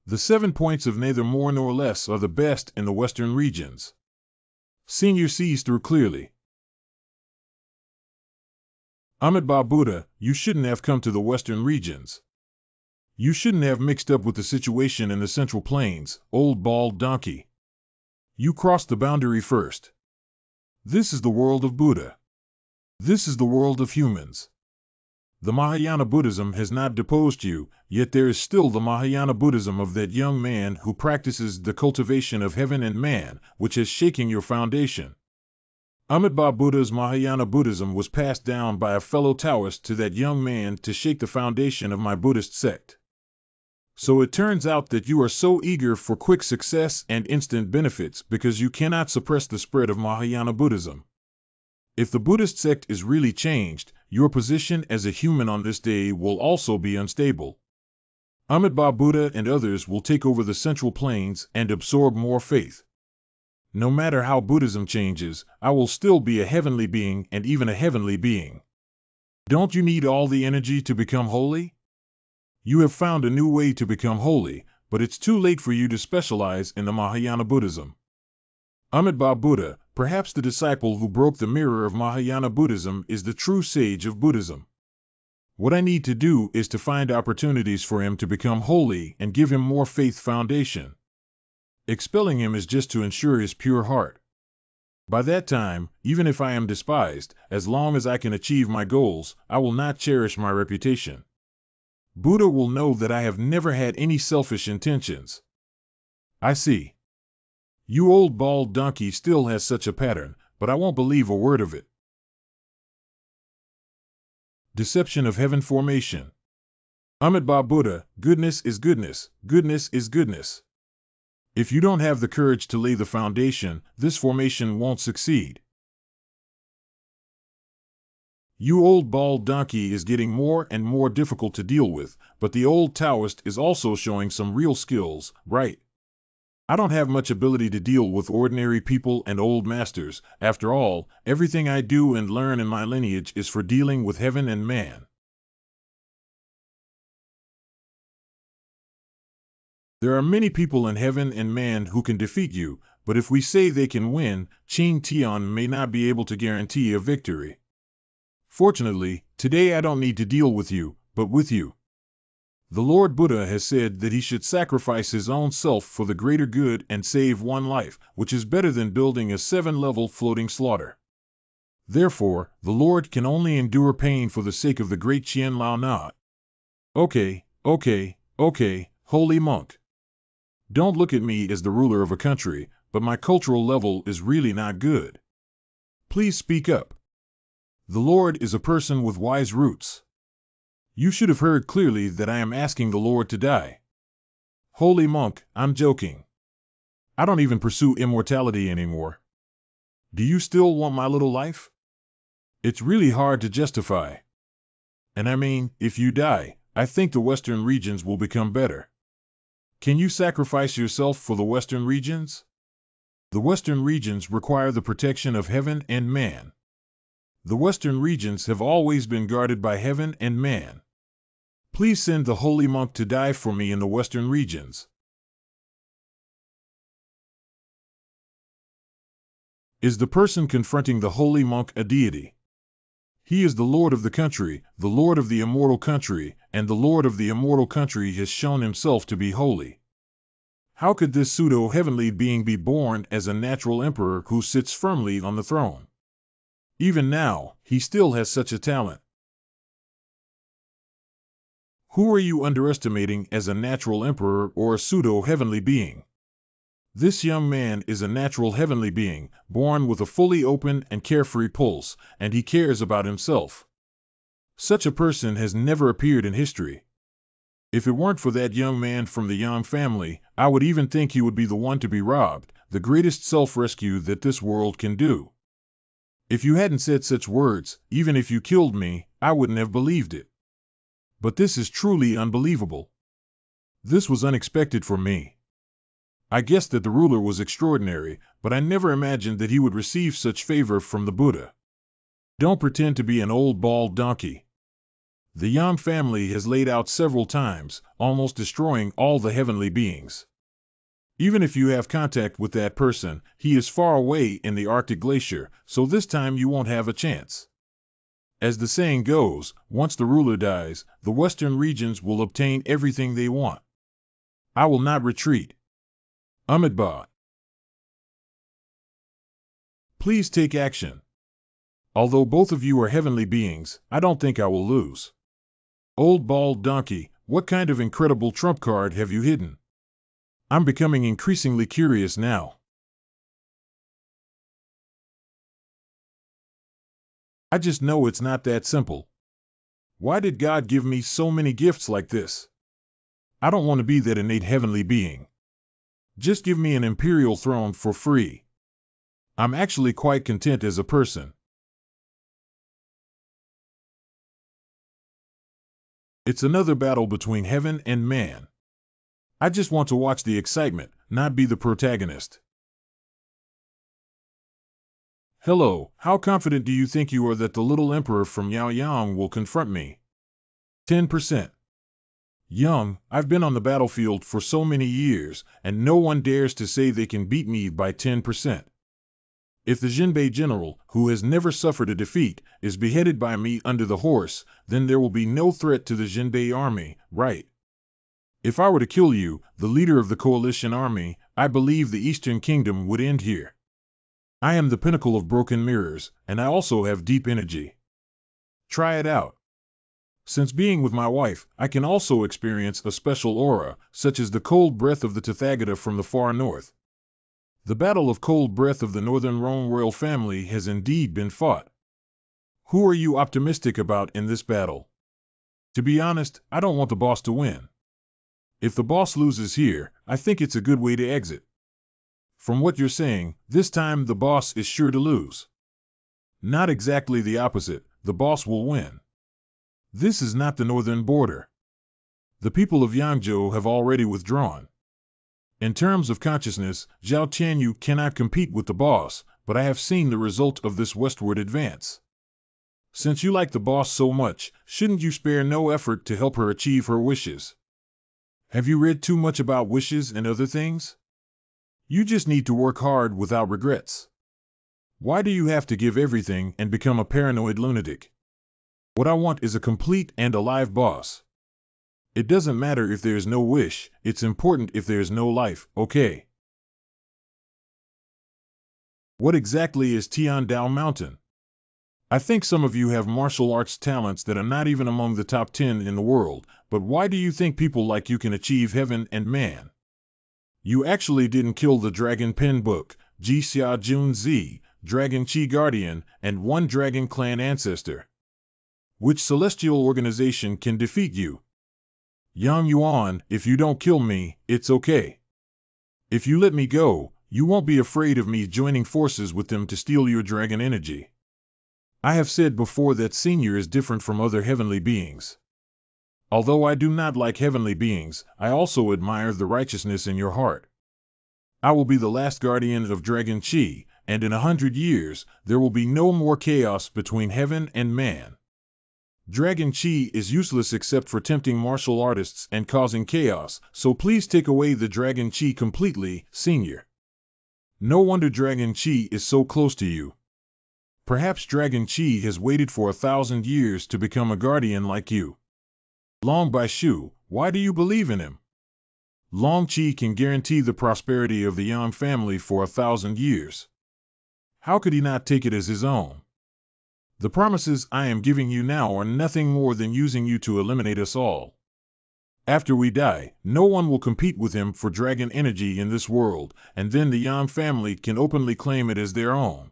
The 7 points of neither more nor less are the best in the western regions. Senior sees through clearly. Amitabha Buddha, you shouldn't have come to the western regions. You shouldn't have mixed up with the situation in the Central Plains, old bald donkey. You crossed the boundary first. This is the world of Buddha. This is the world of humans. The Mahayana Buddhism has not deposed you, yet there is still the Mahayana Buddhism of that young man who practices the cultivation of heaven and man, which is shaking your foundation. Amitabha Buddha's Mahayana Buddhism was passed down by a fellow Taoist to that young man to shake the foundation of my Buddhist sect. So it turns out that you are so eager for quick success and instant benefits because you cannot suppress the spread of Mahayana Buddhism. If the Buddhist sect is really changed, your position as a human on this day will also be unstable. Amitabha Buddha and others will take over the Central Plains and absorb more faith. No matter how Buddhism changes, I will still be a heavenly being and even a heavenly being. Don't you need all the energy to become holy? You have found a new way to become holy, but it's too late for you to specialize in the Mahayana Buddhism. Amitabha Buddha, perhaps the disciple who broke the mirror of Mahayana Buddhism, is the true sage of Buddhism. What I need to do is to find opportunities for him to become holy and give him more faith foundation. Expelling him is just to ensure his pure heart. By that time, even if I am despised, as long as I can achieve my goals, I will not cherish my reputation. Buddha will know that I have never had any selfish intentions. I see. You old bald donkey still has such a pattern, but I won't believe a word of it. Deception of heaven formation. Amitabha Buddha, goodness is goodness, goodness is goodness. If you don't have the courage to lay the foundation, this formation won't succeed. You old bald donkey is getting more and more difficult to deal with, but the old Taoist is also showing some real skills, right? I don't have much ability to deal with ordinary people and old masters. After all, everything I do and learn in my lineage is for dealing with heaven and man. There are many people in heaven and man who can defeat you, but if we say they can win, Qin Tian may not be able to guarantee a victory. Fortunately, today I don't need to deal with you, but with you. The Lord Buddha has said that he should sacrifice his own self for the greater good and save one life, which is better than building a 7-level floating slaughter. Therefore, the Lord can only endure pain for the sake of the great Qian Lao Na. Okay, holy monk. Don't look at me as the ruler of a country, but my cultural level is really not good. Please speak up. The Lord is a person with wise roots. You should have heard clearly that I am asking the Lord to die. Holy monk, I'm joking. I don't even pursue immortality anymore. Do you still want my little life? It's really hard to justify. And I mean, if you die, I think the Western regions will become better. Can you sacrifice yourself for the Western regions? The Western regions require the protection of heaven and man. The Western regions have always been guarded by heaven and man. Please send the holy monk to die for me in the Western regions. Is the person confronting the holy monk a deity? He is the lord of the country, the lord of the immortal country, and the lord of the immortal country has shown himself to be holy. How could this pseudo-heavenly being be born as a natural emperor who sits firmly on the throne? Even now, he still has such a talent. Who are you underestimating as a natural emperor or a pseudo-heavenly being? This young man is a natural heavenly being, born with a fully open and carefree pulse, and he cares about himself. Such a person has never appeared in history. If it weren't for that young man from the Yang family, I would even think he would be the one to be robbed, the greatest self-rescue that this world can do. If you hadn't said such words, even if you killed me, I wouldn't have believed it. But this is truly unbelievable. This was unexpected for me. I guessed that the ruler was extraordinary, but I never imagined that he would receive such favor from the Buddha. Don't pretend to be an old bald donkey. The Yang family has laid out several times, almost destroying all the heavenly beings. Even if you have contact with that person, he is far away in the Arctic glacier, so this time you won't have a chance. As the saying goes, once the ruler dies, the western regions will obtain everything they want. I will not retreat. Amitabha. Please take action. Although both of you are heavenly beings, I don't think I will lose. Old bald donkey, what kind of incredible trump card have you hidden? I'm becoming increasingly curious now. I just know it's not that simple. Why did God give me so many gifts like this? I don't want to be that innate heavenly being. Just give me an imperial throne for free. I'm actually quite content as a person. It's another battle between heaven and man. I just want to watch the excitement, not be the protagonist. Hello, how confident do you think you are that the little emperor from Yaoyang will confront me? 10%. Young, I've been on the battlefield for so many years, and no one dares to say they can beat me by 10%. If the Jinbei general, who has never suffered a defeat, is beheaded by me under the horse, then there will be no threat to the Jinbei army, right? If I were to kill you, the leader of the coalition army, I believe the Eastern Kingdom would end here. I am the pinnacle of broken mirrors, and I also have deep energy. Try it out. Since being with my wife, I can also experience a special aura, such as the cold breath of the Tathagata from the far north. The battle of cold breath of the Northern Rome royal family has indeed been fought. Who are you optimistic about in this battle? To be honest, I don't want the boss to win. If the boss loses here, I think it's a good way to exit. From what you're saying, this time the boss is sure to lose. Not exactly the opposite, the boss will win. This is not the northern border. The people of Yangzhou have already withdrawn. In terms of consciousness, Zhao Tianyu cannot compete with the boss, but I have seen the result of this westward advance. Since you like the boss so much, shouldn't you spare no effort to help her achieve her wishes? Have you read too much about wishes and other things? You just need to work hard without regrets. Why do you have to give everything and become a paranoid lunatic? What I want is a complete and alive boss. It doesn't matter if there's no wish, it's important if there's no life, okay? What exactly is Tiandao Mountain? I think some of you have martial arts talents that are not even among the top 10 in the world, but why do you think people like you can achieve heaven and man? You actually didn't kill the Dragon Pen Book, Ji Xia Jun Z, Dragon Chi Guardian, and one Dragon Clan ancestor. Which celestial organization can defeat you? Yang Yuan, if you don't kill me, it's okay. If you let me go, you won't be afraid of me joining forces with them to steal your dragon energy. I have said before that Senior is different from other heavenly beings. Although I do not like heavenly beings, I also admire the righteousness in your heart. I will be the last guardian of Dragon Chi, and in 100 years, there will be no more chaos between heaven and man. Dragon Chi is useless except for tempting martial artists and causing chaos, so please take away the Dragon Chi completely, Senior. No wonder Dragon Chi is so close to you. Perhaps Dragon Chi has waited for 1,000 years to become a guardian like you. Long Bai Shu, why do you believe in him? Long Chi can guarantee the prosperity of the Yang family for 1,000 years. How could he not take it as his own? The promises I am giving you now are nothing more than using you to eliminate us all. After we die, no one will compete with him for dragon energy in this world, and then the Yang family can openly claim it as their own.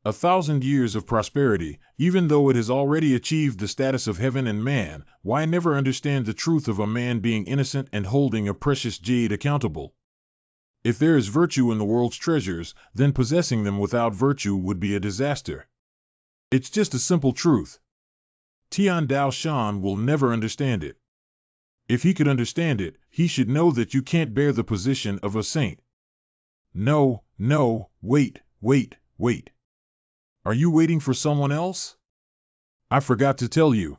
1,000 years of prosperity, even though it has already achieved the status of heaven and man, why never understand the truth of a man being innocent and holding a precious jade accountable? If there is virtue in the world's treasures, then possessing them without virtue would be a disaster. It's just a simple truth. Tian Dao Shan will never understand it. If he could understand it, he should know that you can't bear the position of a saint. No, no, wait. Are you waiting for someone else? I forgot to tell you.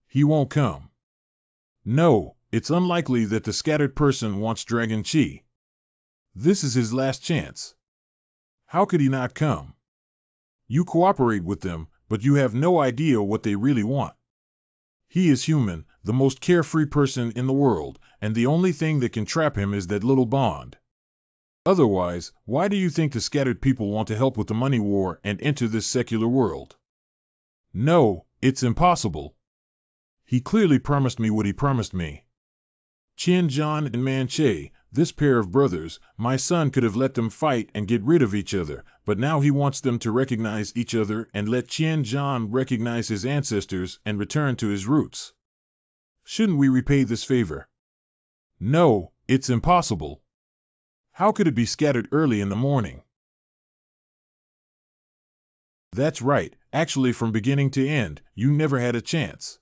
He won't come. No, it's unlikely that the scattered person wants Dragon Chi. This is his last chance. How could he not come? You cooperate with them, but you have no idea what they really want. He is human, the most carefree person in the world, and the only thing that can trap him is that little bond. Otherwise, why do you think the scattered people want to help with the money war and enter this secular world? No, it's impossible. He clearly promised me what he promised me. Qian Zhan and Man Che, this pair of brothers, my son could have let them fight and get rid of each other, but now he wants them to recognize each other and let Qian Zhan recognize his ancestors and return to his roots. Shouldn't we repay this favor? No, it's impossible. How could it be scattered early in the morning? That's right, actually from beginning to end, you never had a chance.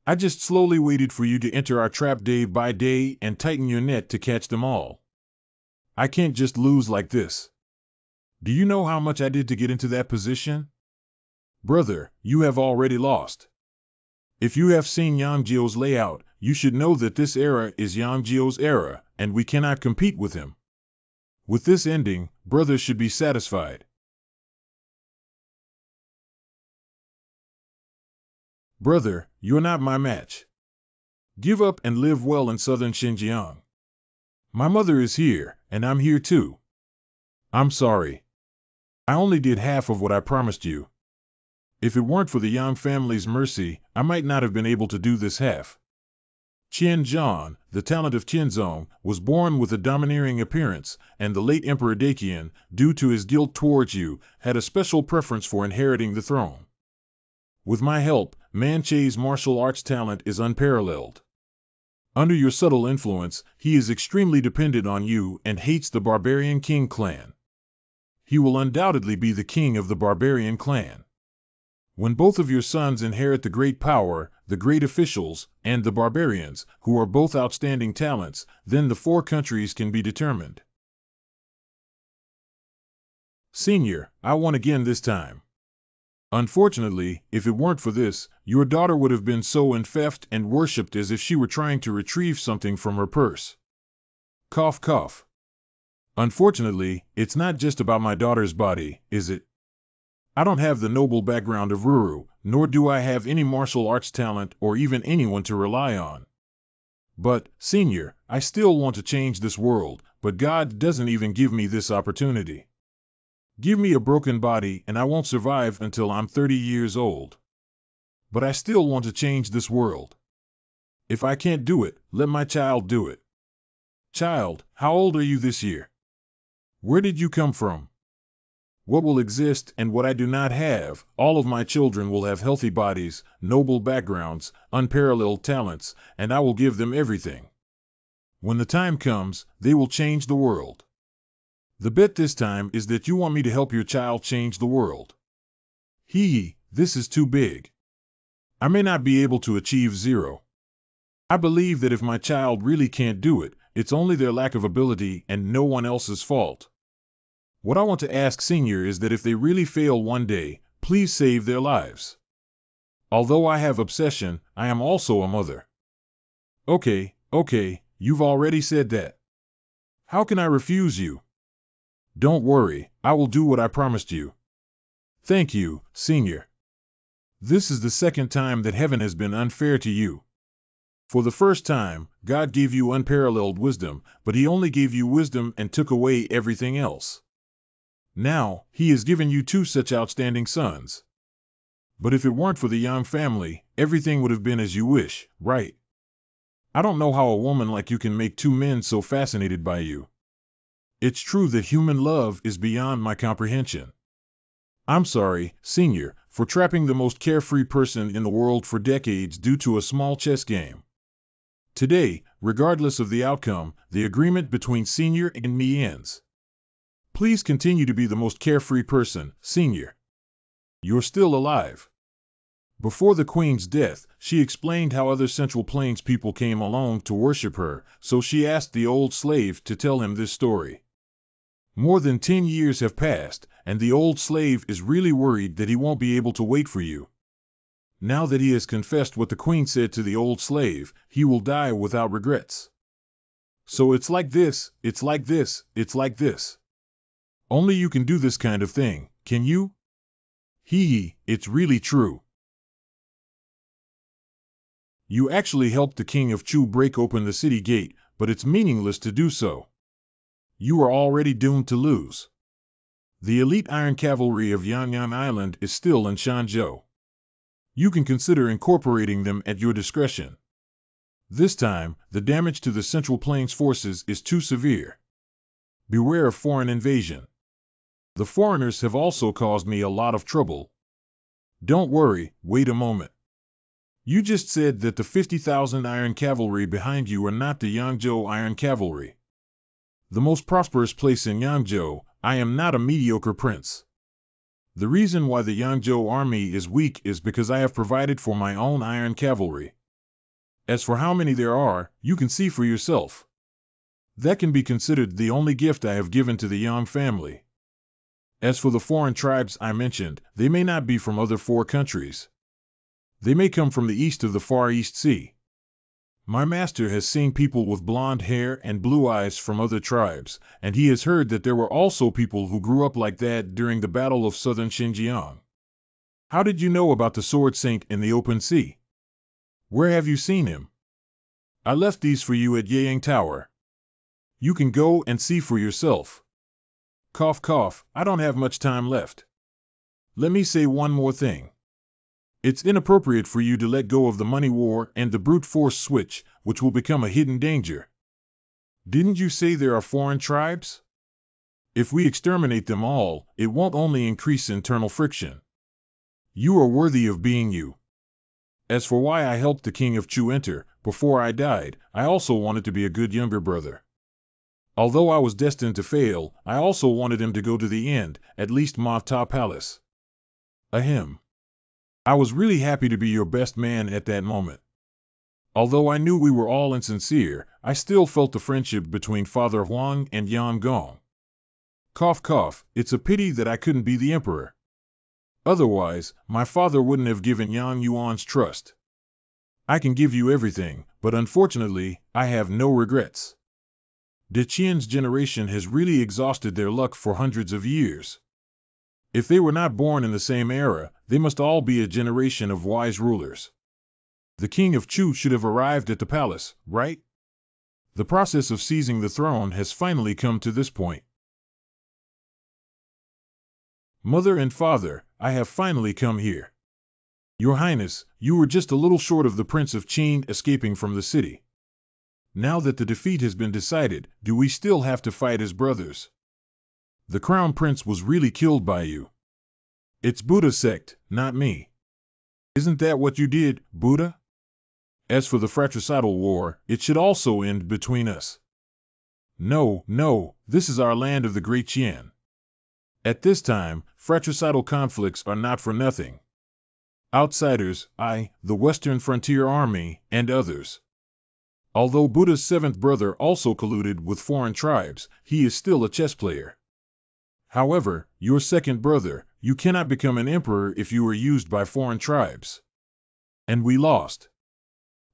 I just slowly waited for you to enter our trap day by day and tighten your net to catch them all. I can't just lose like this. Do you know how much I did to get into that position? Brother, you have already lost. If you have seen Yang Jio's layout, you should know that this era is Yang Jio's era, and we cannot compete with him. With this ending, brothers should be satisfied. Brother, you're not my match. Give up and live well in southern Xinjiang. My mother is here, and I'm here too. I'm sorry. I only did half of what I promised you. If it weren't for the Yang family's mercy, I might not have been able to do this half. Qian Zhan, the talent of Qianzong, was born with a domineering appearance, and the late Emperor Daqian, due to his guilt towards you, had a special preference for inheriting the throne. With my help, Man Che's martial arts talent is unparalleled. Under your subtle influence, he is extremely dependent on you and hates the barbarian king clan. He will undoubtedly be the king of the barbarian clan. When both of your sons inherit the great power, the great officials, and the barbarians, who are both outstanding talents, then the 4 countries can be determined. Senior, I won again this time. Unfortunately, if it weren't for this, your daughter would have been so enfeoffed and worshipped as if she were trying to retrieve something from her purse. Cough, cough. Unfortunately, it's not just about my daughter's body, is it? I don't have the noble background of Ruru, nor do I have any martial arts talent or even anyone to rely on. But, Senior, I still want to change this world, but God doesn't even give me this opportunity. Give me a broken body and I won't survive until I'm 30 years old. But I still want to change this world. If I can't do it, let my child do it. Child, how old are you this year? Where did you come from? What will exist and what I do not have, all of my children will have healthy bodies, noble backgrounds, unparalleled talents, and I will give them everything. When the time comes, they will change the world. The bet this time is that you want me to help your child change the world. This is too big. I may not be able to achieve 0. I believe that if my child really can't do it, it's only their lack of ability and no one else's fault. What I want to ask Senior is that if they really fail one day, please save their lives. Although I have obsession, I am also a mother. Okay, you've already said that. How can I refuse you? Don't worry, I will do what I promised you. Thank you, Senior. This is the second time that heaven has been unfair to you. For the first time, God gave you unparalleled wisdom, but he only gave you wisdom and took away everything else. Now, he has given you 2 such outstanding sons. But if it weren't for the Yang family, everything would have been as you wish, right? I don't know how a woman like you can make two men so fascinated by you. It's true that human love is beyond my comprehension. I'm sorry, Senior, for trapping the most carefree person in the world for decades due to a small chess game. Today, regardless of the outcome, the agreement between Senior and me ends. Please continue to be the most carefree person, Senior. You're still alive. Before the Queen's death, she explained how other Central Plains people came along to worship her, so she asked the old slave to tell him this story. More than 10 years have passed, and the old slave is really worried that he won't be able to wait for you. Now that he has confessed what the Queen said to the old slave, he will die without regrets. So it's like this, it's like this, it's like this. Only you can do this kind of thing, can you? Hee, it's really true. You actually helped the King of Chu break open the city gate, but it's meaningless to do so. You are already doomed to lose. The elite Iron Cavalry of Yanyan Island is still in Shanzhou. You can consider incorporating them at your discretion. This time, the damage to the Central Plains forces is too severe. Beware of foreign invasion. The foreigners have also caused me a lot of trouble. Don't worry, wait a moment. You just said that the 50,000 Iron Cavalry behind you are not the Yangzhou Iron Cavalry. The most prosperous place in Yangzhou, I am not a mediocre prince. The reason why the Yangzhou army is weak is because I have provided for my own Iron Cavalry. As for how many there are, you can see for yourself. That can be considered the only gift I have given to the Yang family. As for the foreign tribes I mentioned, they may not be from other 4 countries. They may come from the east of the Far East Sea. My master has seen people with blonde hair and blue eyes from other tribes, and he has heard that there were also people who grew up like that during the Battle of Southern Xinjiang. How did you know about the Sword Saint in the open sea? Where have you seen him? I left these for you at Yang Tower. You can go and see for yourself. Cough cough, I don't have much time left. Let me say one more thing. It's inappropriate for you to let go of the money war and the brute force switch, which will become a hidden danger. Didn't you say there are foreign tribes? If we exterminate them all, it won't only increase internal friction. You are worthy of being you. As for why I helped the King of Chu enter, before I died, I also wanted to be a good younger brother. Although I was destined to fail, I also wanted him to go to the end, at least Mata Palace. Ahem. I was really happy to be your best man at that moment. Although I knew we were all insincere, I still felt the friendship between Father Huang and Yan Gong. Cough cough, it's a pity that I couldn't be the emperor. Otherwise, my father wouldn't have given Yang Yuan's trust. I can give you everything, but unfortunately, I have no regrets. De Qian's generation has really exhausted their luck for hundreds of years. If they were not born in the same era, they must all be a generation of wise rulers. The King of Chu should have arrived at the palace, right? The process of seizing the throne has finally come to this point. Mother and Father, I have finally come here. Your Highness, you were just a little short of the Prince of Qin escaping from the city. Now that the defeat has been decided, do we still have to fight as brothers? The Crown Prince was really killed by you. It's Buddha sect, not me. Isn't that what you did, Buddha? As for the fratricidal war, it should also end between us. No, no, this is our land of the Great Qian. At this time, fratricidal conflicts are not for nothing. Outsiders, the Western Frontier Army, and others. Although Buddha's 7th brother also colluded with foreign tribes, he is still a chess player. However, your 2nd brother, you cannot become an emperor if you are used by foreign tribes. And we lost.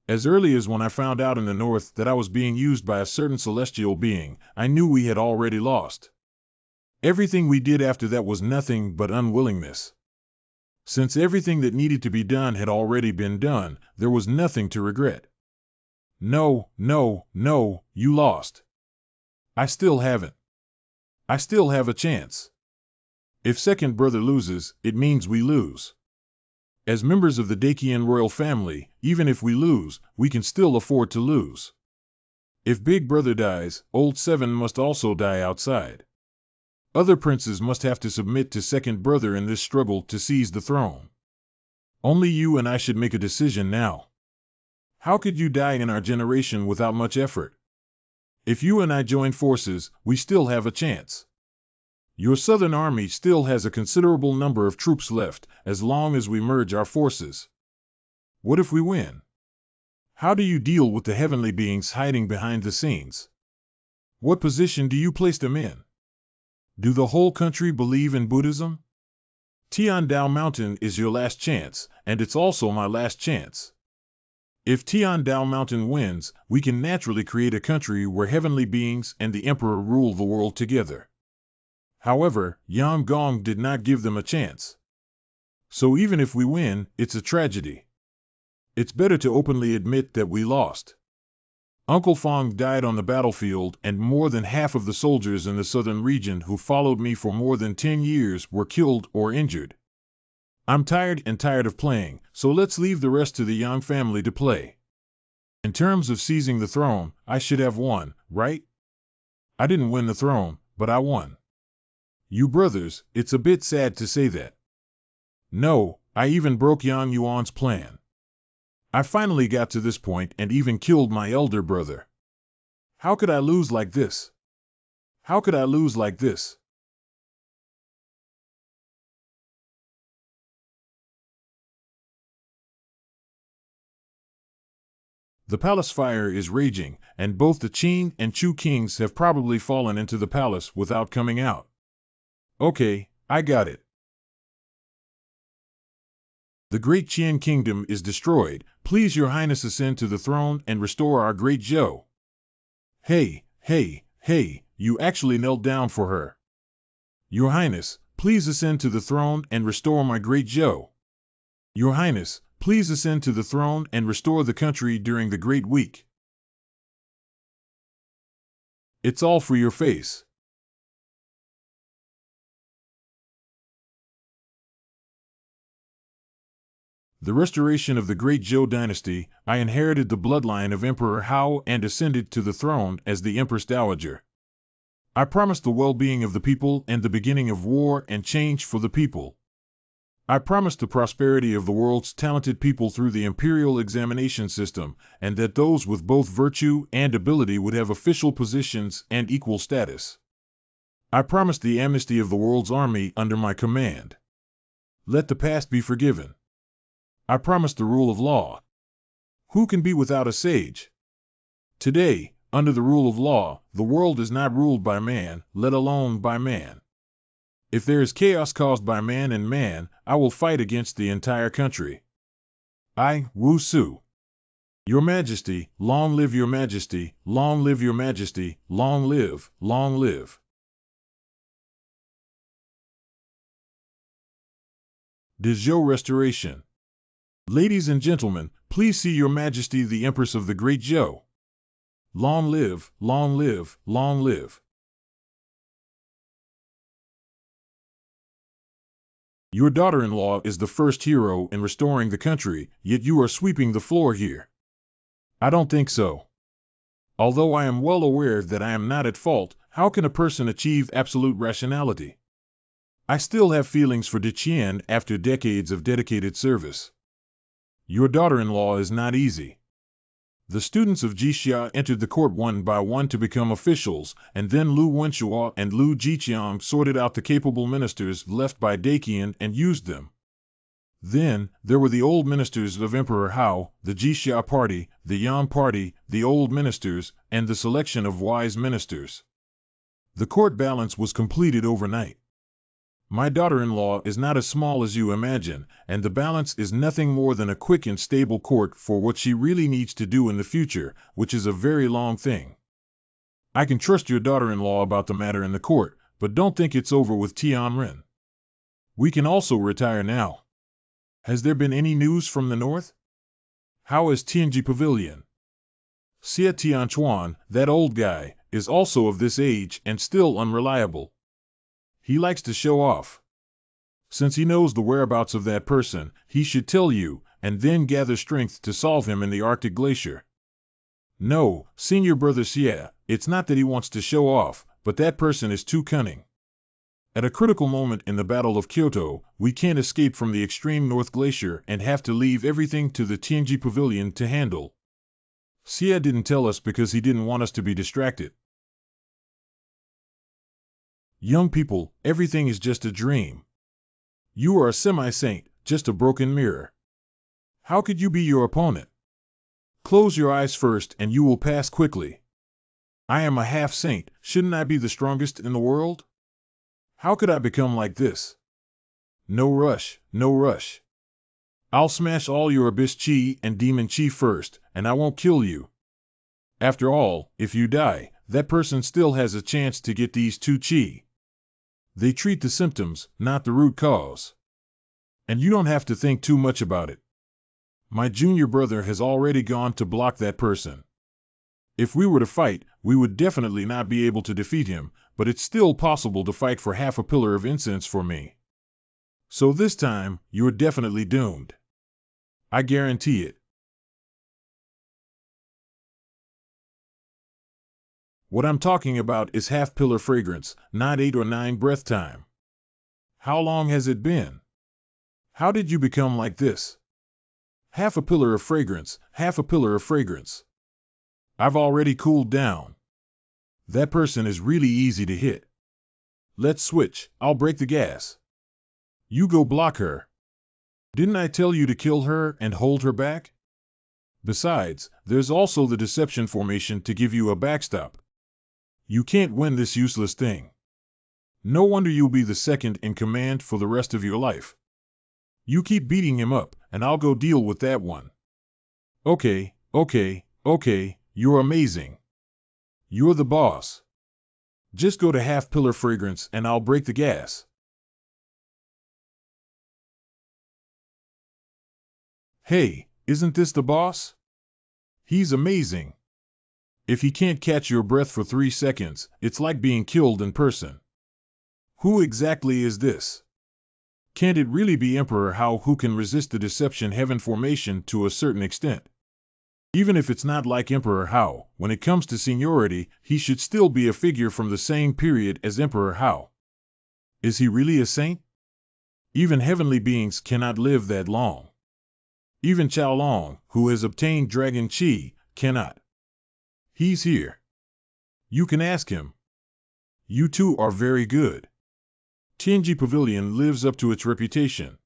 As early as when I found out in the north that I was being used by a certain celestial being, I knew we had already lost. Everything we did after that was nothing but unwillingness. Since everything that needed to be done had already been done, there was nothing to regret. No, no, no, you lost. I still haven't. I still have a chance. If 2nd brother loses, it means we lose. As members of the Dakian royal family, even if we lose, we can still afford to lose. If Big Brother dies, Old Seven must also die outside. Other princes must have to submit to Second Brother in this struggle to seize the throne. Only you and I should make a decision now. How could you die in our generation without much effort? If you and I join forces, we still have a chance. Your southern army still has a considerable number of troops left, as long as we merge our forces. What if we win? How do you deal with the heavenly beings hiding behind the scenes? What position do you place them in? Do the whole country believe in Buddhism? Tiandao Mountain is your last chance, and it's also my last chance. If Tiandao Mountain wins, we can naturally create a country where heavenly beings and the emperor rule the world together. However, Yang Gong did not give them a chance. So even if we win, it's a tragedy. It's better to openly admit that we lost. Uncle Fong died on the battlefield, and more than half of the soldiers in the southern region who followed me for more than 10 years were killed or injured. I'm tired of playing, so let's leave the rest to the Yang family to play. In terms of seizing the throne, I should have won, right? I didn't win the throne, but I won. You brothers, it's a bit sad to say that. No, I even broke Yang Yuan's plan. I finally got to this point and even killed my elder brother. How could I lose like this? How could I lose like this? The palace fire is raging, and both the Qin and Chu kings have probably fallen into the palace without coming out. Okay, I got it. The great Qian kingdom is destroyed. Please your highness ascend to the throne and restore our great Zhou. Hey, you actually knelt down for her. Your highness, please ascend to the throne and restore my great Zhou. Your highness, please ascend to the throne and restore the country during the Great Week. It's all for your face. The restoration of the great Zhou dynasty, I inherited the bloodline of Emperor Hao and ascended to the throne as the Empress Dowager. I promised the well-being of the people and the beginning of war and change for the people. I promised the prosperity of the world's talented people through the imperial examination system, and that those with both virtue and ability would have official positions and equal status. I promised the amnesty of the world's army under my command. Let the past be forgiven. I promised the rule of law. Who can be without a sage? Today, under the rule of law, the world is not ruled by man, let alone by man. If there is chaos caused by man and man, I will fight against the entire country. I, Wu Su. Your Majesty, long live your Majesty, long live your Majesty, long live, long live. Zhou restoration. Ladies and gentlemen, please see Your Majesty the Empress of the Great Zhou. Long live, long live, long live. Your daughter-in-law is the first hero in restoring the country, yet you are sweeping the floor here. I don't think so. Although I am well aware that I am not at fault, how can a person achieve absolute rationality? I still have feelings for Diqian after decades of dedicated service. Your daughter-in-law is not easy. The students of Jixia entered the court one by one to become officials, and then Lu Wenshua and Lu Jiqiang sorted out the capable ministers left by Dakian and used them. Then, there were the old ministers of Emperor Hao, the Jixia party, the Yan party, the old ministers, and the selection of wise ministers. The court balance was completed overnight. My daughter-in-law is not as small as you imagine, and the balance is nothing more than a quick and stable court for what she really needs to do in the future, which is a very long thing. I can trust your daughter-in-law about the matter in the court, but don't think it's over with Tianren. We can also retire now. Has there been any news from the north? How is Tianji Pavilion? Xie Tianchuan, that old guy, is also of this age and still unreliable. He likes to show off. Since he knows the whereabouts of that person, he should tell you, and then gather strength to solve him in the Arctic glacier. No, senior brother Xie, it's not that he wants to show off, but that person is too cunning. At a critical moment in the Battle of Kyoto, we can't escape from the extreme North Glacier and have to leave everything to the Tianji Pavilion to handle. Xie didn't tell us because he didn't want us to be distracted. Young people, everything is just a dream. You are a semi-saint, just a broken mirror. How could you be your opponent? Close your eyes first and you will pass quickly. I am a half-saint, shouldn't I be the strongest in the world? How could I become like this? No rush, no rush. I'll smash all your abyss chi and demon chi first, and I won't kill you. After all, if you die, that person still has a chance to get these two chi. They treat the symptoms, not the root cause. And you don't have to think too much about it. My junior brother has already gone to block that person. If we were to fight, we would definitely not be able to defeat him, but it's still possible to fight for half a pillar of incense for me. So this time, you're definitely doomed. I guarantee it. What I'm talking about is half pillar fragrance, not 8 or 9 breath time. How long has it been? How did you become like this? Half a pillar of fragrance, half a pillar of fragrance. I've already cooled down. That person is really easy to hit. Let's switch, I'll break the gas. You go block her. Didn't I tell you to kill her and hold her back? Besides, there's also the deception formation to give you a backstop. You can't win this useless thing. No wonder you'll be the second in command for the rest of your life. You keep beating him up, and I'll go deal with that one. Okay, you're amazing. You're the boss. Just go to half pillar fragrance and I'll break the gas. Hey, isn't this the boss? He's amazing. If he can't catch your breath for 3 seconds, it's like being killed in person. Who exactly is this? Can't it really be Emperor Hao who can resist the deception heaven formation to a certain extent? Even if it's not like Emperor Hao, when it comes to seniority, he should still be a figure from the same period as Emperor Hao. Is he really a saint? Even heavenly beings cannot live that long. Even Chao Long, who has obtained Dragon Chi, cannot. He's here. You can ask him. You two are very good. Tianji Pavilion lives up to its reputation.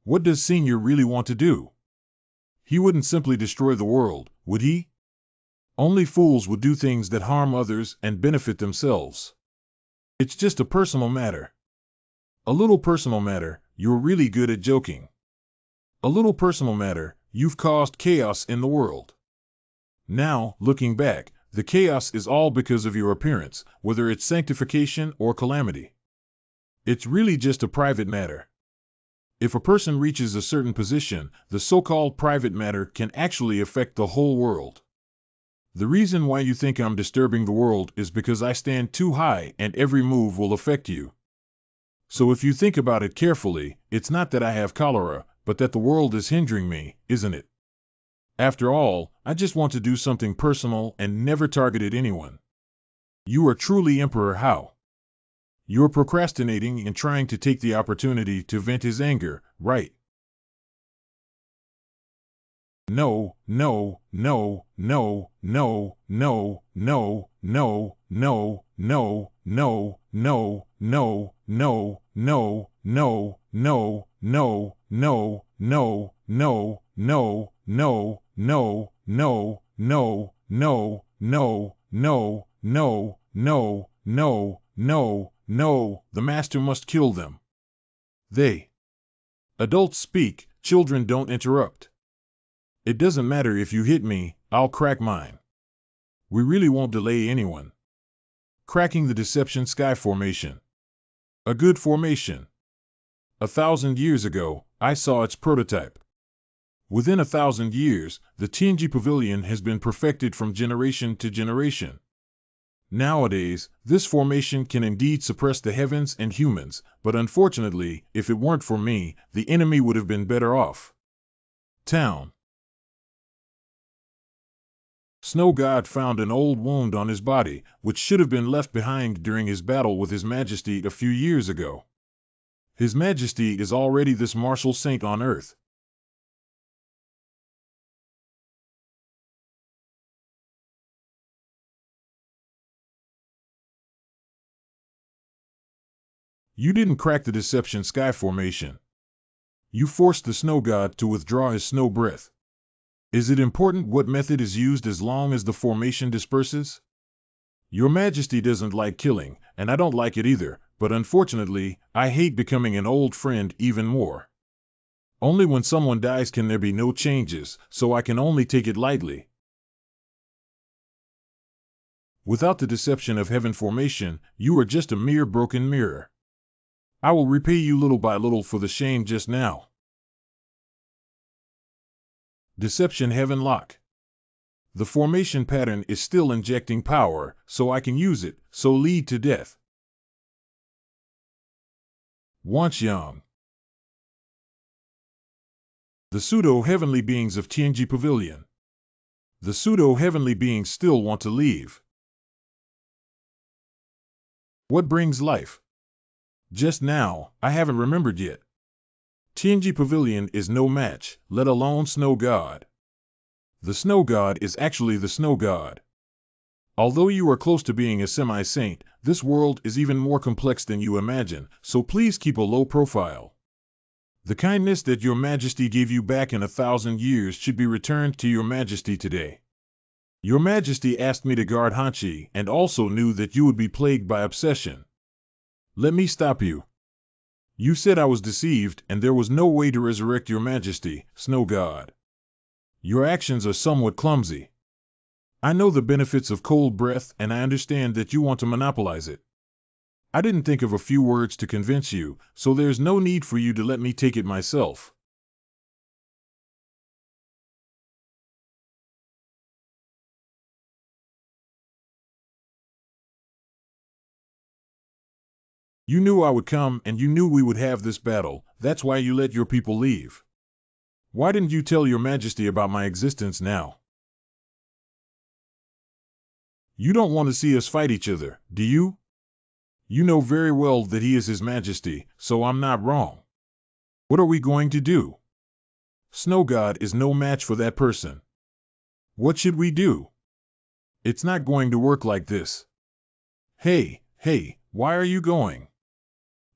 What does Senior really want to do? He wouldn't simply destroy the world, would he? Only fools would do things that harm others and benefit themselves. It's just a personal matter. A little personal matter, you're really good at joking. A little personal matter, you've caused chaos in the world. Now, looking back, the chaos is all because of your appearance, whether it's sanctification or calamity. It's really just a private matter. If a person reaches a certain position, the so-called private matter can actually affect the whole world. The reason why you think I'm disturbing the world is because I stand too high and every move will affect you. So if you think about it carefully, it's not that I have cholera, but that the world is hindering me, isn't it? After all, I just want to do something personal and never targeted anyone. You are truly Emperor Hao. You're procrastinating and trying to take the opportunity to vent his anger, right? No. No, the master must kill them. They. Adults speak, children don't interrupt. It doesn't matter if you hit me, I'll crack mine. We really won't delay anyone. Cracking the Deception Sky Formation. A good formation. 1,000 years ago, I saw its prototype. Within 1,000 years, the Tianji Pavilion has been perfected from generation to generation. Nowadays, this formation can indeed suppress the heavens and humans, but unfortunately, if it weren't for me, the enemy would have been better off. Town. Snow God found an old wound on his body, which should have been left behind during his battle with His Majesty a few years ago. His Majesty is already this martial saint on earth. You didn't crack the Deception Sky formation. You forced the Snow God to withdraw his snow breath. Is it important what method is used as long as the formation disperses? Your Majesty doesn't like killing, and I don't like it either, but unfortunately, I hate becoming an old friend even more. Only when someone dies can there be no changes, so I can only take it lightly. Without the deception of heaven formation, you are just a mere broken mirror. I will repay you little by little for the shame just now. Deception Heaven Lock. The formation pattern is still injecting power, so I can use it, so lead to death. Wanxiang. The pseudo-heavenly beings of Tianji Pavilion. The pseudo-heavenly beings still want to leave. What brings life? Just now, I haven't remembered yet. Tianji Pavilion is no match, let alone Snow God. The Snow God is actually the Snow God. Although you are close to being a semi-saint, this world is even more complex than you imagine, so please keep a low profile. The kindness that your Majesty gave you back in 1,000 years should be returned to your Majesty today. Your Majesty asked me to guard Hanchi and also knew that you would be plagued by obsession. Let me stop you. You said I was deceived and there was no way to resurrect your Majesty, Snow God. Your actions are somewhat clumsy. I know the benefits of cold breath and I understand that you want to monopolize it. I didn't think of a few words to convince you, so there's no need for you to let me take it myself. You knew I would come and you knew we would have this battle, that's why you let your people leave. Why didn't you tell your Majesty about my existence now? You don't want to see us fight each other, do you? You know very well that he is His Majesty, so I'm not wrong. What are we going to do? Snow God is no match for that person. What should we do? It's not going to work like this. Hey, why are you going?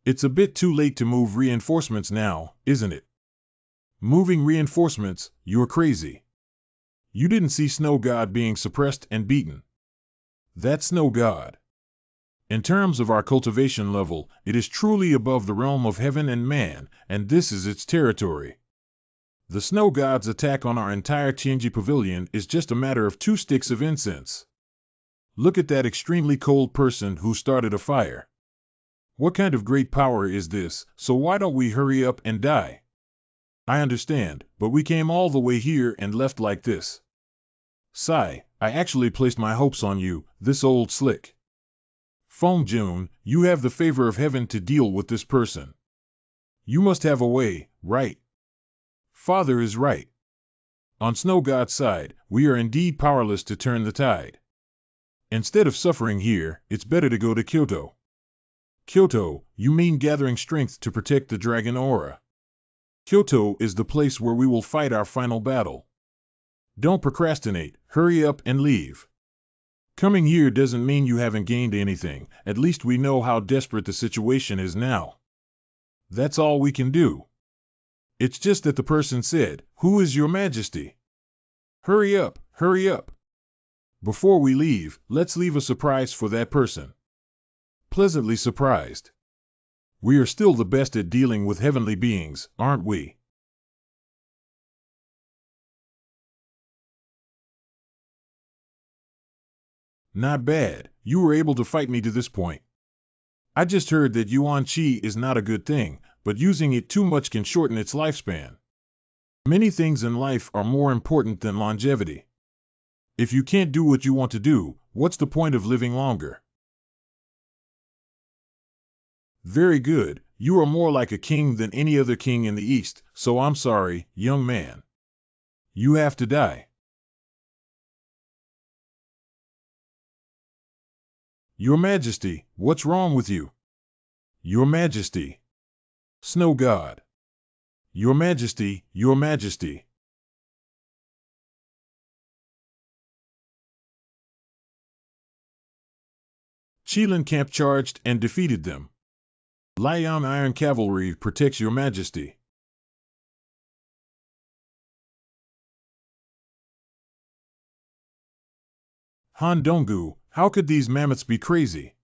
It's a bit too late to move reinforcements now, isn't it? Moving reinforcements, you're crazy. You didn't see Snow God being suppressed and beaten. That's Snow God. In terms of our cultivation level, it is truly above the realm of heaven and man, and this is its territory. The Snow God's attack on our entire Tianji Pavilion is just a matter of 2 sticks of incense. Look at that extremely cold person who started a fire. What kind of great power is this, so why don't we hurry up and die? I understand, but we came all the way here and left like this. Sigh, I actually placed my hopes on you, this old slick. Feng Jun, you have the favor of heaven to deal with this person. You must have a way, right? Father is right. On Snow God's side, we are indeed powerless to turn the tide. Instead of suffering here, it's better to go to Kyoto. Kyoto, you mean gathering strength to protect the dragon aura. Kyoto is the place where we will fight our final battle. Don't procrastinate, hurry up and leave. Coming here doesn't mean you haven't gained anything, at least we know how desperate the situation is now. That's all we can do. It's just that the person said, "Who is your Majesty?" Hurry up, hurry up. Before we leave, let's leave a surprise for that person. Pleasantly surprised. We are still the best at dealing with heavenly beings, aren't we? Not bad, you were able to fight me to this point. I just heard that Yuan Qi is not a good thing, but using it too much can shorten its lifespan. Many things in life are more important than longevity. If you can't do what you want to do, what's the point of living longer? Very good. You are more like a king than any other king in the East, so I'm sorry, young man. You have to die. Your Majesty, what's wrong with you? Your Majesty. Snow God. Your Majesty, Your Majesty. Qilin camp charged and defeated them. Lion Iron Cavalry protects Your Majesty. Han Donggu, how could these mammoths be crazy?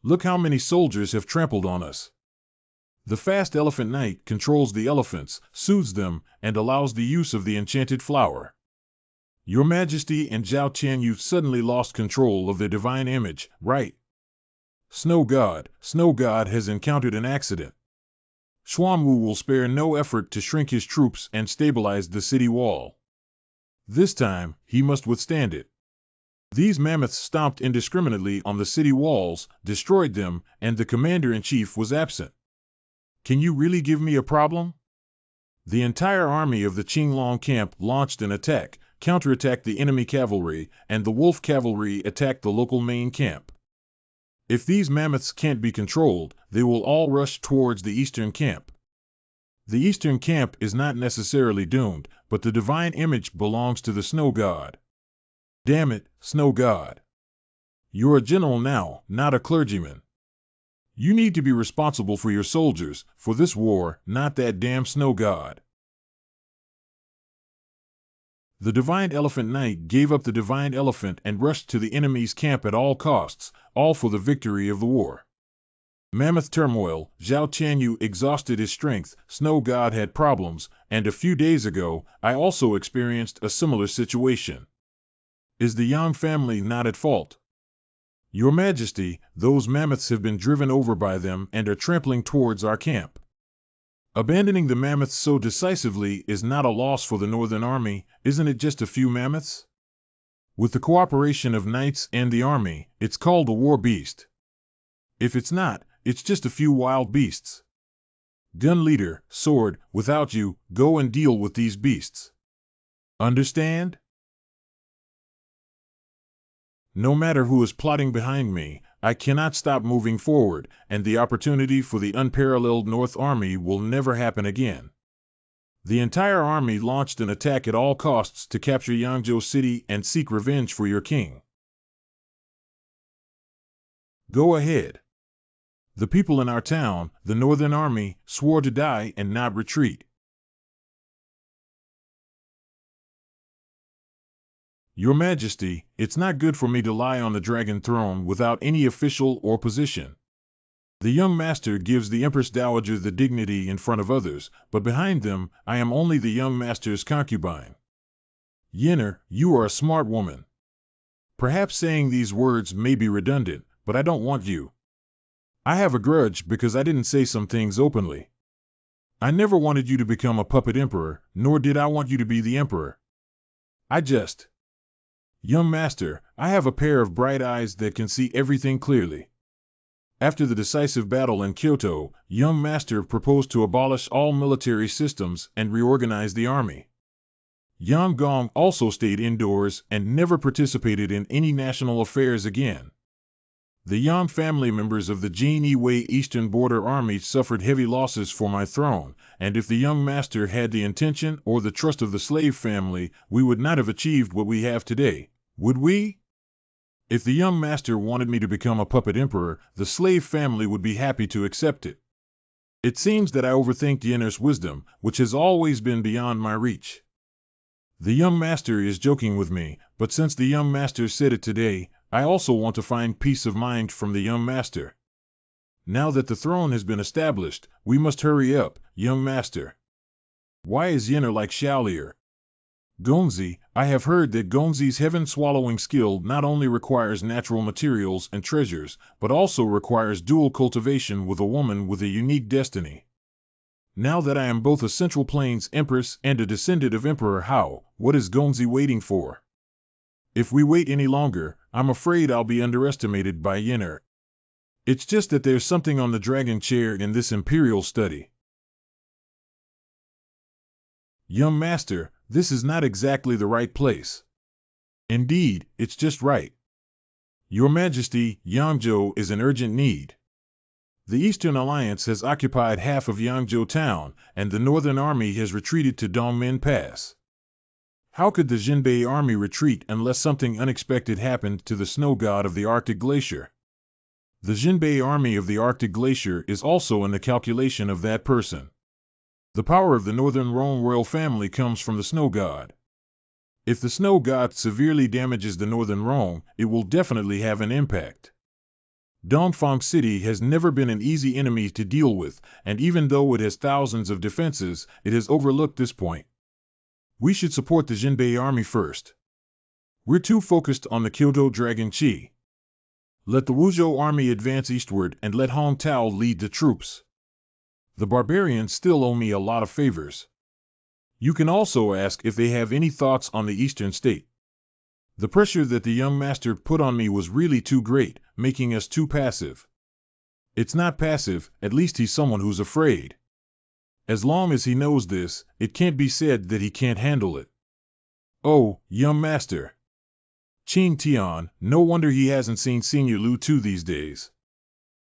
Look how many soldiers have trampled on us. The fast elephant knight controls the elephants, soothes them, and allows the use of the enchanted flower. Your Majesty and Zhao Tianyu suddenly lost control of their divine image, right? Snow God has encountered an accident. Xuanwu will spare no effort to shrink his troops and stabilize the city wall. This time, he must withstand it. These mammoths stomped indiscriminately on the city walls, destroyed them, and the commander-in-chief was absent. Can you really give me a problem? The entire army of the Qinglong camp launched an attack, counterattacked the enemy cavalry, and the wolf cavalry attacked the local main camp. If these mammoths can't be controlled, they will all rush towards the eastern camp. The eastern camp is not necessarily doomed, but the divine image belongs to the snow god. Damn it, Snow God. You're a general now, not a clergyman. You need to be responsible for your soldiers, for this war, not that damn Snow God. The Divine Elephant Knight gave up the Divine Elephant and rushed to the enemy's camp at all costs, all for the victory of the war. Mammoth turmoil, Zhao Tianyu exhausted his strength, Snow God had problems, and a few days ago, I also experienced a similar situation. Is the Yang family not at fault? Your Majesty, those mammoths have been driven over by them and are trampling towards our camp. Abandoning the mammoths so decisively is not a loss for the Northern Army, isn't it just a few mammoths? With the cooperation of knights and the army, it's called a war beast. If it's not, it's just a few wild beasts. Gun leader, sword, without you, go and deal with these beasts. Understand? No matter who is plotting behind me, I cannot stop moving forward, and the opportunity for the unparalleled North Army will never happen again. The entire army launched an attack at all costs to capture Yangzhou City and seek revenge for your king. Go ahead. The people in our town, the Northern Army, swore to die and not retreat. Your Majesty, it's not good for me to lie on the dragon throne without any official or position. The young master gives the Empress Dowager the dignity in front of others, but behind them, I am only the young master's concubine. Yenner, you are a smart woman. Perhaps saying these words may be redundant, but I don't want you. I have a grudge because I didn't say some things openly. I never wanted you to become a puppet emperor, nor did I want you to be the emperor. Young master, I have a pair of bright eyes that can see everything clearly. After the decisive battle in Kyoto, young master proposed to abolish all military systems and reorganize the army. Yang Gong also stayed indoors and never participated in any national affairs again. The Yang family members of the Jin Wei Eastern Border Army suffered heavy losses for my throne, and if the young master had the intention or the trust of the slave family, we would not have achieved what we have today, would we? If the young master wanted me to become a puppet emperor, the slave family would be happy to accept it. It seems that I overthinked Yenner's wisdom, which has always been beyond my reach. The young master is joking with me, but since the young master said it today, I also want to find peace of mind from the young master. Now that the throne has been established, we must hurry up, young master. Why is Yenner like Xiaolier? Gongzi, I have heard that Gongzi's heaven-swallowing skill not only requires natural materials and treasures, but also requires dual cultivation with a woman with a unique destiny. Now that I am both a Central Plains Empress and a descendant of Emperor Hao, what is Gongzi waiting for? If we wait any longer, I'm afraid I'll be underestimated by Yenner. It's just that there's something on the dragon chair in this imperial study. Young master, this is not exactly the right place. Indeed, it's just right. Your Majesty, Yangzhou is in urgent need. The Eastern Alliance has occupied half of Yangzhou town, and the Northern Army has retreated to Dongmen Pass. How could the Jinbei army retreat unless something unexpected happened to the snow god of the Arctic Glacier? The Jinbei army of the Arctic Glacier is also in the calculation of that person. The power of the Northern Rhone royal family comes from the snow god. If the snow god severely damages the Northern Rhone, it will definitely have an impact. Dongfang City has never been an easy enemy to deal with, and even though it has thousands of defenses, it has overlooked this point. We should support the Jinbei army first. We're too focused on the Kyoto Dragon Chi. Let the Wuzhou army advance eastward and let Hong Tao lead the troops. The barbarians still owe me a lot of favors. You can also ask if they have any thoughts on the eastern state. The pressure that the young master put on me was really too great, making us too passive. It's not passive, at least he's someone who's afraid. As long as he knows this, it can't be said that he can't handle it. Oh, young master. Qing Tian, no wonder he hasn't seen Senior Lu Tu these days.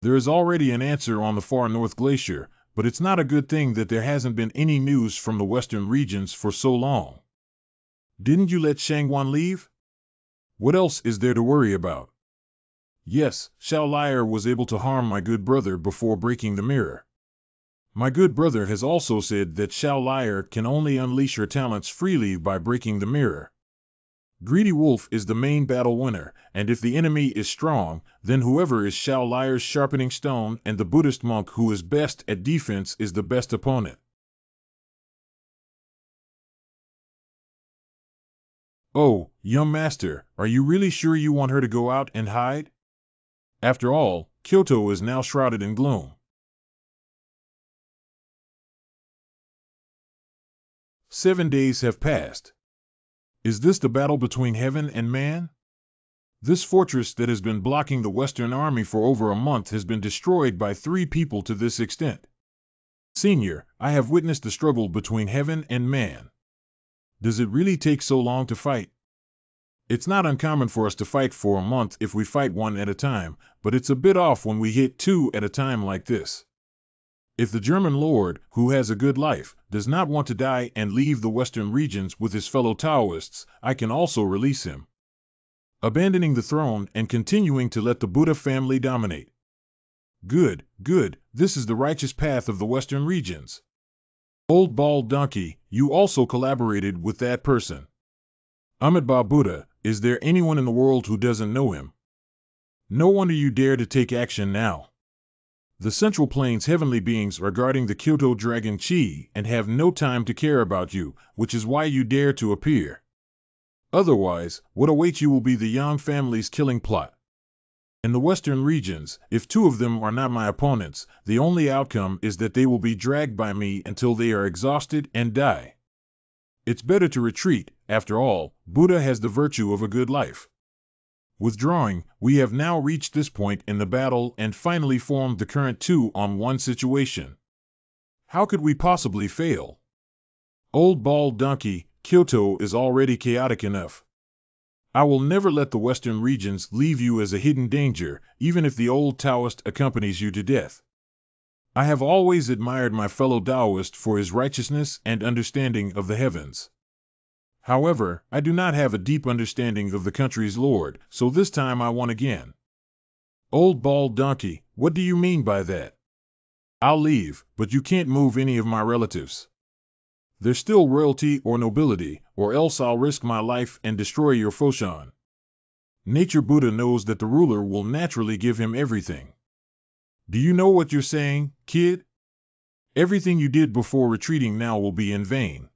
There is already an answer on the far north glacier, but it's not a good thing that there hasn't been any news from the western regions for so long. Didn't you let Shangwan leave? What else is there to worry about? Yes, Xiao Liar was able to harm my good brother before breaking the mirror. My good brother has also said that Xiao Liar can only unleash her talents freely by breaking the mirror. Greedy Wolf is the main battle winner, and if the enemy is strong, then whoever is Xiao Liar's sharpening stone and the Buddhist monk who is best at defense is the best opponent. Oh, young master, are you really sure you want her to go out and hide? After all, Kyoto is now shrouded in gloom. 7 days have passed. Is this the battle between heaven and man? This fortress that has been blocking the Western Army for over a month has been destroyed by 3 people to this extent. Senior, I have witnessed the struggle between heaven and man. Does it really take so long to fight? It's not uncommon for us to fight for a month if we fight one at a time, but it's a bit off when we hit 2 at a time like this. If the German lord, who has a good life, does not want to die and leave the western regions with his fellow Taoists, I can also release him, abandoning the throne and continuing to let the Buddha family dominate. Good, good, this is the righteous path of the western regions. Old bald donkey, you also collaborated with that person. Amitabha Buddha, is there anyone in the world who doesn't know him? No wonder you dare to take action now. The Central Plains heavenly beings are guarding the Kyoto Dragon Chi and have no time to care about you, which is why you dare to appear. Otherwise, what awaits you will be the Yang family's killing plot. In the western regions, if 2 of them are not my opponents, the only outcome is that they will be dragged by me until they are exhausted and die. It's better to retreat, after all, Buddha has the virtue of a good life. Withdrawing, we have now reached this point in the battle and finally formed the current 2-on-1 situation. How could we possibly fail? Old bald donkey, Kyoto is already chaotic enough. I will never let the western regions leave you as a hidden danger, even if the old Taoist accompanies you to death. I have always admired my fellow Taoist for his righteousness and understanding of the heavens. However, I do not have a deep understanding of the country's lord, so this time I won again. Old bald donkey, what do you mean by that? I'll leave, but you can't move any of my relatives. They're still royalty or nobility, or else I'll risk my life and destroy your Foshan. Nature Buddha knows that the ruler will naturally give him everything. Do you know what you're saying, kid? Everything you did before retreating now will be in vain.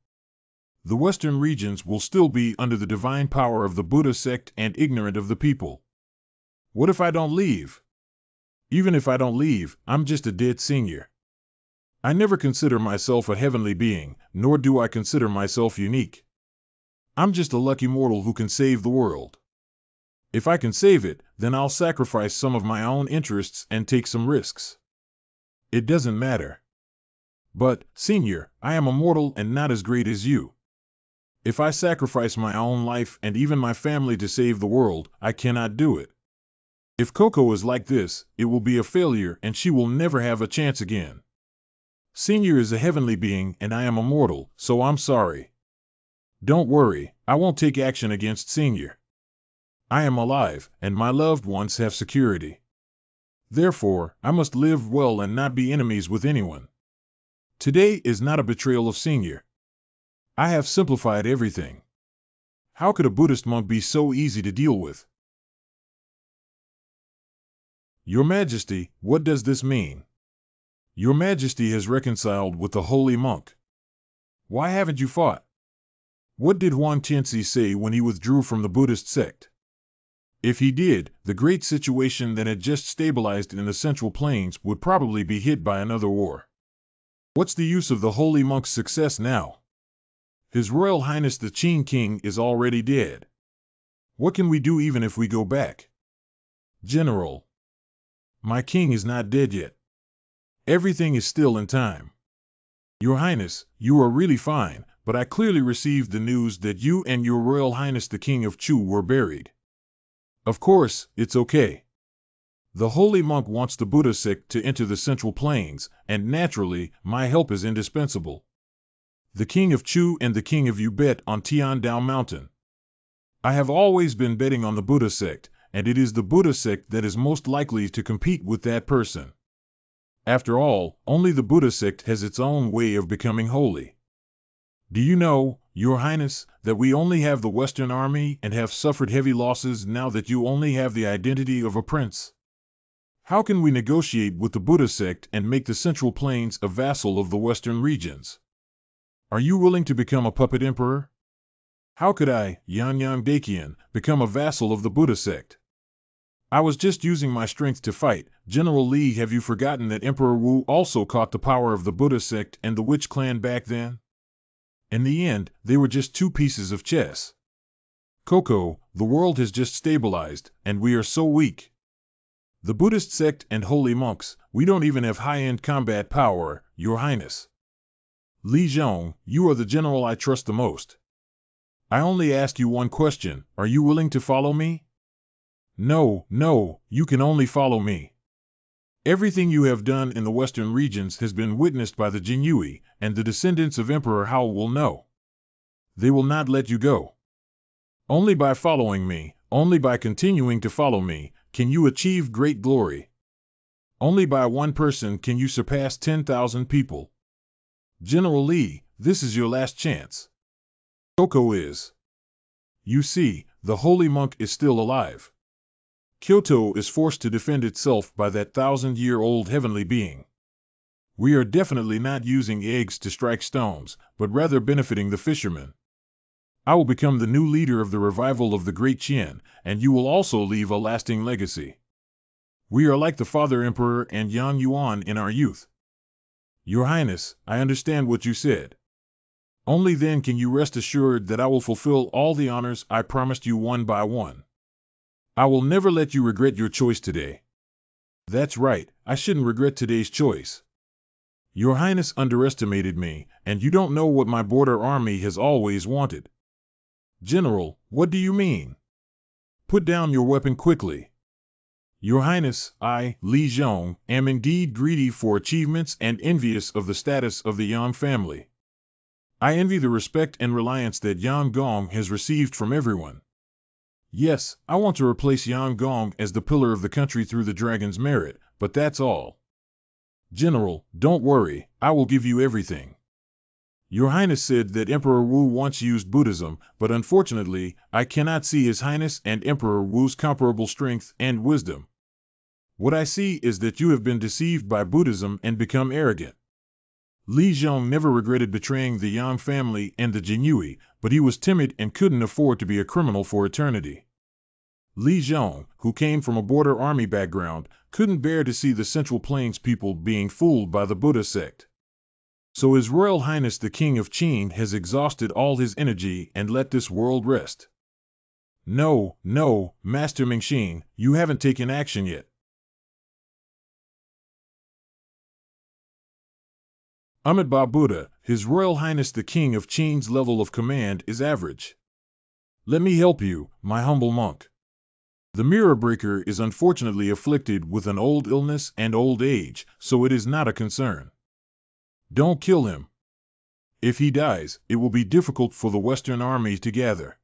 The western regions will still be under the divine power of the Buddha sect and ignorant of the people. What if I don't leave? Even if I don't leave, I'm just a dead senior. I never consider myself a heavenly being, nor do I consider myself unique. I'm just a lucky mortal who can save the world. If I can save it, then I'll sacrifice some of my own interests and take some risks. It doesn't matter. But, Senior, I am a mortal and not as great as you. If I sacrifice my own life and even my family to save the world, I cannot do it. If Coco is like this, it will be a failure and she will never have a chance again. Senior is a heavenly being and I am a mortal, so I'm sorry. Don't worry, I won't take action against Senior. I am alive, and my loved ones have security. Therefore, I must live well and not be enemies with anyone. Today is not a betrayal of Senior. I have simplified everything. How could a Buddhist monk be so easy to deal with? Your Majesty, what does this mean? Your Majesty has reconciled with the holy monk. Why haven't you fought? What did Huang Tianzi say when he withdrew from the Buddhist sect? If he did, the great situation that had just stabilized in the Central Plains would probably be hit by another war. What's the use of the holy monk's success now? His Royal Highness the Qin King is already dead. What can we do even if we go back? General, my king is not dead yet. Everything is still in time. Your Highness, you are really fine, but I clearly received the news that you and your Royal Highness the King of Chu were buried. Of course, it's okay. The holy monk wants the Buddha sect to enter the Central Plains, and naturally, my help is indispensable. The King of Chu and the King of Yu bet on Tiandao Mountain. I have always been betting on the Buddha sect, and it is the Buddha sect that is most likely to compete with that person. After all, only the Buddha sect has its own way of becoming holy. Do you know, Your Highness, that we only have the Western Army and have suffered heavy losses now that you only have the identity of a prince? How can we negotiate with the Buddha sect and make the Central Plains a vassal of the Western regions? Are you willing to become a puppet emperor? How could I, Yanyan Dakian, become a vassal of the Buddha sect? I was just using my strength to fight. General Li, have you forgotten that Emperor Wu also caught the power of the Buddha sect and the Witch clan back then? In the end, they were just two pieces of chess. Coco, the world has just stabilized, and we are so weak. The Buddhist sect and holy monks, we don't even have high-end combat power, Your Highness. Li Zhong, you are the general I trust the most. I only ask you one question, are you willing to follow me? No, you can only follow me. Everything you have done in the western regions has been witnessed by the Jinyui, and the descendants of Emperor Hao will know. They will not let you go. Only by following me, only by continuing to follow me, can you achieve great glory. Only by one person can you surpass 10,000 people. General Li, this is your last chance. Coco is. You see, the holy monk is still alive. Kyoto is forced to defend itself by that 1,000-year-old heavenly being. We are definitely not using eggs to strike stones, but rather benefiting the fishermen. I will become the new leader of the revival of the Great Qian, and you will also leave a lasting legacy. We are like the Father Emperor and Yang Yuan in our youth. Your Highness, I understand what you said. Only then can you rest assured that I will fulfill all the honors I promised you one by one. I will never let you regret your choice today. That's right, I shouldn't regret today's choice. Your Highness underestimated me, and you don't know what my border army has always wanted. General, what do you mean? Put down your weapon quickly. Your Highness, I, Li Zhong, am indeed greedy for achievements and envious of the status of the Yang family. I envy the respect and reliance that Yang Gong has received from everyone. Yes, I want to replace Yang Gong as the pillar of the country through the dragon's merit, but that's all. General, don't worry, I will give you everything. Your Highness said that Emperor Wu once used Buddhism, but unfortunately, I cannot see His Highness and Emperor Wu's comparable strength and wisdom. What I see is that you have been deceived by Buddhism and become arrogant. Li Zhong never regretted betraying the Yang family and the Jinyui, but he was timid and couldn't afford to be a criminal for eternity. Li Zhong, who came from a border army background, couldn't bear to see the Central Plains people being fooled by the Buddha sect. So His Royal Highness the King of Qin has exhausted all his energy and let this world rest. No, no, Master Mingxin, you haven't taken action yet. Amitabha Buddha, His Royal Highness the King of Qin's level of command is average. Let me help you, my humble monk. The Mirror Breaker is unfortunately afflicted with an old illness and old age, so it is not a concern. Don't kill him. If he dies, it will be difficult for the Western Army to gather.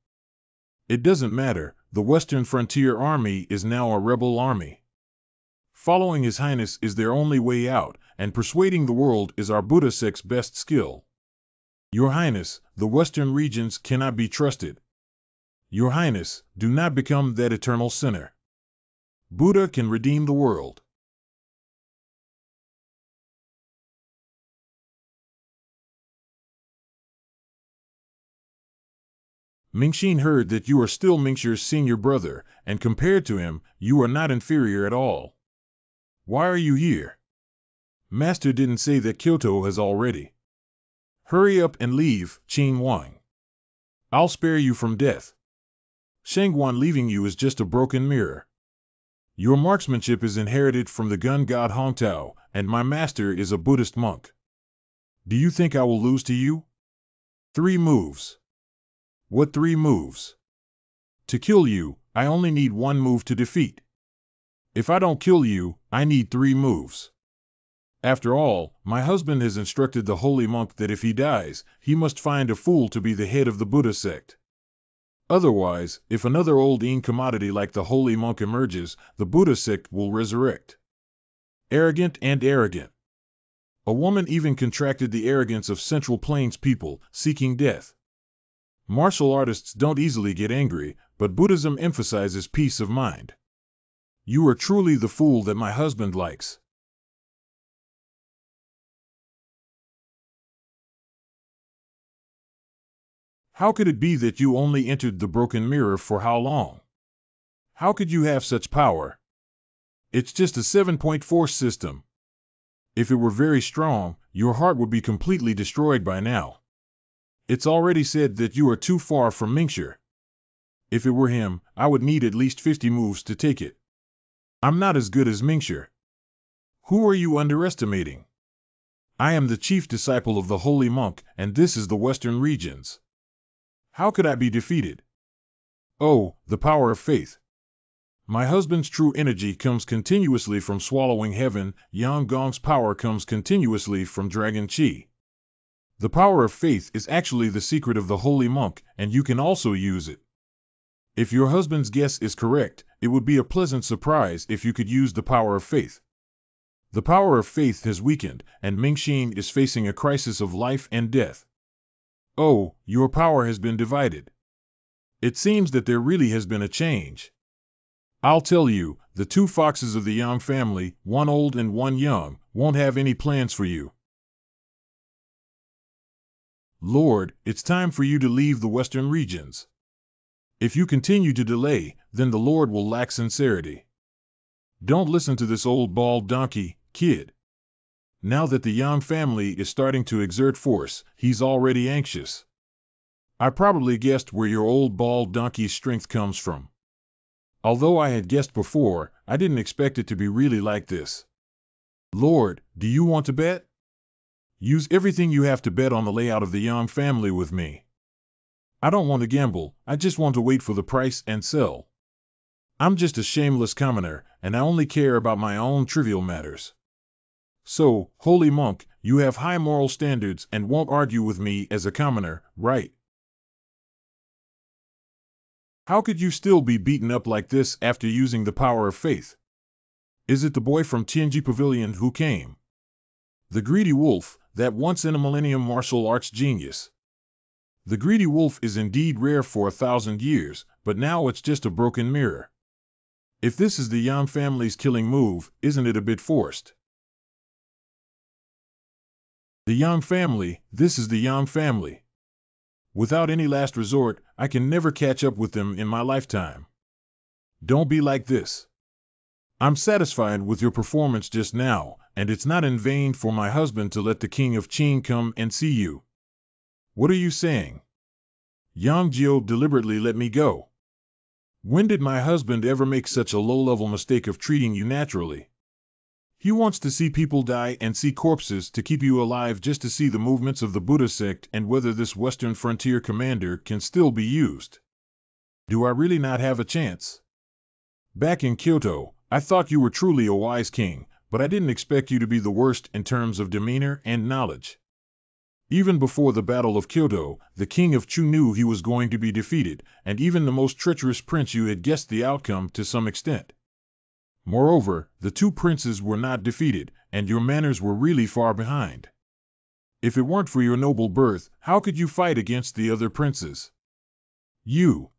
It doesn't matter, the Western Frontier Army is now a rebel army. Following His Highness is their only way out, and persuading the world is our Buddha sect's best skill. Your Highness, the Western regions cannot be trusted. Your Highness, do not become that eternal sinner. Buddha can redeem the world. Mingxin heard that you are still Mingxi's senior brother, and compared to him, you are not inferior at all. Why are you here? Master didn't say that Kyoto has already. Hurry up and leave, Qin Wang. I'll spare you from death. Shengguan leaving you is just a broken mirror. Your marksmanship is inherited from the gun god Hongtao, and my master is a Buddhist monk. Do you think I will lose to you? 3 moves. What 3 moves? To kill you, I only need 1 move to defeat. If I don't kill you, I need 3 moves. After all, my husband has instructed the holy monk that if he dies, he must find a fool to be the head of the Buddha sect. Otherwise, if another old commodity like the holy monk emerges, the Buddha sect will resurrect. Arrogant and arrogant. A woman even contracted the arrogance of Central Plains people, seeking death. Martial artists don't easily get angry, but Buddhism emphasizes peace of mind. You are truly the fool that my husband likes. How could it be that you only entered the broken mirror for how long? How could you have such power? It's just a 7.4 system. If it were very strong, your heart would be completely destroyed by now. It's already said that you are too far from Mingxi. If it were him, I would need at least 50 moves to take it. I'm not as good as Mingxi. Who are you underestimating? I am the chief disciple of the holy monk, and this is the Western regions. How could I be defeated? Oh, the power of faith. My husband's true energy comes continuously from swallowing heaven, Yang Gong's power comes continuously from Dragon Qi. The power of faith is actually the secret of the holy monk, and you can also use it. If your husband's guess is correct, it would be a pleasant surprise if you could use the power of faith. The power of faith has weakened, and Mingxin is facing a crisis of life and death. Oh, your power has been divided. It seems that there really has been a change. I'll tell you, the 2 foxes of the Yang family, 1 old and 1 young, won't have any plans for you. Lord, it's time for you to leave the Western regions. If you continue to delay, then the Lord will lack sincerity. Don't listen to this old bald donkey, kid. Now that the Yang family is starting to exert force, he's already anxious. I probably guessed where your old bald donkey's strength comes from. Although I had guessed before, I didn't expect it to be really like this. Lord, do you want to bet? Use everything you have to bet on the layout of the Yang family with me. I don't want to gamble, I just want to wait for the price and sell. I'm just a shameless commoner, and I only care about my own trivial matters. So, holy monk, you have high moral standards and won't argue with me as a commoner, right? How could you still be beaten up like this after using the power of faith? Is it the boy from Tianji Pavilion who came? The greedy wolf, that once-in-a-millennium martial arts genius. The greedy wolf is indeed rare for 1,000 years, but now it's just a broken mirror. If this is the Yang family's killing move, isn't it a bit forced? The Yang family, this is the Yang family. Without any last resort, I can never catch up with them in my lifetime. Don't be like this. I'm satisfied with your performance just now, and it's not in vain for my husband to let the king of Qing come and see you. What are you saying? Yang Jiao deliberately let me go. When did my husband ever make such a low-level mistake of treating you naturally? He wants to see people die and see corpses to keep you alive just to see the movements of the Buddha sect and whether this Western frontier commander can still be used. Do I really not have a chance? Back in Kyoto, I thought you were truly a wise king, but I didn't expect you to be the worst in terms of demeanor and knowledge. Even before the Battle of Kyoto, the king of Chu knew he was going to be defeated, and even the most treacherous prince you had guessed the outcome to some extent. Moreover, the two princes were not defeated, and your manners were really far behind. If it weren't for your noble birth, how could you fight against the other princes? You.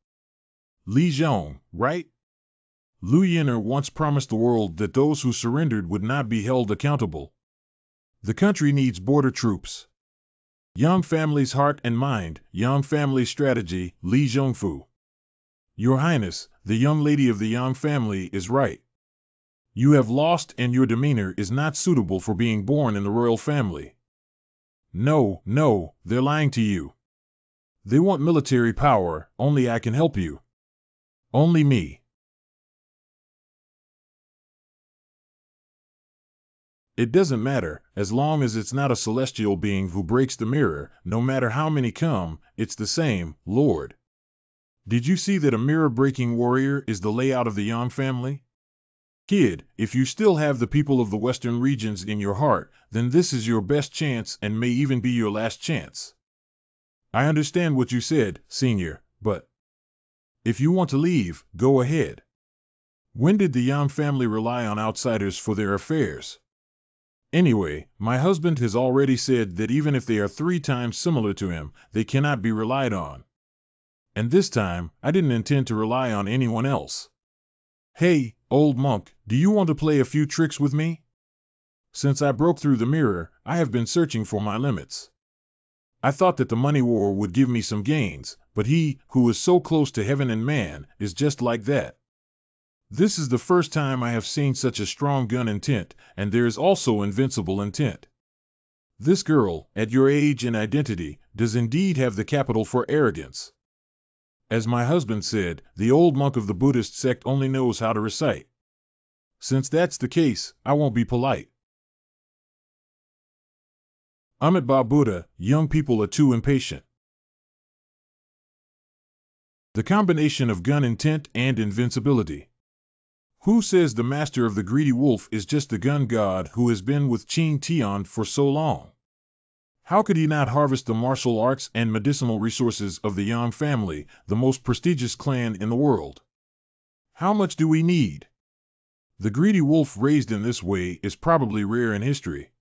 Li Zhong, right? Liu Yin'er once promised the world that those who surrendered would not be held accountable. The country needs border troops. Young family's heart and mind, young family strategy, Li Zhongfu. Your Highness, the young lady of the Yang family is right. You have lost and your demeanor is not suitable for being born in the royal family. No, no, they're lying to you. They want military power, only I can help you. Only me. It doesn't matter, as long as it's not a celestial being who breaks the mirror, no matter how many come, it's the same, Lord. Did you see that a mirror-breaking warrior is the layout of the Yang family? Kid, if you still have the people of the Western regions in your heart, then this is your best chance and may even be your last chance. I understand what you said, Senior, but if you want to leave, go ahead. When did the Yang family rely on outsiders for their affairs? Anyway, my husband has already said that even if they are 3 times similar to him, they cannot be relied on. And this time, I didn't intend to rely on anyone else. Hey, old monk, do you want to play a few tricks with me? Since I broke through the mirror, I have been searching for my limits. I thought that the money war would give me some gains, but he, who is so close to heaven and man, is just like that. This is the first time I have seen such a strong gun intent, and there is also invincible intent. This girl, at your age and identity, does indeed have the capital for arrogance. As my husband said, the old monk of the Buddhist sect only knows how to recite. Since that's the case, I won't be polite. Amitabha Buddha, young people are too impatient. The combination of gun intent and invincibility. Who says the master of the greedy wolf is just the gun god who has been with Qing Tian for so long? How could he not harvest the martial arts and medicinal resources of the Yang family, the most prestigious clan in the world? How much do we need? The greedy wolf raised in this way is probably rare in history.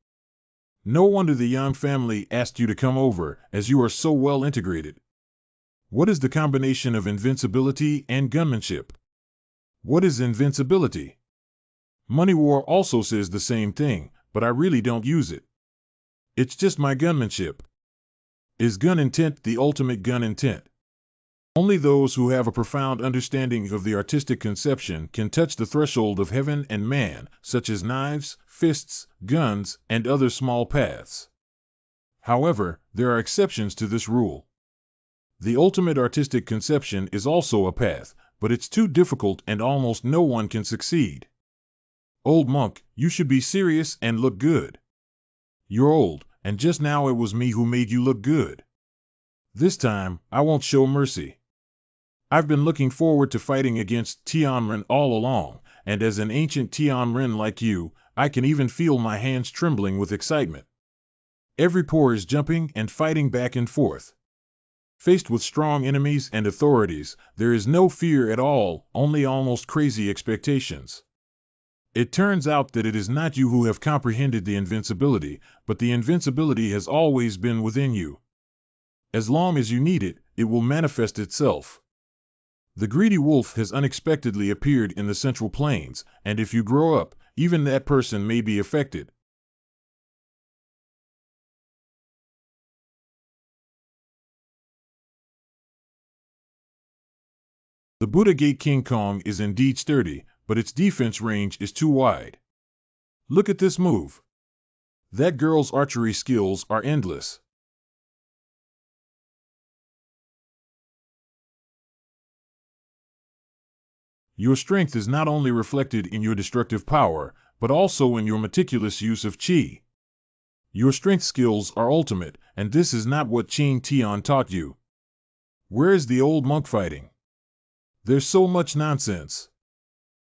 No wonder the Yang family asked you to come over, as you are so well integrated. What is the combination of invincibility and gunmanship? What is invincibility? Money War also says the same thing, but I really don't use it. It's just my gunmanship. Is gun intent the ultimate gun intent? Only those who have a profound understanding of the artistic conception can touch the threshold of heaven and man, such as knives, fists, guns, and other small paths. However, there are exceptions to this rule. The ultimate artistic conception is also a path, but it's too difficult and almost no one can succeed. Old monk, you should be serious and look good. You're old, and just now it was me who made you look good. This time, I won't show mercy. I've been looking forward to fighting against Tianren all along, and as an ancient Tianren like you, I can even feel my hands trembling with excitement. Every pore is jumping and fighting back and forth. Faced with strong enemies and authorities, there is no fear at all, only almost crazy expectations. It turns out that it is not you who have comprehended the invincibility, but the invincibility has always been within you. As long as you need it, it will manifest itself. The greedy wolf has unexpectedly appeared in the Central Plains, and if you grow up, even that person may be affected. The Buddha Gate King Kong is indeed sturdy, but its defense range is too wide. Look at this move. That girl's archery skills are endless. Your strength is not only reflected in your destructive power, but also in your meticulous use of chi. Your strength skills are ultimate, and this is not what Qing Tian taught you. Where is the old monk fighting? There's so much nonsense.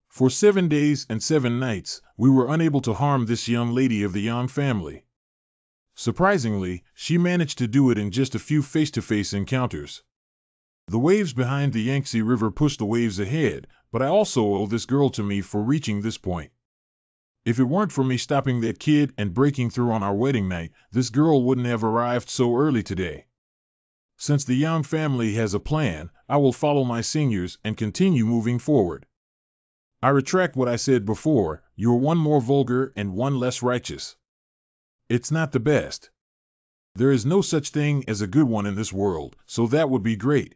For 7 days and 7 nights, we were unable to harm this young lady of the Yang family. Surprisingly, she managed to do it in just a few face-to-face encounters. The waves behind the Yangtze River push the waves ahead, but I also owe this girl to me for reaching this point. If it weren't for me stopping that kid and breaking through on our wedding night, this girl wouldn't have arrived so early today. Since the Yang family has a plan, I will follow my seniors and continue moving forward. I retract what I said before, you're one more vulgar and one less righteous. It's not the best. There is no such thing as a good one in this world, so that would be great.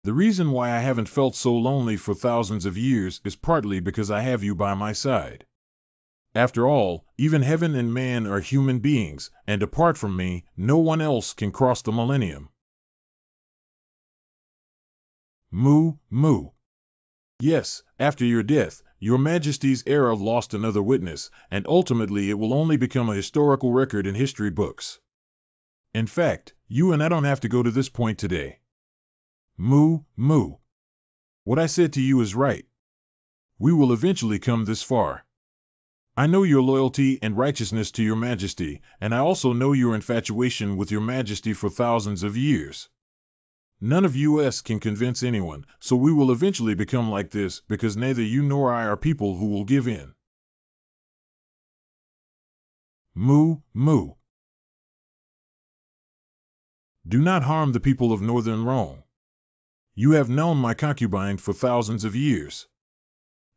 The reason why I haven't felt so lonely for thousands of years is partly because I have you by my side. After all, even heaven and man are human beings, and apart from me, no one else can cross the millennium. Moo, moo. Yes, after your death, your Majesty's era lost another witness, and ultimately it will only become a historical record in history books. In fact, you and I don't have to go to this point today. Moo, moo. What I said to you is right. We will eventually come this far. I know your loyalty and righteousness to your Majesty, and I also know your infatuation with your Majesty for thousands of years. None of us can convince anyone, so we will eventually become like this because neither you nor I are people who will give in. Moo, moo. Do not harm the people of Northern Rome. You have known my concubine for thousands of years.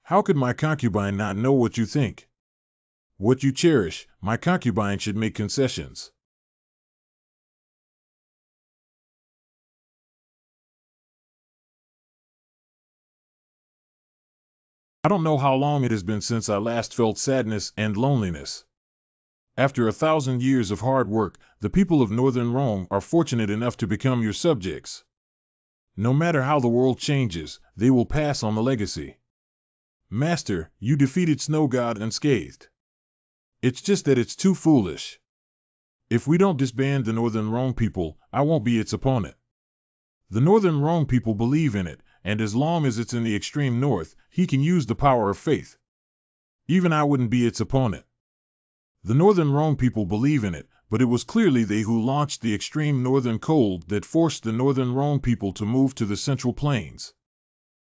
How could my concubine not know what you think? What you cherish, my concubine should make concessions. I don't know how long it has been since I last felt sadness and loneliness. After 1,000 years of hard work, the people of Northern Rome are fortunate enough to become your subjects. No matter how the world changes, they will pass on the legacy. Master, you defeated Snow God unscathed. It's just that it's too foolish. If we don't disband the Northern Rome people, I won't be its opponent. The Northern Rome people believe in it, and as long as it's in the extreme north, he can use the power of faith. Even I wouldn't be its opponent. The Northern Rome people believe in it, but it was clearly they who launched the extreme northern cold that forced the Northern Rome people to move to the Central Plains.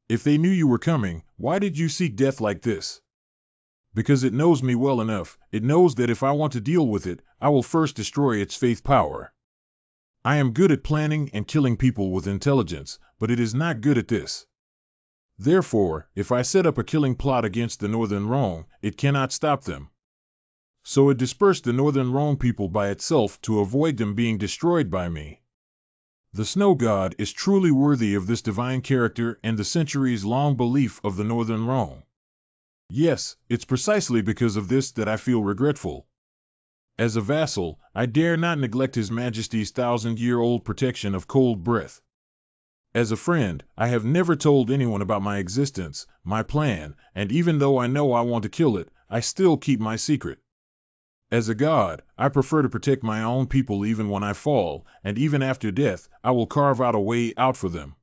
If they knew you were coming, why did you seek death like this? Because it knows me well enough, it knows that if I want to deal with it, I will first destroy its faith power. I am good at planning and killing people with intelligence, but it is not good at this. Therefore, if I set up a killing plot against the Northern Rome, it cannot stop them. So it dispersed the Northern Rome people by itself to avoid them being destroyed by me. The Snow God is truly worthy of this divine character and the centuries-long belief of the Northern Rome. Yes, it's precisely because of this that I feel regretful. As a vassal, I dare not neglect His Majesty's 1,000-year-old protection of cold breath. As a friend, I have never told anyone about my existence, my plan, and even though I know I want to kill it, I still keep my secret. As a god, I prefer to protect my own people even when I fall, and even after death, I will carve out a way out for them.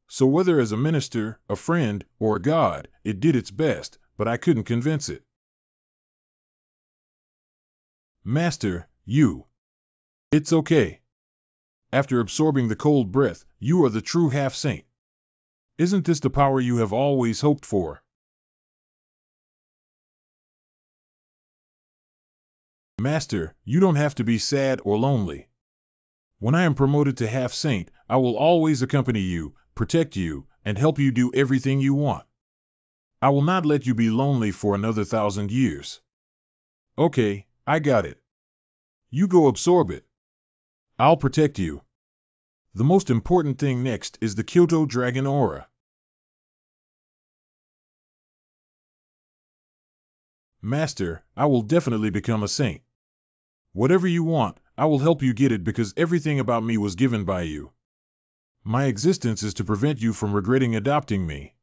So whether as a minister, a friend, or a god, it did its best, but I couldn't convince it. Master, you. It's okay. After absorbing the cold breath, you are the true half-saint. Isn't this the power you have always hoped for? Master, you don't have to be sad or lonely. When I am promoted to half-saint, I will always accompany you, protect you, and help you do everything you want. I will not let you be lonely for another 1,000 years. Okay, I got it. You go absorb it. I'll protect you. The most important thing next is the Kyoto Dragon Aura. Master, I will definitely become a saint. Whatever you want, I will help you get it because everything about me was given by you. My existence is to prevent you from regretting adopting me.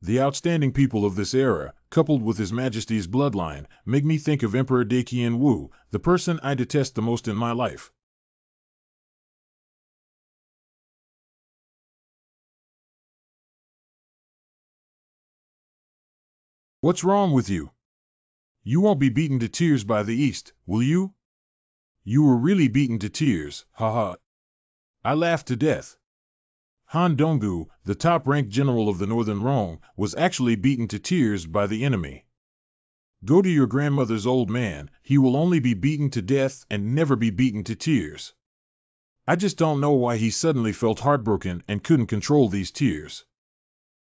The outstanding people of this era, coupled with His Majesty's bloodline, make me think of Emperor Daqian Wu, the person I detest the most in my life. What's wrong with you? You won't be beaten to tears by the East, will you? You were really beaten to tears, haha. I laughed to death. Han Donggu, the top-ranked general of the Northern Rome, was actually beaten to tears by the enemy. Go to your grandmother's old man, he will only be beaten to death and never be beaten to tears. I just don't know why he suddenly felt heartbroken and couldn't control these tears.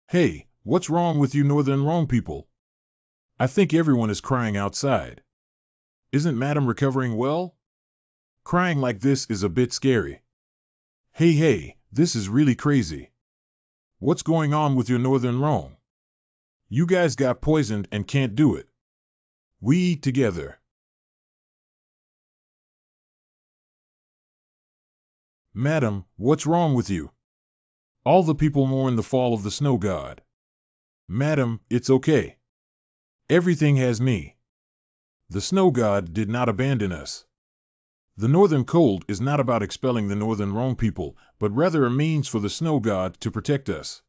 Hey, what's wrong with you Northern Rome people? I think everyone is crying outside. Isn't Madam recovering well? Crying like this is a bit scary. Hey, this is really crazy. What's going on with your Northern Rome? You guys got poisoned and can't do it. We eat together. Madam, what's wrong with you? All the people mourn the fall of the snow god. Madam, it's okay. Everything has me. The snow god did not abandon us. The northern cold is not about expelling the Northern Rome people, but rather a means for the snow god to protect us.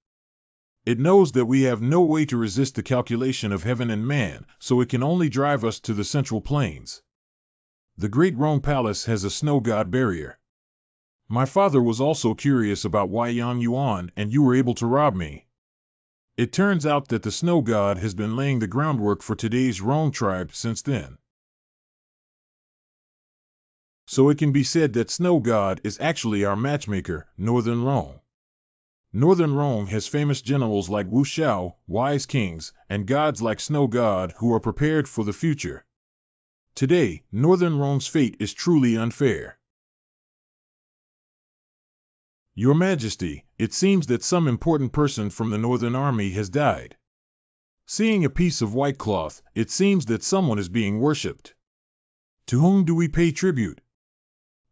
It knows that we have no way to resist the calculation of heaven and man, so it can only drive us to the central plains. The Great Rome Palace has a snow god barrier. My father was also curious about why Yang Yuan and you were able to rob me. It turns out that the snow god has been laying the groundwork for today's Rome tribe since then. So it can be said that snow god is actually our matchmaker, Northern Rome. Northern Rome has famous generals like Wu Xiao, wise kings, and gods like Snow God who are prepared for the future. Today, Northern Rome's fate is truly unfair. Your Majesty, it seems that some important person from the Northern Army has died. Seeing a piece of white cloth, it seems that someone is being worshipped. To whom do we pay tribute?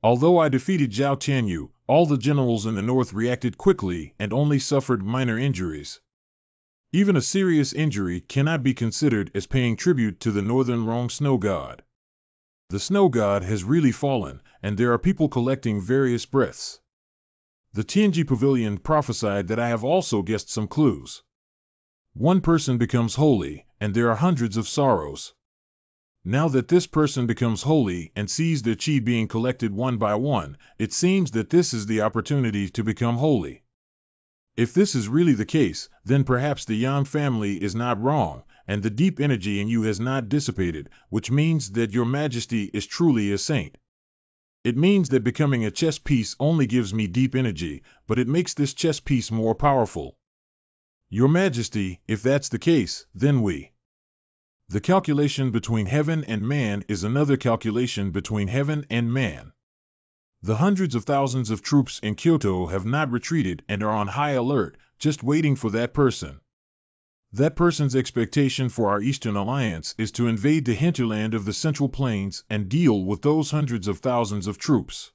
Although I defeated Zhao Tianyu, all the generals in the north reacted quickly and only suffered minor injuries. Even a serious injury cannot be considered as paying tribute to the Northern Rome snow god. The snow god has really fallen, and there are people collecting various breaths. The Tianji Pavilion prophesied that I have also guessed some clues. One person becomes holy, and there are hundreds of sorrows. Now that this person becomes holy and sees their chi being collected one by one, it seems that this is the opportunity to become holy. If this is really the case, then perhaps the Yang family is not wrong, and the deep energy in you has not dissipated, which means that your Majesty is truly a saint. It means that becoming a chess piece only gives me deep energy, but it makes this chess piece more powerful. Your Majesty, if that's the case, then the calculation between heaven and man is another calculation between heaven and man. The hundreds of thousands of troops in Kyoto have not retreated and are on high alert, just waiting for that person. That person's expectation for our Eastern Alliance is to invade the hinterland of the Central Plains and deal with those hundreds of thousands of troops.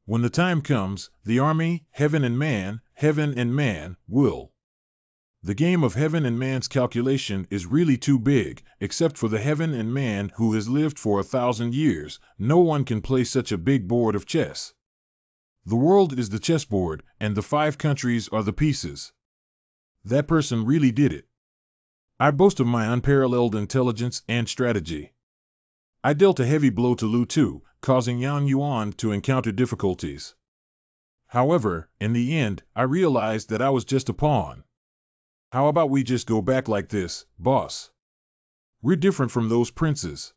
When the time comes, the army, heaven and man, will. The game of heaven and man's calculation is really too big, except for the heaven and man who has lived for 1,000 years. No one can play such a big board of chess. The world is the chessboard, and the 5 countries are the pieces. That person really did it. I boast of my unparalleled intelligence and strategy. I dealt a heavy blow to Lu Tu, causing Yang Yuan to encounter difficulties. However, in the end, I realized that I was just a pawn. How about we just go back like this, boss? We're different from those princes.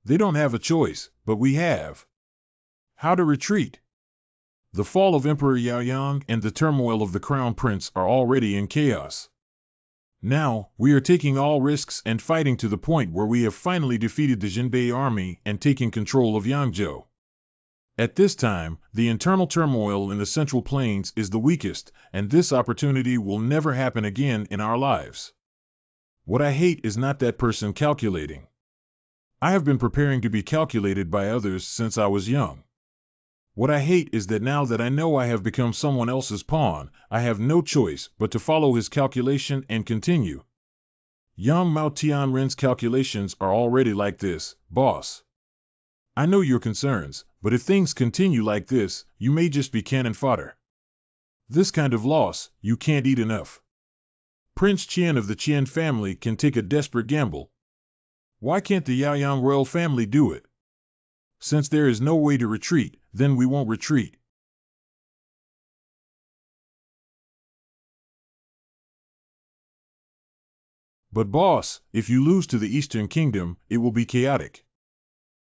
They don't have a choice, but we have. How to retreat? The fall of Emperor Yaoyang and the turmoil of the Crown Prince are already in chaos. Now, we are taking all risks and fighting to the point where we have finally defeated the Jinbei army and taken control of Yangzhou. At this time, the internal turmoil in the Central Plains is the weakest, and this opportunity will never happen again in our lives. What I hate is not that person calculating. I have been preparing to be calculated by others since I was young. What I hate is that now that I know I have become someone else's pawn, I have no choice but to follow his calculation and continue. Young Mao Tianren's calculations are already like this, boss. I know your concerns, but if things continue like this, you may just be cannon fodder. This kind of loss, you can't eat enough. Prince Qian of the Qian family can take a desperate gamble. Why can't the Yaoyang royal family do it? Since there is no way to retreat, then we won't retreat. But boss, if you lose to the Eastern Kingdom, it will be chaotic.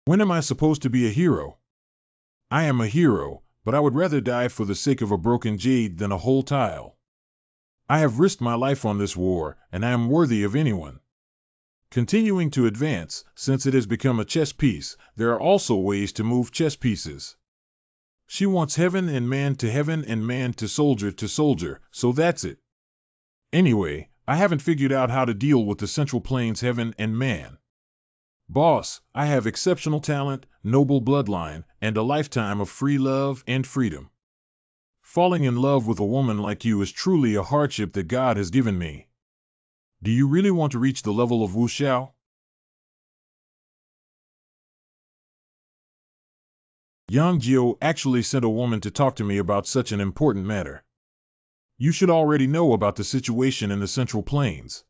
When am I supposed to be a hero? I am a hero, but I would rather die for the sake of a broken jade than a whole tile. I have risked my life on this war, and I am worthy of anyone. Continuing to advance, since it has become a chess piece, there are also ways to move chess pieces. She wants heaven and man to soldier, so that's it. Anyway, I haven't figured out how to deal with the Central Plains heaven and man. Boss, I have exceptional talent, noble bloodline, and a lifetime of free love and freedom. Falling in love with a woman like you is truly a hardship that God has given me. Do you really want to reach the level of Wu Xiao? Yang Jiu actually sent a woman to talk to me about such an important matter. You should already know about the situation in the Central Plains.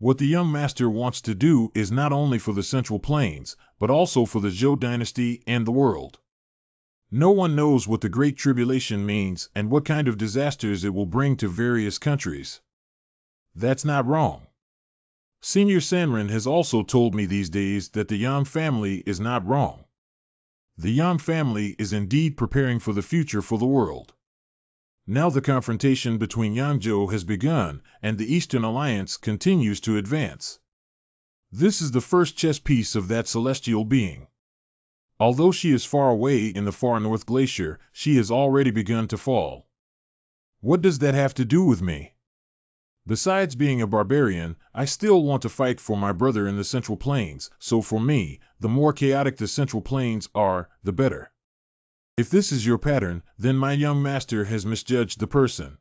What the young master wants to do is not only for the Central Plains, but also for the Zhou dynasty and the world. No one knows what the Great Tribulation means and what kind of disasters it will bring to various countries. That's not wrong. Senior Sanren has also told me these days that the Yang family is not wrong. The Yang family is indeed preparing for the future for the world. Now the confrontation between Yangzhou has begun, and the Eastern Alliance continues to advance. This is the first chess piece of that celestial being. Although she is far away in the far north glacier, she has already begun to fall. What does that have to do with me? Besides being a barbarian, I still want to fight for my brother in the Central Plains, so for me, the more chaotic the Central Plains are, the better. If this is your pattern, then my young master has misjudged the person.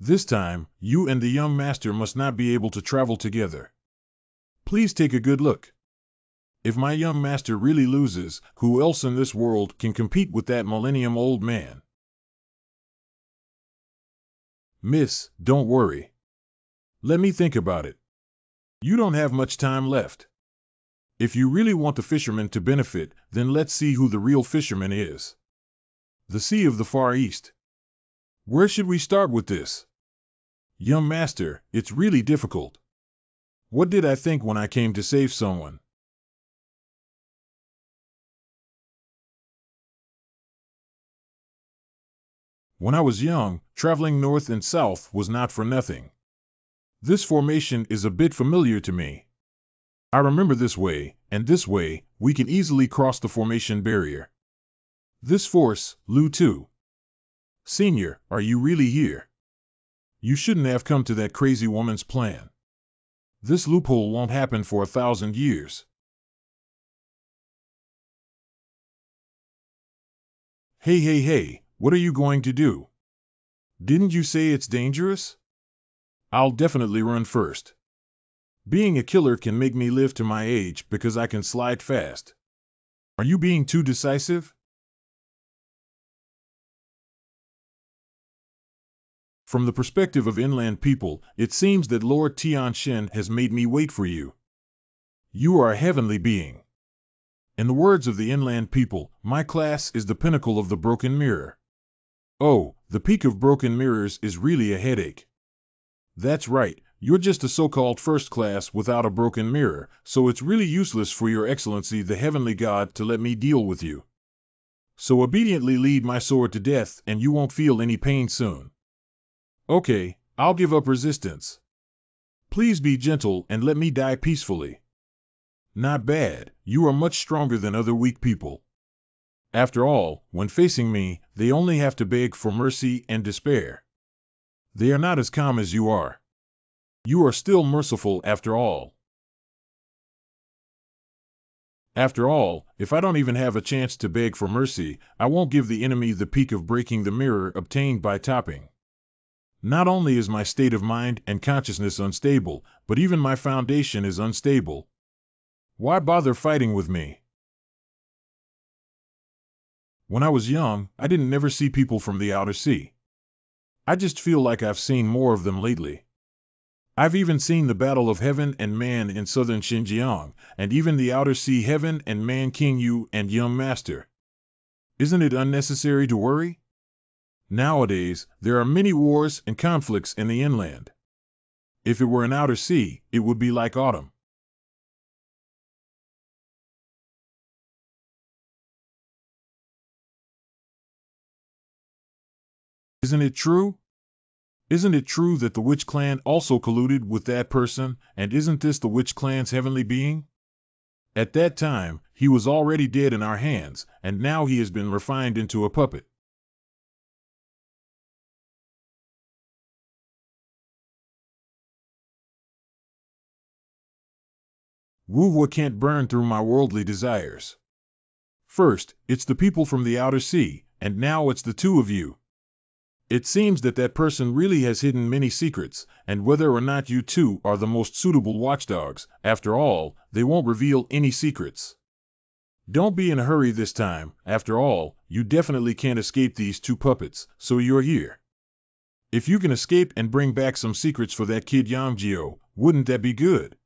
This time, you and the young master must not be able to travel together. Please take a good look. If my young master really loses, who else in this world can compete with that millennium-old man? Miss, don't worry. Let me think about it. You don't have much time left. If you really want the fisherman to benefit, then let's see who the real fisherman is. The Sea of the Far East. Where should we start with this? Young master, it's really difficult. What did I think when I came to save someone? When I was young, traveling north and south was not for nothing. This formation is a bit familiar to me. I remember this way, and this way, we can easily cross the formation barrier. This force, Lu Tu. Senior, are you really here? You shouldn't have come to that crazy woman's plan. This loophole won't happen for 1,000 years. Hey, what are you going to do? Didn't you say it's dangerous? I'll definitely run first. Being a killer can make me live to my age because I can slide fast. Are you being too decisive? From the perspective of inland people, it seems that Lord Tianxin has made me wait for you. You are a heavenly being. In the words of the inland people, my class is the pinnacle of the broken mirror. Oh, the peak of broken mirrors is really a headache. That's right, you're just a so-called first class without a broken mirror, so it's really useless for your excellency the heavenly god to let me deal with you. So obediently lead my sword to death and you won't feel any pain soon. Okay, I'll give up resistance. Please be gentle and let me die peacefully. Not bad, you are much stronger than other weak people. After all, when facing me, they only have to beg for mercy and despair. They are not as calm as you are. You are still merciful after all. After all, if I don't even have a chance to beg for mercy, I won't give the enemy the peak of breaking the mirror obtained by topping. Not only is my state of mind and consciousness unstable, but even my foundation is unstable. Why bother fighting with me? When I was young, I didn't never see people from the outer sea. I just feel like I've seen more of them lately. I've even seen the Battle of Heaven and Man in southern Xinjiang, and even the outer sea Heaven and Man King Yu and Young Master. Isn't it unnecessary to worry? Nowadays, there are many wars and conflicts in the inland. If it were an outer sea, it would be like autumn. Isn't it true? Isn't it true that the witch clan also colluded with that person, and isn't this the witch clan's heavenly being? At that time, he was already dead in our hands, and now he has been refined into a puppet. Wuhua can't burn through my worldly desires. First, it's the people from the outer sea, and now it's the two of you. It seems that that person really has hidden many secrets, and whether or not you two are the most suitable watchdogs, after all, they won't reveal any secrets. Don't be in a hurry this time, after all, you definitely can't escape these two puppets, so you're here. If you can escape and bring back some secrets for that kid Yangjio, wouldn't that be good?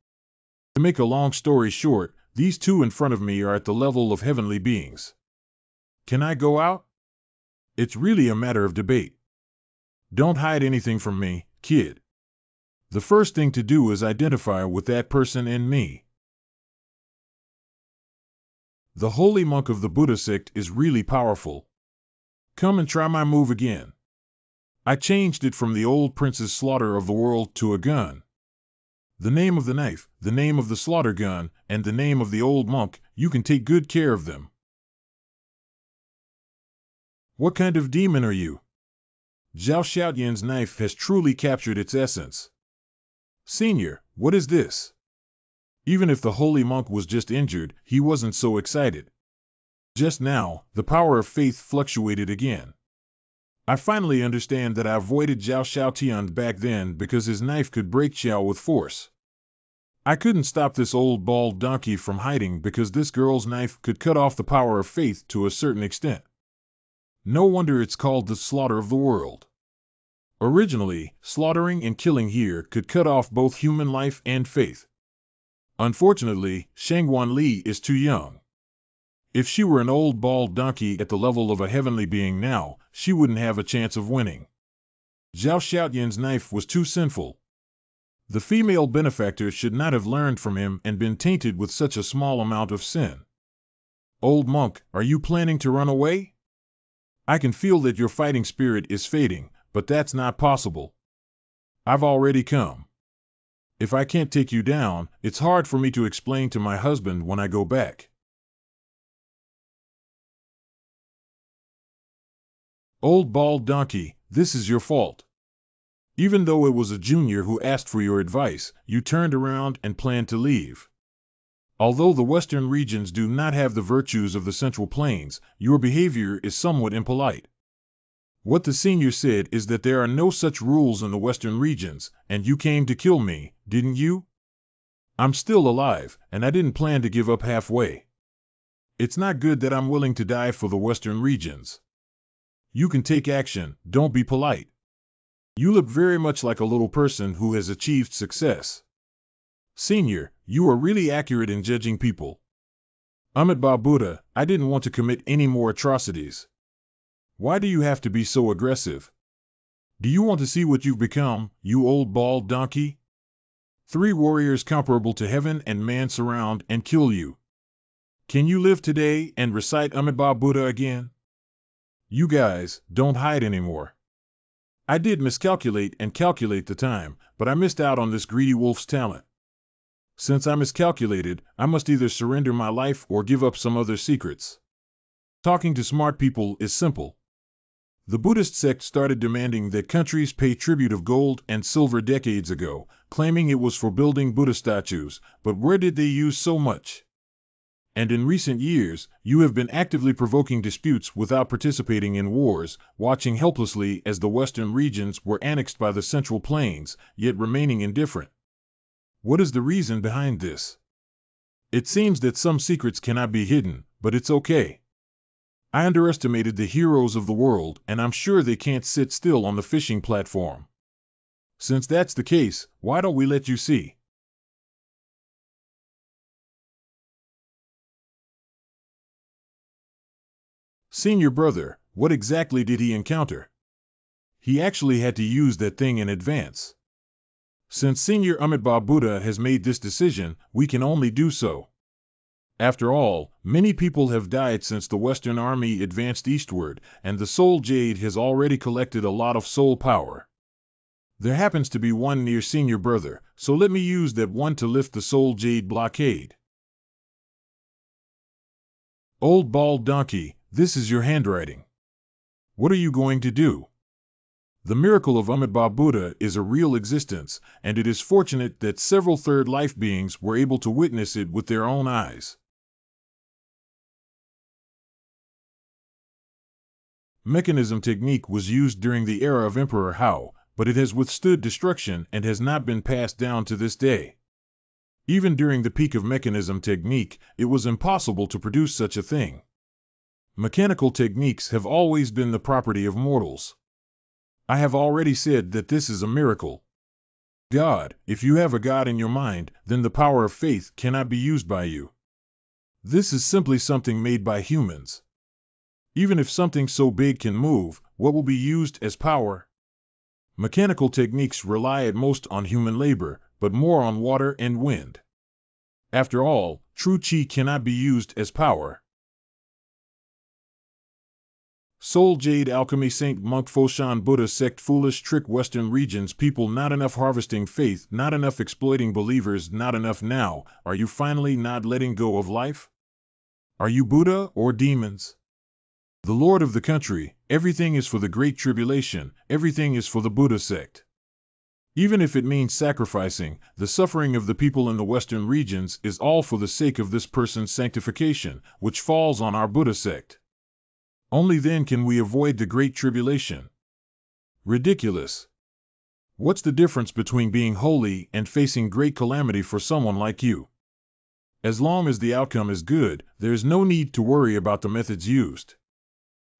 To make a long story short, these two in front of me are at the level of heavenly beings. Can I go out? It's really a matter of debate. Don't hide anything from me, kid. The first thing to do is identify with that person in me. The holy monk of the Buddha sect is really powerful. Come and try my move again. I changed it from the old prince's slaughter of the world to a gun. The name of the knife, the name of the slaughter gun, and the name of the old monk, you can take good care of them. What kind of demon are you? Zhao Xiaoyan's knife has truly captured its essence. Senior, what is this? Even if the holy monk was just injured, he wasn't so excited. Just now, the power of faith fluctuated again. I finally understand that I avoided Zhao Xiaotian back then because his knife could break Xiao with force. I couldn't stop this old bald donkey from hiding because this girl's knife could cut off the power of faith to a certain extent. No wonder it's called the slaughter of the world. Originally, slaughtering and killing here could cut off both human life and faith. Unfortunately, Shangguan Li is too young. If she were an old bald donkey at the level of a heavenly being now, she wouldn't have a chance of winning. Zhao Xiaoyan's knife was too sinful. The female benefactor should not have learned from him and been tainted with such a small amount of sin. Old monk, are you planning to run away? I can feel that your fighting spirit is fading, but that's not possible. I've already come. If I can't take you down, it's hard for me to explain to my husband when I go back. Old bald donkey, this is your fault. Even though it was a junior who asked for your advice, you turned around and planned to leave. Although the western regions do not have the virtues of the central plains, your behavior is somewhat impolite. What the senior said is that there are no such rules in the western regions, and you came to kill me, didn't you? I'm still alive, and I didn't plan to give up halfway. It's not good that I'm willing to die for the western regions. You can take action, don't be polite. You look very much like a little person who has achieved success. Senior, you are really accurate in judging people. Amitabha Buddha, I didn't want to commit any more atrocities. Why do you have to be so aggressive? Do you want to see what you've become, you old bald donkey? 3 warriors comparable to heaven and man surround and kill you. Can you live today and recite Amitabha Buddha again? You guys, don't hide anymore. I did miscalculate and calculate the time, but I missed out on this greedy wolf's talent. Since I miscalculated, I must either surrender my life or give up some other secrets. Talking to smart people is simple. The Buddhist sect started demanding that countries pay tribute of gold and silver decades ago, claiming it was for building Buddha statues, but where did they use so much? And in recent years, you have been actively provoking disputes without participating in wars, watching helplessly as the western regions were annexed by the Central Plains, yet remaining indifferent. What is the reason behind this? It seems that some secrets cannot be hidden, but it's okay. I underestimated the heroes of the world, and I'm sure they can't sit still on the fishing platform. Since that's the case, why don't we let you see? Senior brother, what exactly did he encounter? He actually had to use that thing in advance. Since Senior Amitabha Buddha has made this decision, we can only do so. After all, many people have died since the Western Army advanced eastward, and the Soul Jade has already collected a lot of soul power. There happens to be one near Senior Brother, so let me use that one to lift the Soul Jade blockade. Old bald donkey, this is your handwriting. What are you going to do? The miracle of Amitabha Buddha is a real existence, and it is fortunate that several third life beings were able to witness it with their own eyes. Mechanism technique was used during the era of Emperor Hao, but it has withstood destruction and has not been passed down to this day. Even during the peak of mechanism technique, it was impossible to produce such a thing. Mechanical techniques have always been the property of mortals. I have already said that this is a miracle. God, if you have a God in your mind, then the power of faith cannot be used by you. This is simply something made by humans. Even if something so big can move, what will be used as power? Mechanical techniques rely at most on human labor, but more on water and wind. After all, true chi cannot be used as power. Soul Jade Alchemy Saint Monk Foshan Buddha Sect Foolish Trick Western Regions People Not enough harvesting faith, not enough exploiting believers, not enough now. Are you finally not letting go of life? Are you Buddha or demons? The Lord of the country, everything is for the Great Tribulation, everything is for the Buddha sect. Even if it means sacrificing, the suffering of the people in the Western regions is all for the sake of this person's sanctification, which falls on our Buddha sect. Only then can we avoid the Great Tribulation. Ridiculous. What's the difference between being holy and facing great calamity for someone like you? As long as the outcome is good, there is no need to worry about the methods used.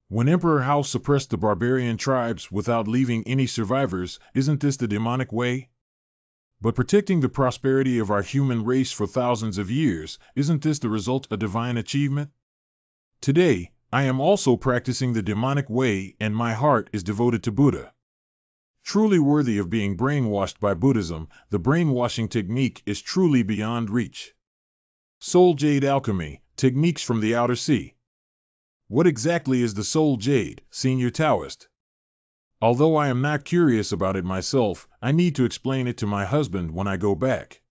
When Emperor Hao suppressed the barbarian tribes without leaving any survivors, isn't this the demonic way? But protecting the prosperity of our human race for thousands of years, isn't this the result of divine achievement? Today, I am also practicing the demonic way, and my heart is devoted to Buddha. Truly worthy of being brainwashed by Buddhism, the brainwashing technique is truly beyond reach. Soul Jade Alchemy, Techniques from the Outer Sea. What exactly is the Soul Jade, Senior Taoist? Although I am not curious about it myself, I need to explain it to my husband when I go back.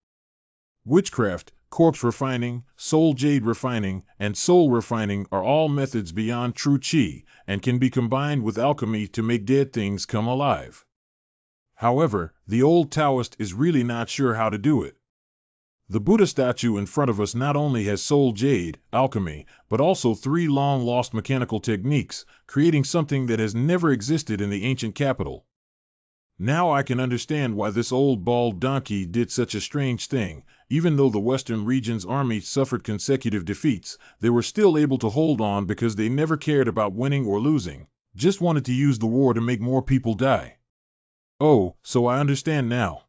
Witchcraft, corpse refining, soul jade refining, and soul refining are all methods beyond true chi, and can be combined with alchemy to make dead things come alive. However, the old Taoist is really not sure how to do it. The Buddha statue in front of us not only has soul jade, alchemy, but also 3 long-lost mechanical techniques, creating something that has never existed in the ancient capital. Now I can understand why this old bald donkey did such a strange thing. Even though the Western region's army suffered consecutive defeats, they were still able to hold on because they never cared about winning or losing, just wanted to use the war to make more people die. Oh, so I understand now.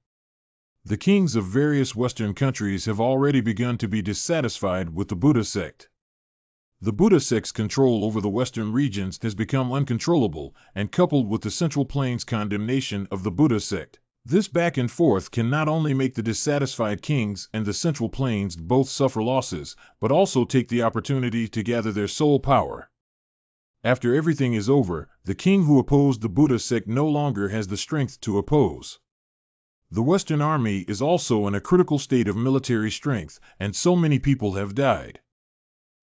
The kings of various Western countries have already begun to be dissatisfied with the Buddha sect. The Buddha sect's control over the Western regions has become uncontrollable, and coupled with the Central Plains' condemnation of the Buddha sect, this back and forth can not only make the dissatisfied kings and the Central Plains both suffer losses, but also take the opportunity to gather their soul power. After everything is over, the king who opposed the Buddha sect no longer has the strength to oppose. The Western army is also in a critical state of military strength, and so many people have died.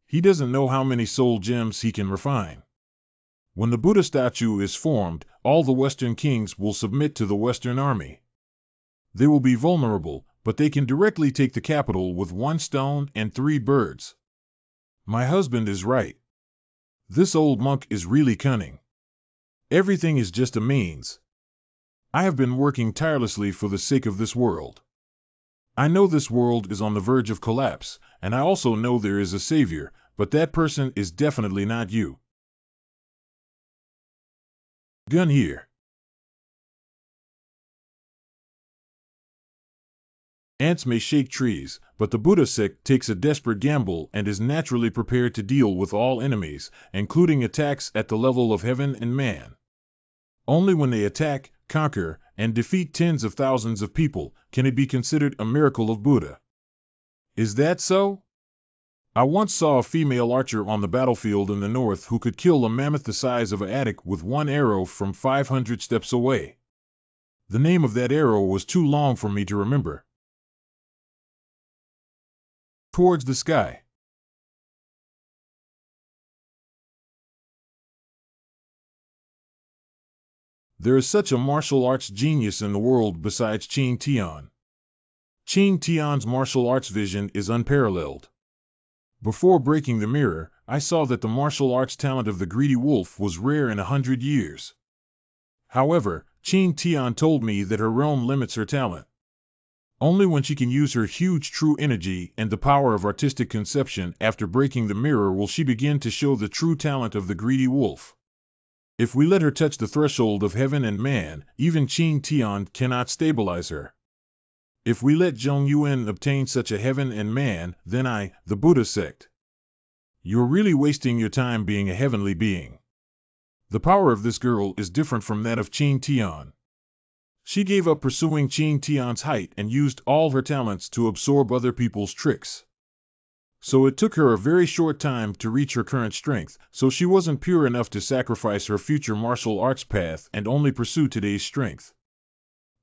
He doesn't know how many soul gems he can refine. When the Buddha statue is formed, all the Western kings will submit to the Western army. They will be vulnerable, but they can directly take the capital with 1 stone and 3 birds. My husband is right. This old monk is really cunning. Everything is just a means. I have been working tirelessly for the sake of this world. I know this world is on the verge of collapse, and I also know there is a savior, but that person is definitely not you. Gun here. Ants may shake trees, but the Buddha sect takes a desperate gamble and is naturally prepared to deal with all enemies, including attacks at the level of heaven and man. Only when they attack, conquer, and defeat tens of thousands of people can it be considered a miracle of Buddha. Is that so? I once saw a female archer on the battlefield in the north who could kill a mammoth the size of an attic with 1 arrow from 500 steps away. The name of that arrow was too long for me to remember. Towards the sky. There is such a martial arts genius in the world besides Qing Tian. Qing Tian's martial arts vision is unparalleled. Before breaking the mirror, I saw that the martial arts talent of the greedy wolf was rare in 100 years. However, Qing Tian told me that her realm limits her talent. Only when she can use her huge true energy and the power of artistic conception after breaking the mirror will she begin to show the true talent of the greedy wolf. If we let her touch the threshold of heaven and man, even Qing Tian cannot stabilize her. If we let Zhong Yuan obtain such a heaven and man, then the Buddha sect. You're really wasting your time being a heavenly being. The power of this girl is different from that of Qing Tian. She gave up pursuing Qing Tian's height and used all her talents to absorb other people's tricks. So it took her a very short time to reach her current strength, so she wasn't pure enough to sacrifice her future martial arts path and only pursue today's strength.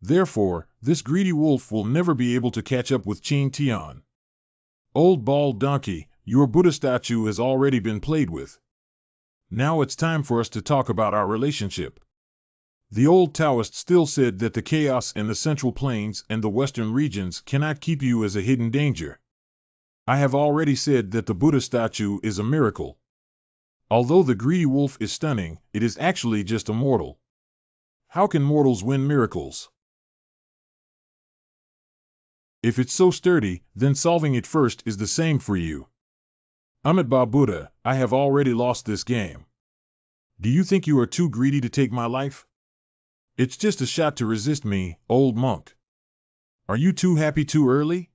Therefore, this greedy wolf will never be able to catch up with Qing Tian. Old bald donkey, your Buddha statue has already been played with. Now it's time for us to talk about our relationship. The old Taoist still said that the chaos in the Central Plains and the Western regions cannot keep you as a hidden danger. I have already said that the Buddha statue is a miracle. Although the greedy wolf is stunning, it is actually just a mortal. How can mortals win miracles? If it's so sturdy, then solving it first is the same for you. Amitabha Buddha, I have already lost this game. Do you think you are too greedy to take my life? It's just a shot to resist me, old monk. Are you too happy too early?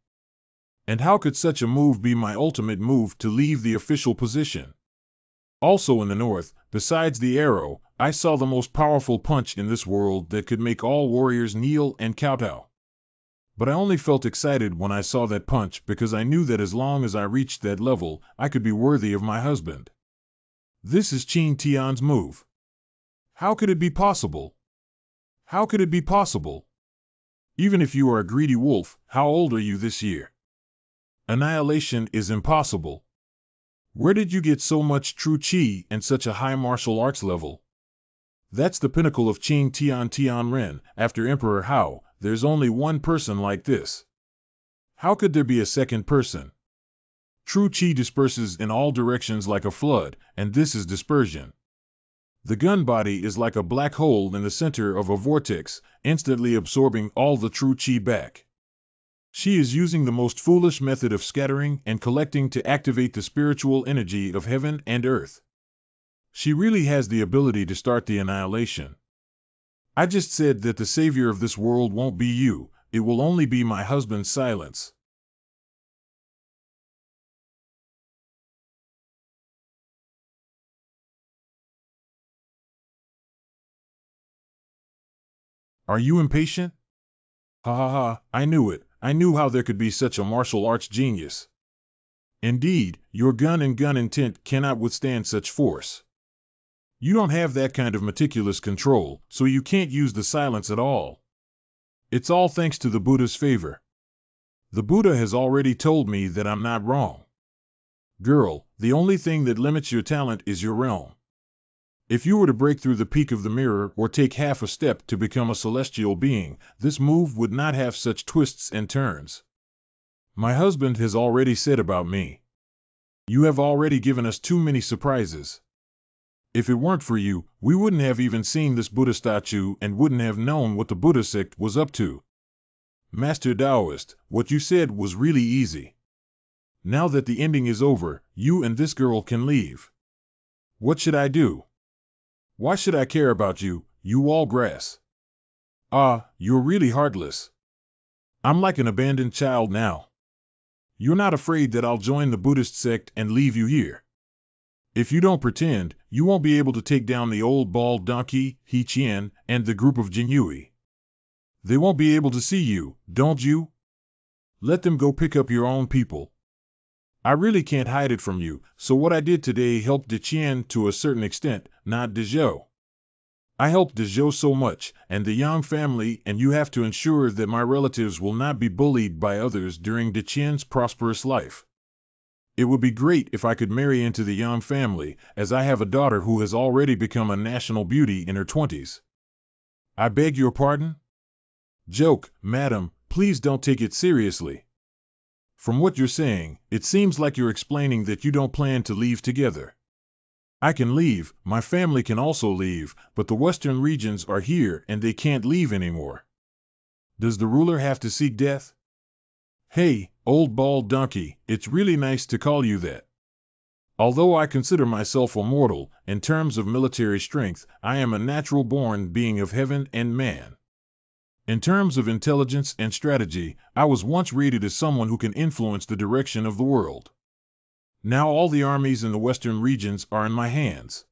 And how could such a move be my ultimate move to leave the official position? Also in the north, besides the arrow, I saw the most powerful punch in this world that could make all warriors kneel and kowtow. But I only felt excited when I saw that punch because I knew that as long as I reached that level, I could be worthy of my husband. This is Qing Tian's move. How could it be possible? How could it be possible? Even if you are a greedy wolf, how old are you this year? Annihilation is impossible. Where did you get so much true qi and such a high martial arts level? That's the pinnacle of Qing Tianren. After Emperor Hao, there's only one person like this. How could there be a second person? True qi disperses in all directions like a flood, and this is dispersion. The gun body is like a black hole in the center of a vortex, instantly absorbing all the true qi back. She is using the most foolish method of scattering and collecting to activate the spiritual energy of heaven and earth. She really has the ability to start the annihilation. I just said that the savior of this world won't be you, it will only be my husband's silence. Are you impatient? Ha ha ha, I knew it. I knew how there could be such a martial arts genius. Indeed, your gun and gun intent cannot withstand such force. You don't have that kind of meticulous control, so you can't use the silence at all. It's all thanks to the Buddha's favor. The Buddha has already told me that I'm not wrong. Girl, the only thing that limits your talent is your realm. If you were to break through the peak of the mirror or take half a step to become a celestial being, this move would not have such twists and turns. My husband has already said about me. You have already given us too many surprises. If it weren't for you, we wouldn't have even seen this Buddha statue and wouldn't have known what the Buddha sect was up to. Master Taoist, what you said was really easy. Now that the ending is over, you and this girl can leave. What should I do? Why should I care about you, you all grass? Ah, you're really heartless. I'm like an abandoned child now. You're not afraid that I'll join the Buddhist sect and leave you here. If you don't pretend, you won't be able to take down the old bald donkey, He Qian, and the group of Jinyui. They won't be able to see you, don't you? Let them go pick up your own people. I really can't hide it from you, so what I did today helped De Qian to a certain extent, not De Zhou. I helped De Zhou so much, and the Yang family, and you have to ensure that my relatives will not be bullied by others during De Qian's prosperous life. It would be great if I could marry into the Yang family, as I have a daughter who has already become a national beauty in her 20s. I beg your pardon? Joke, madam, please don't take it seriously. From what you're saying, it seems like you're explaining that you don't plan to leave together. I can leave, my family can also leave, but the western regions are here and they can't leave anymore. Does the ruler have to seek death? Hey, old bald donkey, it's really nice to call you that. Although I consider myself a mortal, in terms of military strength, I am a natural-born being of heaven and man. In terms of intelligence and strategy, I was once rated as someone who can influence the direction of the world. Now all the armies in the western regions are in my hands.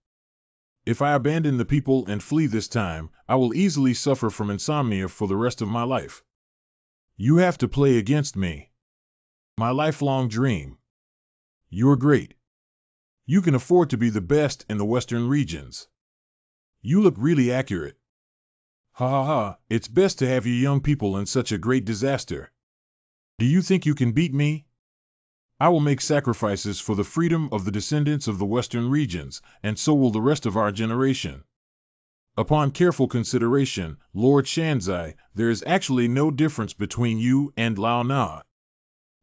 If I abandon the people and flee this time, I will easily suffer from insomnia for the rest of my life. You have to play against me. My lifelong dream. You're great. You can afford to be the best in the western regions. You look really accurate. Ha ha ha, it's best to have you young people in such a great disaster. Do you think you can beat me? I will make sacrifices for the freedom of the descendants of the western regions, and so will the rest of our generation. Upon careful consideration, Lord Shanzai, there is actually no difference between you and Lao Na.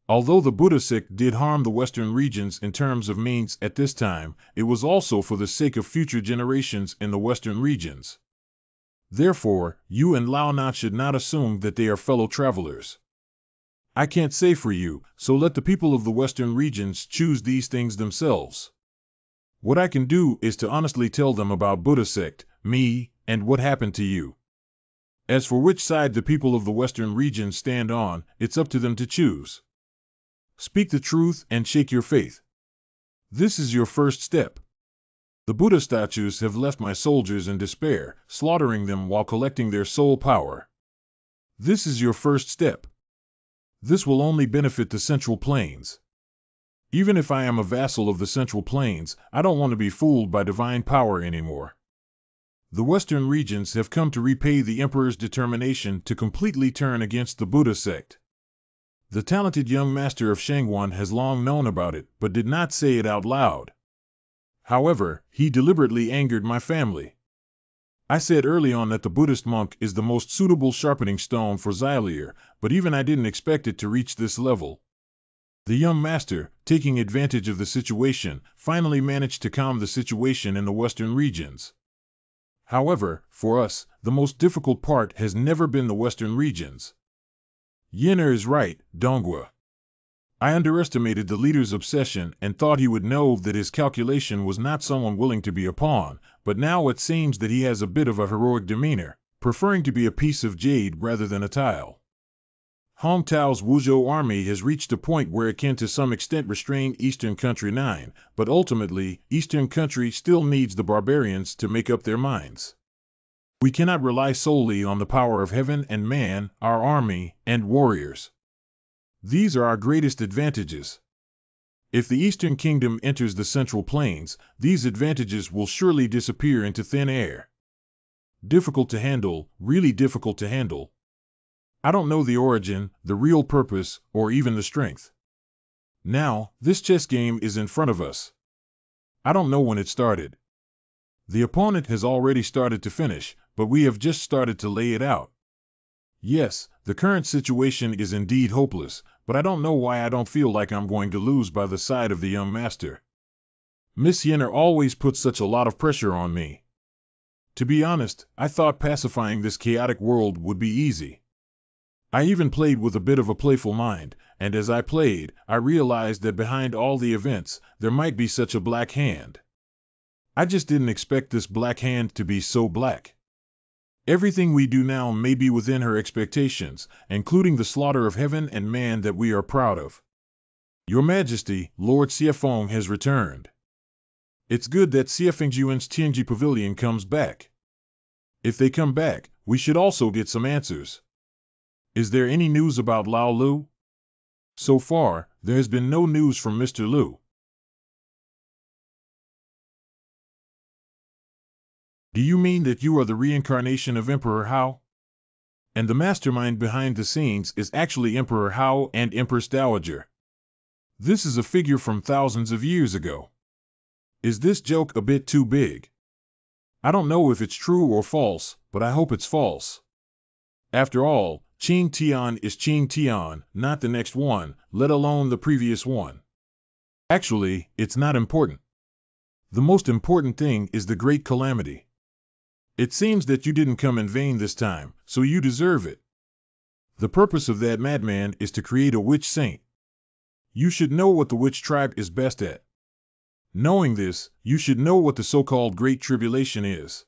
Although the Buddha sect did harm the western regions in terms of means at this time, it was also for the sake of future generations in the western regions. Therefore, you and Lao Na should not assume that they are fellow travelers. I can't say for you, so let the people of the western regions choose these things themselves. What I can do is to honestly tell them about Buddha sect, me, and what happened to you. As for which side the people of the western regions stand on, it's up to them to choose. Speak the truth and shake your faith. This is your first step. The Buddha statues have left my soldiers in despair, slaughtering them while collecting their soul power. This is your first step. This will only benefit the Central Plains. Even if I am a vassal of the Central Plains, I don't want to be fooled by divine power anymore. The Western regions have come to repay the Emperor's determination to completely turn against the Buddha sect. The talented young master of Shangguan has long known about it, but did not say it out loud. However, he deliberately angered my family. I said early on that the Buddhist monk is the most suitable sharpening stone for Xylir, but even I didn't expect it to reach this level. The young master, taking advantage of the situation, finally managed to calm the situation in the western regions. However, for us, the most difficult part has never been the western regions. Yenner is right, Dongua. I underestimated the leader's obsession and thought he would know that his calculation was not someone willing to be a pawn, but now it seems that he has a bit of a heroic demeanor, preferring to be a piece of jade rather than a tile. Hong Tao's Wuzhou army has reached a point where it can to some extent restrain Eastern Country 9, but ultimately, Eastern Country still needs the barbarians to make up their minds. We cannot rely solely on the power of heaven and man, our army, and warriors. These are our greatest advantages. If the Eastern Kingdom enters the Central Plains, these advantages will surely disappear into thin air. Difficult to handle, really difficult to handle. I don't know the origin, the real purpose, or even the strength. Now, this chess game is in front of us. I don't know when it started. The opponent has already started to finish, but we have just started to lay it out. Yes, the current situation is indeed hopeless, but I don't know why I don't feel like I'm going to lose by the side of the young master. Miss Yenner always puts such a lot of pressure on me. To be honest, I thought pacifying this chaotic world would be easy. I even played with a bit of a playful mind, and as I played, I realized that behind all the events, there might be such a black hand. I just didn't expect this black hand to be so black. Everything we do now may be within her expectations, including the slaughter of heaven and man that we are proud of. Your Majesty, Lord Siafong has returned. It's good that Siafengjuan's Tianji Pavilion comes back. If they come back, we should also get some answers. Is there any news about Lao Lu? So far, there has been no news from Mr. Lu. Do you mean that you are the reincarnation of Emperor Hao? And the mastermind behind the scenes is actually Emperor Hao and Empress Dowager. This is a figure from thousands of years ago. Is this joke a bit too big? I don't know if it's true or false, but I hope it's false. After all, Qing Tian is Qing Tian, not the next one, let alone the previous one. Actually, it's not important. The most important thing is the great calamity. It seems that you didn't come in vain this time, so you deserve it. The purpose of that madman is to create a witch saint. You should know what the witch tribe is best at. Knowing this, you should know what the so-called Great Tribulation is.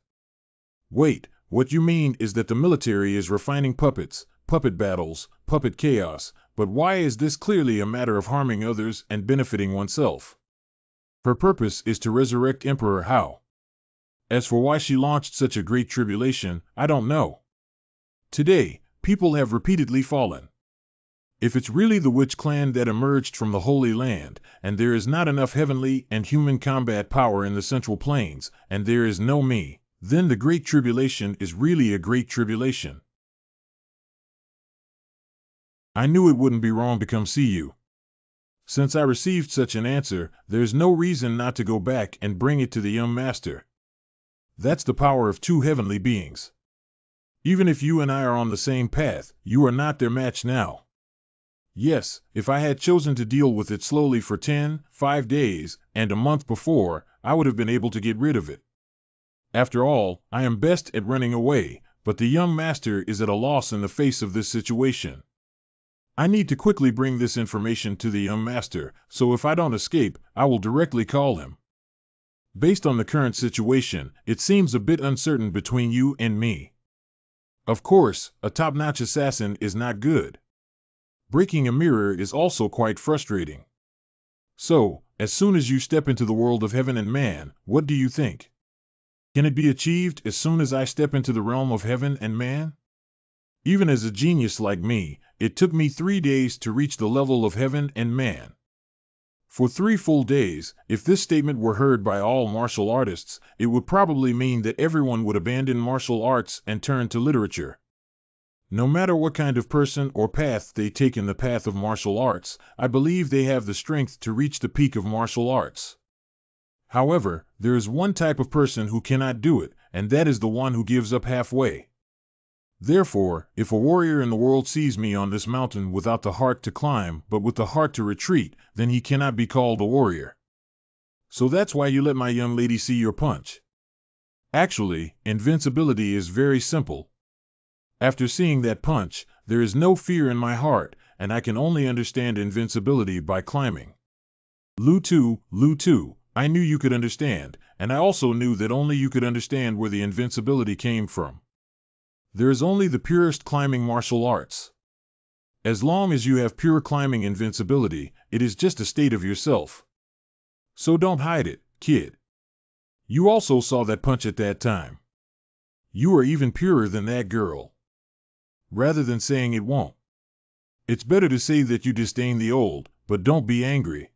Wait, what you mean is that the military is refining puppets, puppet battles, puppet chaos, but why is this clearly a matter of harming others and benefiting oneself? Her purpose is to resurrect Emperor Hao. As for why she launched such a great tribulation, I don't know. Today, people have repeatedly fallen. If it's really the witch clan that emerged from the Holy Land, and there is not enough heavenly and human combat power in the Central Plains, and there is no me, then the Great Tribulation is really a great tribulation. I knew it wouldn't be wrong to come see you. Since I received such an answer, there's no reason not to go back and bring it to the young master. That's the power of two heavenly beings. Even if you and I are on the same path, you are not their match now. Yes, if I had chosen to deal with it slowly for 5 days, and a month before, I would have been able to get rid of it. After all, I am best at running away, but the young master is at a loss in the face of this situation. I need to quickly bring this information to the young master, so if I don't escape, I will directly call him. Based on the current situation, it seems a bit uncertain between you and me. Of course, a top-notch assassin is not good. Breaking a mirror is also quite frustrating. So, as soon as you step into the world of heaven and man, what do you think? Can it be achieved as soon as I step into the realm of heaven and man? Even as a genius like me, it took me 3 days to reach the level of heaven and man. For 3 full days, if this statement were heard by all martial artists, it would probably mean that everyone would abandon martial arts and turn to literature. No matter what kind of person or path they take in the path of martial arts, I believe they have the strength to reach the peak of martial arts. However, there is one type of person who cannot do it, and that is the one who gives up halfway. Therefore, if a warrior in the world sees me on this mountain without the heart to climb but with the heart to retreat, then he cannot be called a warrior. So that's why you let my young lady see your punch. Actually, invincibility is very simple. After seeing that punch, there is no fear in my heart, and I can only understand invincibility by climbing. Lu Tu, I knew you could understand, and I also knew that only you could understand where the invincibility came from. There is only the purest climbing martial arts. As long as you have pure climbing invincibility, it is just a state of yourself. So don't hide it, kid. You also saw that punch at that time. You are even purer than that girl. Rather than saying it won't. It's better to say that you disdain the old, but don't be angry.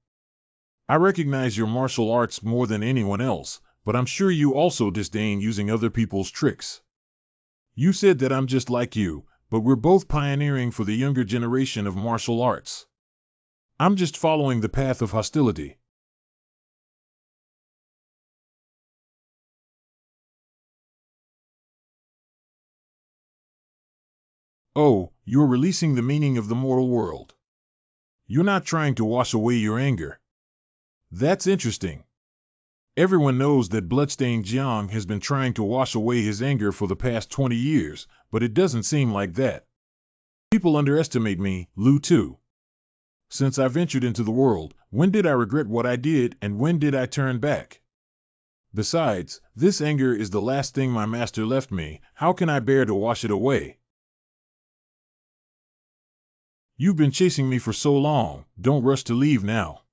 I recognize your martial arts more than anyone else, but I'm sure you also disdain using other people's tricks. You said that I'm just like you, but we're both pioneering for the younger generation of martial arts. I'm just following the path of hostility. Oh, you're releasing the meaning of the mortal world. You're not trying to wash away your anger. That's interesting. Everyone knows that Bloodstained Jiang has been trying to wash away his anger for the past 20 years, but it doesn't seem like that. People underestimate me, Lu too. Since I ventured into the world, when did I regret what I did and when did I turn back? Besides, this anger is the last thing my master left me. How can I bear to wash it away? You've been chasing me for so long, don't rush to leave now.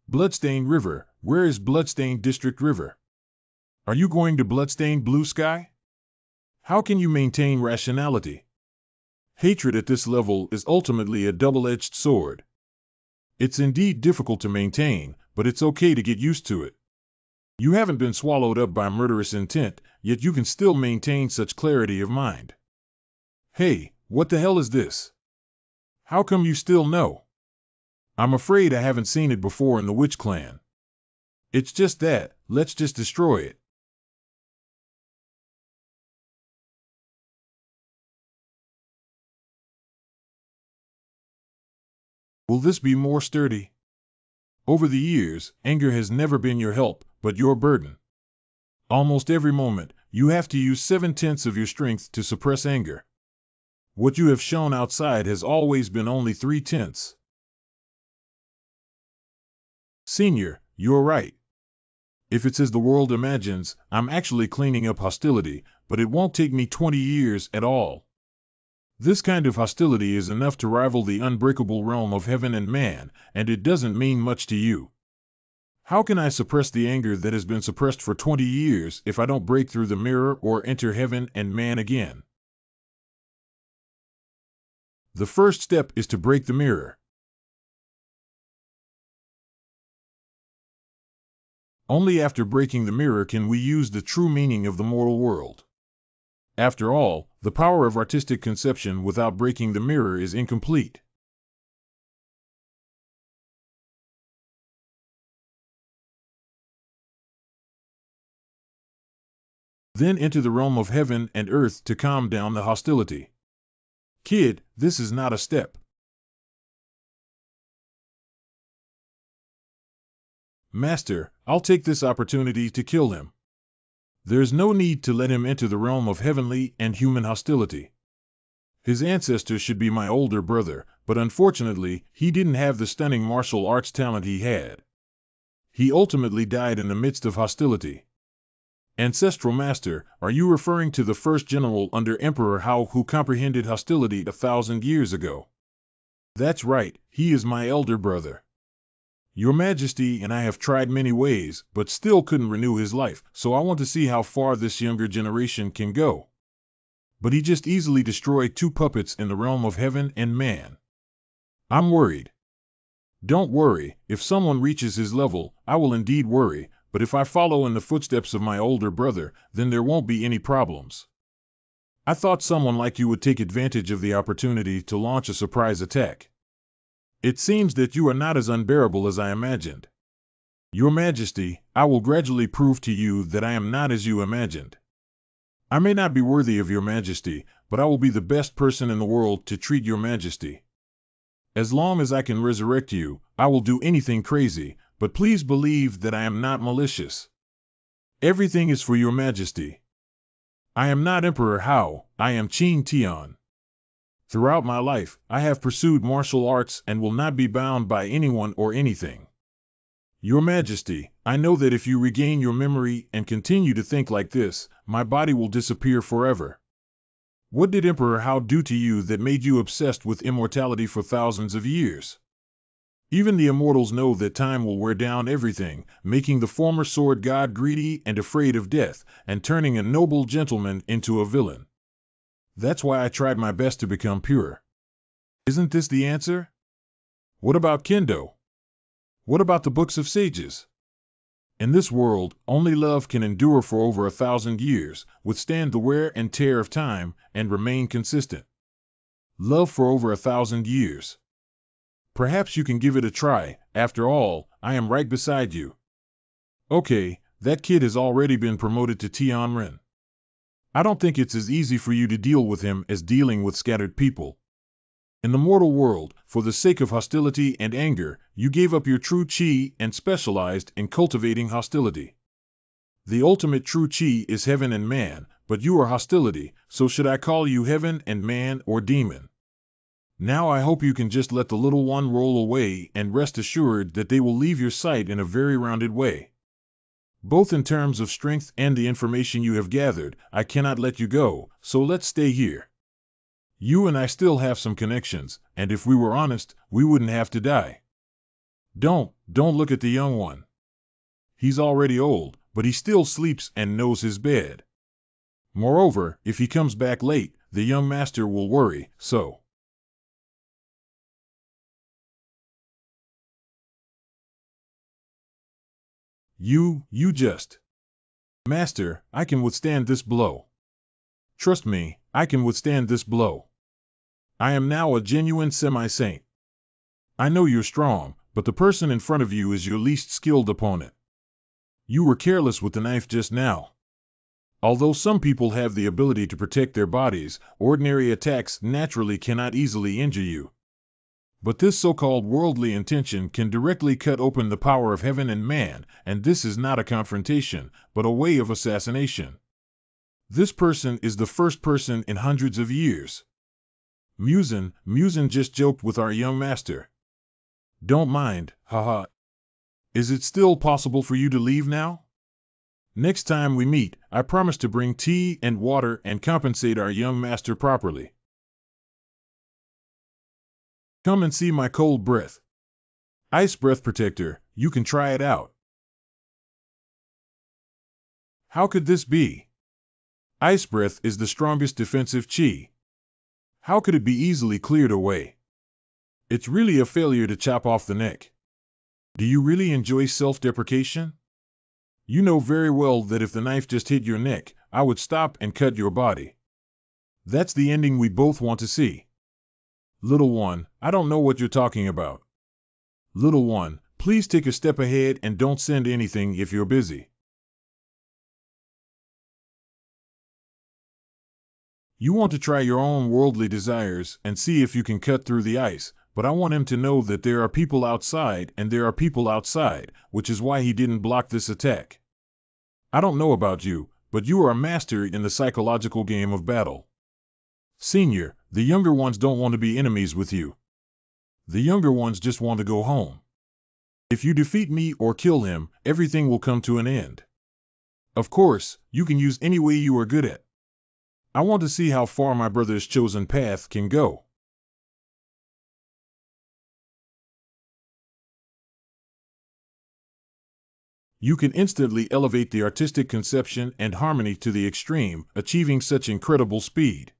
Bloodstained River, where is Bloodstained District River? Are you going to Bloodstained Blue Sky? How can you maintain rationality? Hatred at this level is ultimately a double-edged sword. It's indeed difficult to maintain, but it's okay to get used to it. You haven't been swallowed up by murderous intent, yet you can still maintain such clarity of mind. Hey, what the hell is this? How come you still know? I'm afraid I haven't seen it before in the Witch Clan. It's just that, let's just destroy it. Will this be more sturdy? Over the years, anger has never been your help, but your burden. Almost every moment, you have to use 7/10 of your strength to suppress anger. What you have shown outside has always been only 3/10. Senior, you're right. If it's as the world imagines, I'm actually cleaning up hostility, but it won't take me 20 years at all. This kind of hostility is enough to rival the unbreakable realm of heaven and man, and it doesn't mean much to you. How can I suppress the anger that has been suppressed for 20 years if I don't break through the mirror or enter heaven and man again? The first step is to break the mirror. Only after breaking the mirror can we use the true meaning of the mortal world. After all, the power of artistic conception without breaking the mirror is incomplete. Then enter the realm of heaven and earth to calm down the hostility. Kid, this is not a step. Master, I'll take this opportunity to kill him. There's no need to let him enter the realm of heavenly and human hostility. His ancestor should be my older brother, but unfortunately, he didn't have the stunning martial arts talent he had. He ultimately died in the midst of hostility. Ancestral Master, are you referring to the first general under Emperor Hao who comprehended hostility 1,000 years ago? That's right, he is my elder brother. Your Majesty and I have tried many ways, but still couldn't renew his life, so I want to see how far this younger generation can go. But he just easily destroyed 2 puppets in the realm of heaven and man. I'm worried. Don't worry, if someone reaches his level, I will indeed worry, but if I follow in the footsteps of my older brother, then there won't be any problems. I thought someone like you would take advantage of the opportunity to launch a surprise attack. It seems that you are not as unbearable as I imagined. Your Majesty, I will gradually prove to you that I am not as you imagined. I may not be worthy of your Majesty, but I will be the best person in the world to treat your Majesty. As long as I can resurrect you, I will do anything crazy, but please believe that I am not malicious. Everything is for your Majesty. I am not Emperor Hao, I am Qin Tian. Throughout my life, I have pursued martial arts and will not be bound by anyone or anything. Your Majesty, I know that if you regain your memory and continue to think like this, my body will disappear forever. What did Emperor Hao do to you that made you obsessed with immortality for thousands of years? Even the immortals know that time will wear down everything, making the former sword god greedy and afraid of death, and turning a noble gentleman into a villain. That's why I tried my best to become pure. Isn't this the answer? What about Kendo? What about the books of sages? In this world, only love can endure for over 1,000 years, withstand the wear and tear of time, and remain consistent. Love for over 1,000 years. Perhaps you can give it a try. After all, I am right beside you. Okay, that kid has already been promoted to Tianren. I don't think it's as easy for you to deal with him as dealing with scattered people. In the mortal world, for the sake of hostility and anger, you gave up your true chi and specialized in cultivating hostility. The ultimate true chi is heaven and man, but you are hostility, so should I call you heaven and man or demon? Now I hope you can just let the little one roll away and rest assured that they will leave your sight in a very rounded way. Both in terms of strength and the information you have gathered, I cannot let you go, so let's stay here. You and I still have some connections, and if we were honest, we wouldn't have to die. Don't look at the young one. He's already old, but he still sleeps and knows his bed. Moreover, if he comes back late, the young master will worry, so. You just. Master, I can withstand this blow. Trust me, I can withstand this blow. I am now a genuine semi-saint. I know you're strong, but the person in front of you is your least skilled opponent. You were careless with the knife just now. Although some people have the ability to protect their bodies, ordinary attacks naturally cannot easily injure you. But this so-called worldly intention can directly cut open the power of heaven and man, and this is not a confrontation, but a way of assassination. This person is the first person in hundreds of years. Musen just joked with our young master. Don't mind, haha. Is it still possible for you to leave now? Next time we meet, I promise to bring tea and water and compensate our young master properly. Come and see my cold breath. Ice breath protector, you can try it out. How could this be? Ice breath is the strongest defensive chi. How could it be easily cleared away? It's really a failure to chop off the neck. Do you really enjoy self-deprecation? You know very well that if the knife just hit your neck, I would stop and cut your body. That's the ending we both want to see. Little one, I don't know what you're talking about. Little one, please take a step ahead and don't send anything if you're busy. You want to try your own worldly desires and see if you can cut through the ice, but I want him to know that there are people outside and there are people outside, which is why he didn't block this attack. I don't know about you, but you are a master in the psychological game of battle. Senior, the younger ones don't want to be enemies with you. The younger ones just want to go home. If you defeat me or kill him, everything will come to an end. Of course, you can use any way you are good at. I want to see how far my brother's chosen path can go. You can instantly elevate the artistic conception and harmony to the extreme, achieving such incredible speed.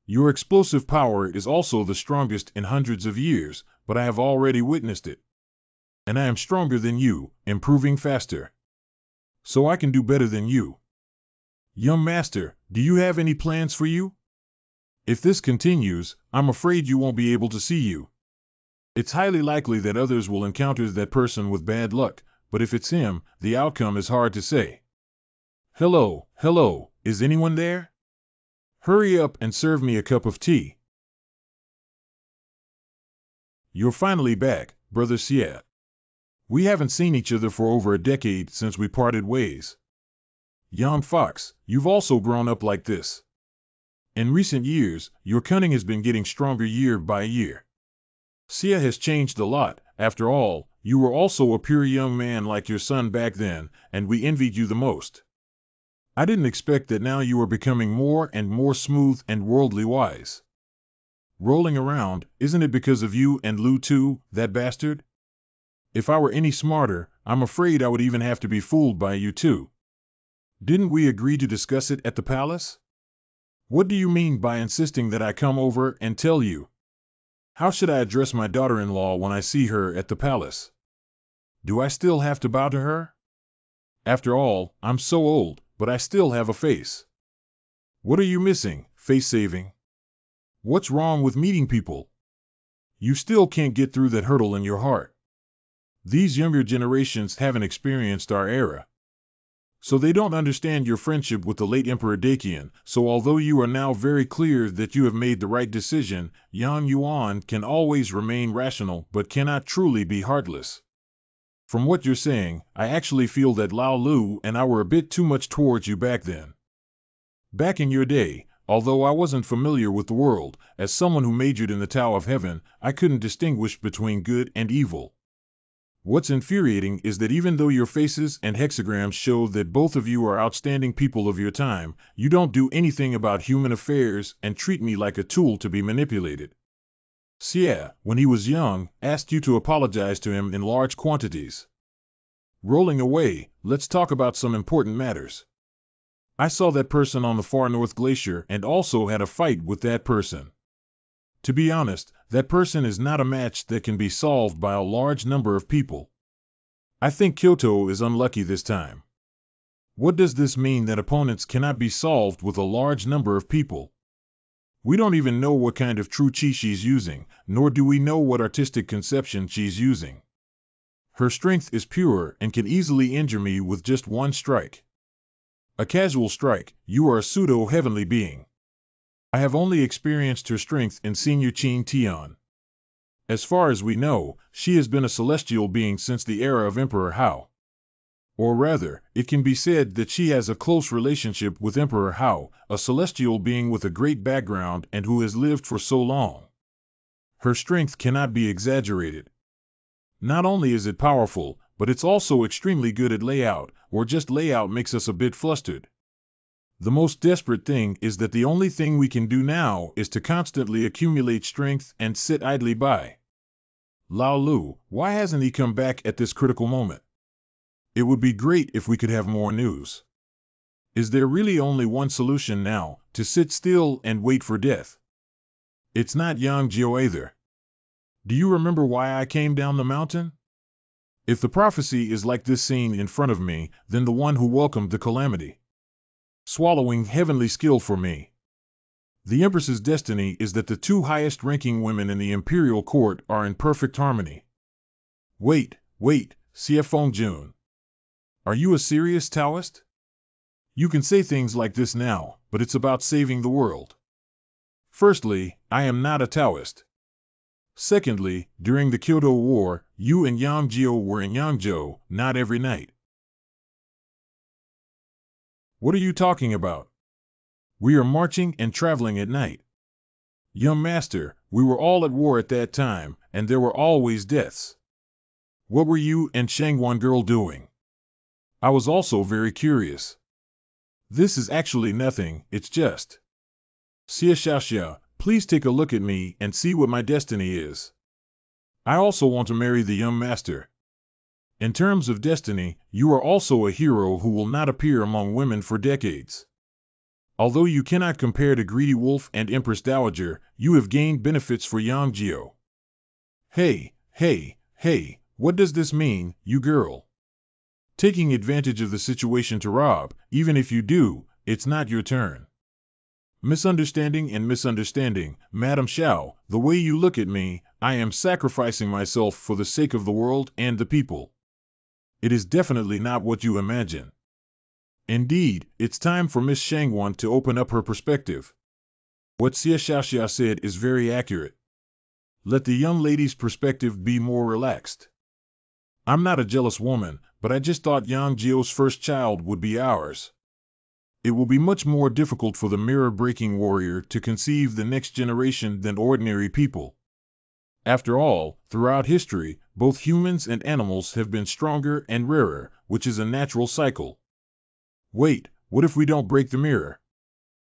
Your explosive power is also the strongest in hundreds of years, but I have already witnessed it. And I am stronger than you, improving faster. So I can do better than you. Young master, do you have any plans for you? If this continues, I'm afraid you won't be able to see you. It's highly likely that others will encounter that person with bad luck, but if it's him, the outcome is hard to say. Hello, is anyone there? Hurry up and serve me a cup of tea. You're finally back, Brother Xie. We haven't seen each other for over a decade since we parted ways. Young Fox, you've also grown up like this. In recent years, your cunning has been getting stronger year by year. Xie has changed a lot. After all, you were also a pure young man like your son back then, and we envied you the most. I didn't expect that now you are becoming more and more smooth and worldly wise. Rolling around, isn't it because of you and Lu too, that bastard? If I were any smarter, I'm afraid I would even have to be fooled by you too. Didn't we agree to discuss it at the palace? What do you mean by insisting that I come over and tell you? How should I address my daughter-in-law when I see her at the palace? Do I still have to bow to her? After all, I'm so old, but I still have a face. What are you missing, face-saving? What's wrong with meeting people? You still can't get through that hurdle in your heart. These younger generations haven't experienced our era, so they don't understand your friendship with the late Emperor Dakian. So although you are now very clear that you have made the right decision, Yang Yuan can always remain rational but cannot truly be heartless. From what you're saying, I actually feel that Lao Lu and I were a bit too much towards you back then. Back in your day, although I wasn't familiar with the world, as someone who majored in the Tao of Heaven, I couldn't distinguish between good and evil. What's infuriating is that even though your faces and hexagrams show that both of you are outstanding people of your time, you don't do anything about human affairs and treat me like a tool to be manipulated. Xie, when he was young, asked you to apologize to him in large quantities. Rolling away, let's talk about some important matters. I saw that person on the far north glacier and also had a fight with that person. To be honest, that person is not a match that can be solved by a large number of people. I think Kyoto is unlucky this time. What does this mean that opponents cannot be solved with a large number of people? We don't even know what kind of true chi she's using, nor do we know what artistic conception she's using. Her strength is pure and can easily injure me with just one strike. A casual strike, you are a pseudo-heavenly being. I have only experienced her strength in Senior Qin Tian. As far as we know, she has been a celestial being since the era of Emperor Hao. Or rather, it can be said that she has a close relationship with Emperor Hao, a celestial being with a great background and who has lived for so long. Her strength cannot be exaggerated. Not only is it powerful, but it's also extremely good at layout, or just layout makes us a bit flustered. The most desperate thing is that the only thing we can do now is to constantly accumulate strength and sit idly by. Lao Lu, why hasn't he come back at this critical moment? It would be great if we could have more news. Is there really only one solution now, to sit still and wait for death? It's not Yang Jiao either. Do you remember why I came down the mountain? If the prophecy is like this scene in front of me, then the one who welcomed the calamity. Swallowing heavenly skill for me. The Empress's destiny is that the two highest-ranking women in the imperial court are in perfect harmony. Wait, Xie Fengjun. Are you a serious Taoist? You can say things like this now, but it's about saving the world. Firstly, I am not a Taoist. Secondly, during the Kyoto War, you and Yang Jiao were in Yangzhou, not every night. What are you talking about? We are marching and traveling at night. Young master, we were all at war at that time, and there were always deaths. What were you and Shangwan girl doing? I was also very curious. This is actually nothing, it's just. Xie Xiaoxia, please take a look at me and see what my destiny is. I also want to marry the young master. In terms of destiny, you are also a hero who will not appear among women for decades. Although you cannot compare to Greedy Wolf and Empress Dowager, you have gained benefits for Yang Jiao. Hey, what does this mean, you girl? Taking advantage of the situation to rob, even if you do, it's not your turn. Misunderstanding, Madam Xiao, the way you look at me, I am sacrificing myself for the sake of the world and the people. It is definitely not what you imagine. Indeed, it's time for Miss Shangwan to open up her perspective. What Xie Xiaoxia said is very accurate. Let the young lady's perspective be more relaxed. I'm not a jealous woman, but I just thought Yang Jiao's first child would be ours. It will be much more difficult for the mirror-breaking warrior to conceive the next generation than ordinary people. After all, throughout history, both humans and animals have been stronger and rarer, which is a natural cycle. Wait, what if we don't break the mirror?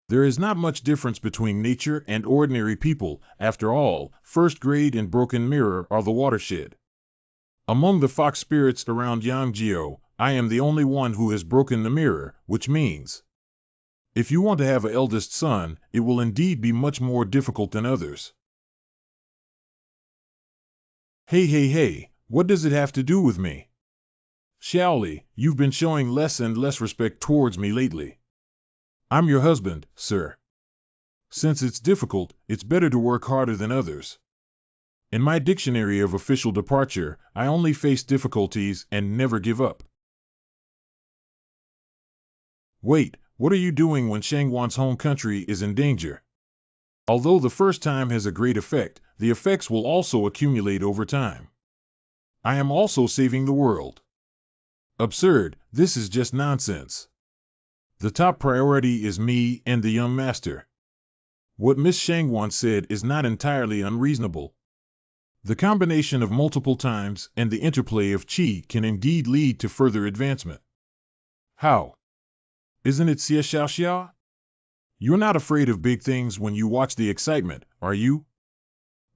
There is not much difference between nature and ordinary people. After all, first grade and broken mirror are the watershed. Among the fox spirits around Yang Jiao, I am the only one who has broken the mirror, which means, if you want to have an eldest son, it will indeed be much more difficult than others. Hey, what does it have to do with me? Xiaoli, you've been showing less and less respect towards me lately. I'm your husband, sir. Since it's difficult, it's better to work harder than others. In my dictionary of official departure, I only face difficulties and never give up. Wait, what are you doing when Shangwan's home country is in danger? Although the first time has a great effect, the effects will also accumulate over time. I am also saving the world. Absurd, this is just nonsense. The top priority is me and the young master. What Miss Shangwan said is not entirely unreasonable. The combination of multiple times and the interplay of qi can indeed lead to further advancement. How? Isn't it xia xiao xia? You're not afraid of big things when you watch the excitement, are you?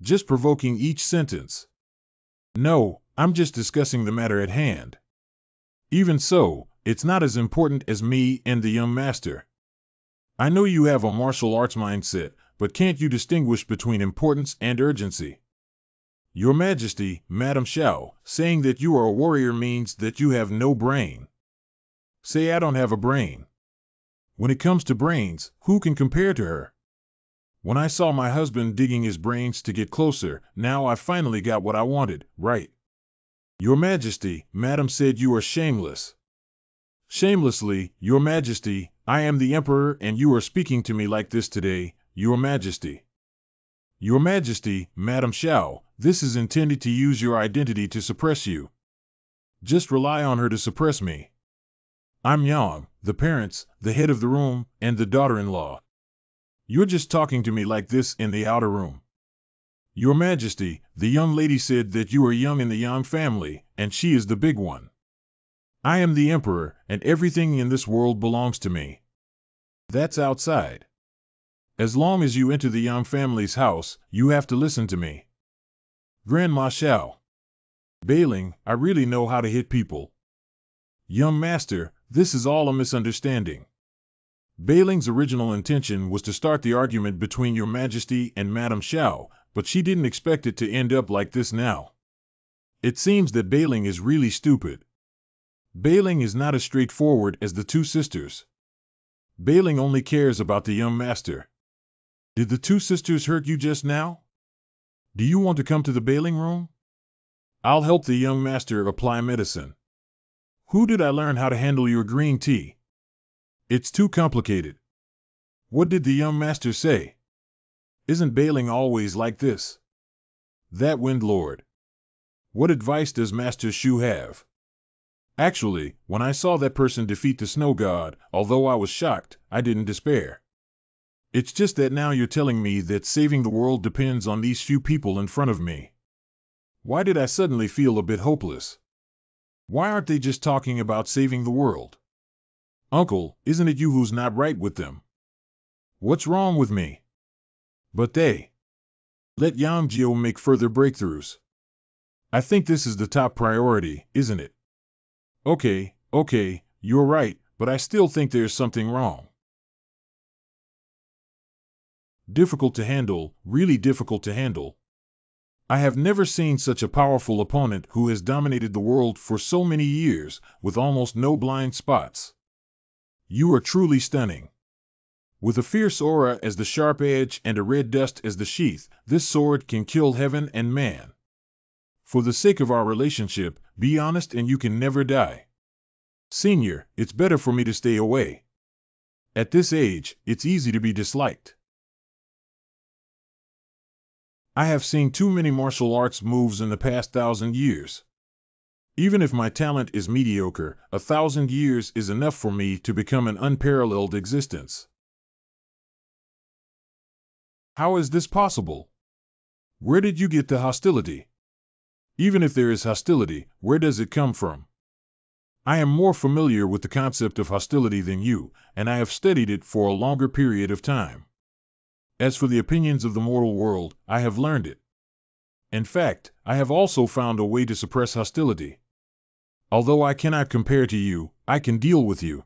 Just provoking each sentence. No, I'm just discussing the matter at hand. Even so, it's not as important as me and the young master. I know you have a martial arts mindset, but can't you distinguish between importance and urgency? Your Majesty, Madam Xiao, saying that you are a warrior means that you have no brain. Say I don't have a brain. When it comes to brains, who can compare to her? When I saw my husband digging his brains to get closer, now I finally got what I wanted, right? Your Majesty, Madam said you are shameless. Shamelessly, Your Majesty, I am the Emperor and you are speaking to me like this today, Your Majesty. Your Majesty, Madam Xiao, this is intended to use your identity to suppress you. Just rely on her to suppress me. I'm Yang, the parents, the head of the room, and the daughter-in-law. You're just talking to me like this in the outer room. Your Majesty, the young lady said that you are young in the Yang family, and she is the big one. I am the Emperor, and everything in this world belongs to me. That's outside. As long as you enter the Yang family's house, you have to listen to me. Grandma Xiao. Bailing, I really know how to hit people. Young Master, this is all a misunderstanding. Bailing's original intention was to start the argument between Your Majesty and Madam Xiao, but she didn't expect it to end up like this now. It seems that Bailing is really stupid. Bailing is not as straightforward as the two sisters. Bailing only cares about the young master. Did the two sisters hurt you just now? Do you want to come to the bailing room? I'll help the young master apply medicine. Who did I learn how to handle your green tea? It's too complicated. What did the young master say? Isn't bailing always like this? That wind lord. What advice does Master Shu have? Actually, when I saw that person defeat the snow god, although I was shocked, I didn't despair. It's just that now you're telling me that saving the world depends on these few people in front of me. Why did I suddenly feel a bit hopeless? Why aren't they just talking about saving the world? Uncle, isn't it you who's not right with them? What's wrong with me? But they. Let Yang Jio make further breakthroughs. I think this is the top priority, isn't it? Okay, you're right, but I still think there's something wrong. Difficult to handle, really difficult to handle. I have never seen such a powerful opponent who has dominated the world for so many years, with almost no blind spots. You are truly stunning. With a fierce aura as the sharp edge and a red dust as the sheath, this sword can kill heaven and man. For the sake of our relationship, be honest and you can never die. Senior, it's better for me to stay away. At this age, it's easy to be disliked. I have seen too many martial arts moves in the past 1,000 years. Even if my talent is mediocre, 1,000 years is enough for me to become an unparalleled existence. How is this possible? Where did you get the hostility? Even if there is hostility, where does it come from? I am more familiar with the concept of hostility than you, and I have studied it for a longer period of time. As for the opinions of the mortal world, I have learned it. In fact, I have also found a way to suppress hostility. Although I cannot compare to you, I can deal with you.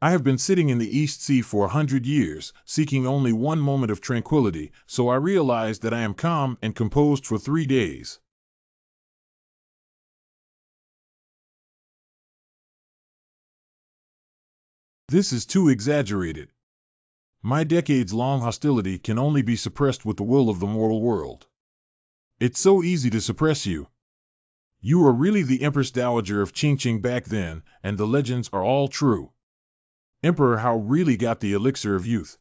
I have been sitting in the East Sea for 100 years, seeking only one moment of tranquility, so I realized that I am calm and composed for 3 days. This is too exaggerated. My decades-long hostility can only be suppressed with the will of the mortal world. It's so easy to suppress you. You were really the Empress Dowager of Qingqing back then, and the legends are all true. Emperor Hao really got the elixir of youth.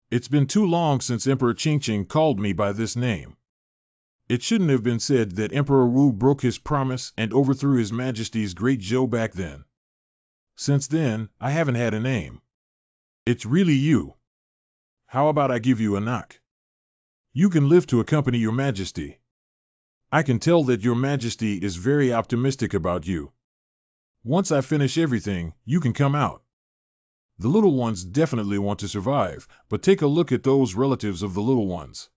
It's been too long since Emperor Qingqing called me by this name. It shouldn't have been said that Emperor Wu broke his promise and overthrew His Majesty's great Zhou back then. Since then, I haven't had a name. It's really you. How about I give you a knock? You can live to accompany Your Majesty. I can tell that Your Majesty is very optimistic about you. Once I finish everything, you can come out. The little ones definitely want to survive, but take a look at those relatives of the little ones.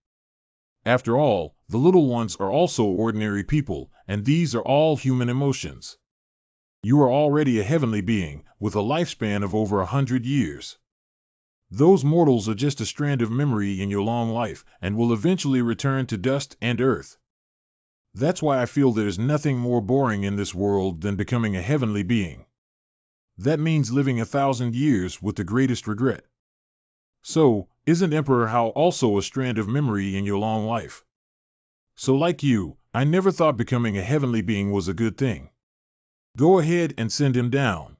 After all, the little ones are also ordinary people, and these are all human emotions. You are already a heavenly being, with a lifespan of over 100 years. Those mortals are just a strand of memory in your long life, and will eventually return to dust and earth. That's why I feel there's nothing more boring in this world than becoming a heavenly being. That means living 1,000 years with the greatest regret. So, isn't Emperor Hao also a strand of memory in your long life? So like you, I never thought becoming a heavenly being was a good thing. Go ahead and send him down.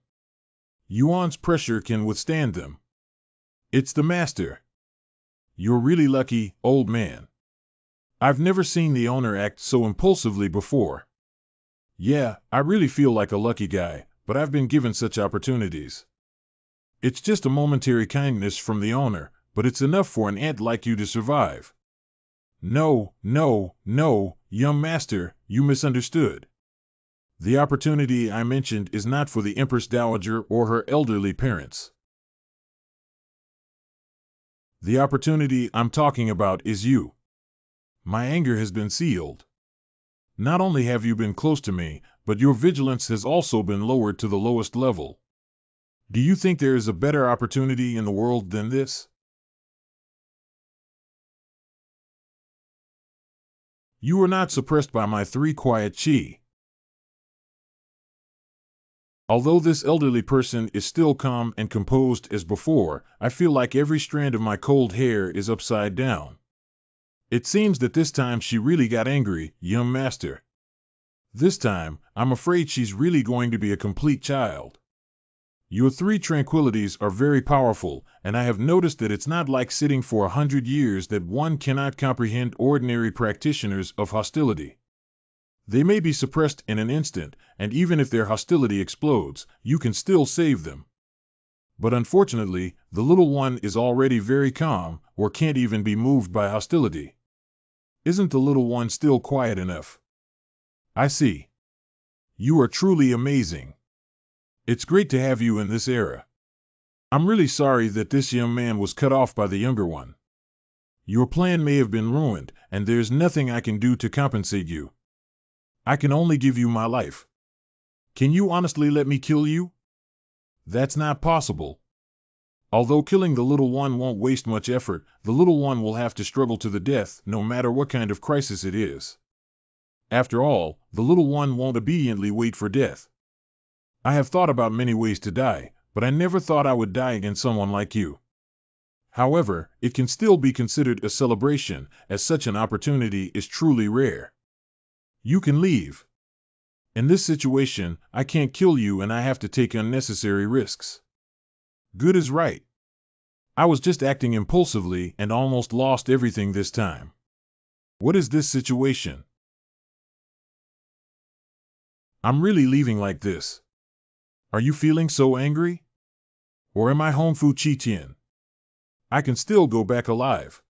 Yuan's pressure can withstand them. It's the master. You're really lucky, old man. I've never seen the owner act so impulsively before. Yeah, I really feel like a lucky guy, but I've been given such opportunities. It's just a momentary kindness from the owner, but it's enough for an ant like you to survive. No, young master, you misunderstood. The opportunity I mentioned is not for the Empress Dowager or her elderly parents. The opportunity I'm talking about is you. My anger has been sealed. Not only have you been close to me, but your vigilance has also been lowered to the lowest level. Do you think there is a better opportunity in the world than this? You are not suppressed by my 3 quiet chi. Although this elderly person is still calm and composed as before, I feel like every strand of my cold hair is upside down. It seems that this time she really got angry, young master. This time, I'm afraid she's really going to be a complete child. Your 3 tranquilities are very powerful, and I have noticed that it's not like sitting for 100 years that one cannot comprehend ordinary practitioners of hostility. They may be suppressed in an instant, and even if their hostility explodes, you can still save them. But unfortunately, the little one is already very calm, or can't even be moved by hostility. Isn't the little one still quiet enough? I see. You are truly amazing. It's great to have you in this era. I'm really sorry that this young man was cut off by the younger one. Your plan may have been ruined, and there's nothing I can do to compensate you. I can only give you my life. Can you honestly let me kill you? That's not possible. Although killing the little one won't waste much effort, the little one will have to struggle to the death, no matter what kind of crisis it is. After all, the little one won't obediently wait for death. I have thought about many ways to die, but I never thought I would die against someone like you. However, it can still be considered a celebration, as such an opportunity is truly rare. You can leave. In this situation, I can't kill you and I have to take unnecessary risks. Good is right. I was just acting impulsively and almost lost everything this time. What is this situation? I'm really leaving like this. Are you feeling so angry? Or am I Hongfu Qitian? I can still go back alive.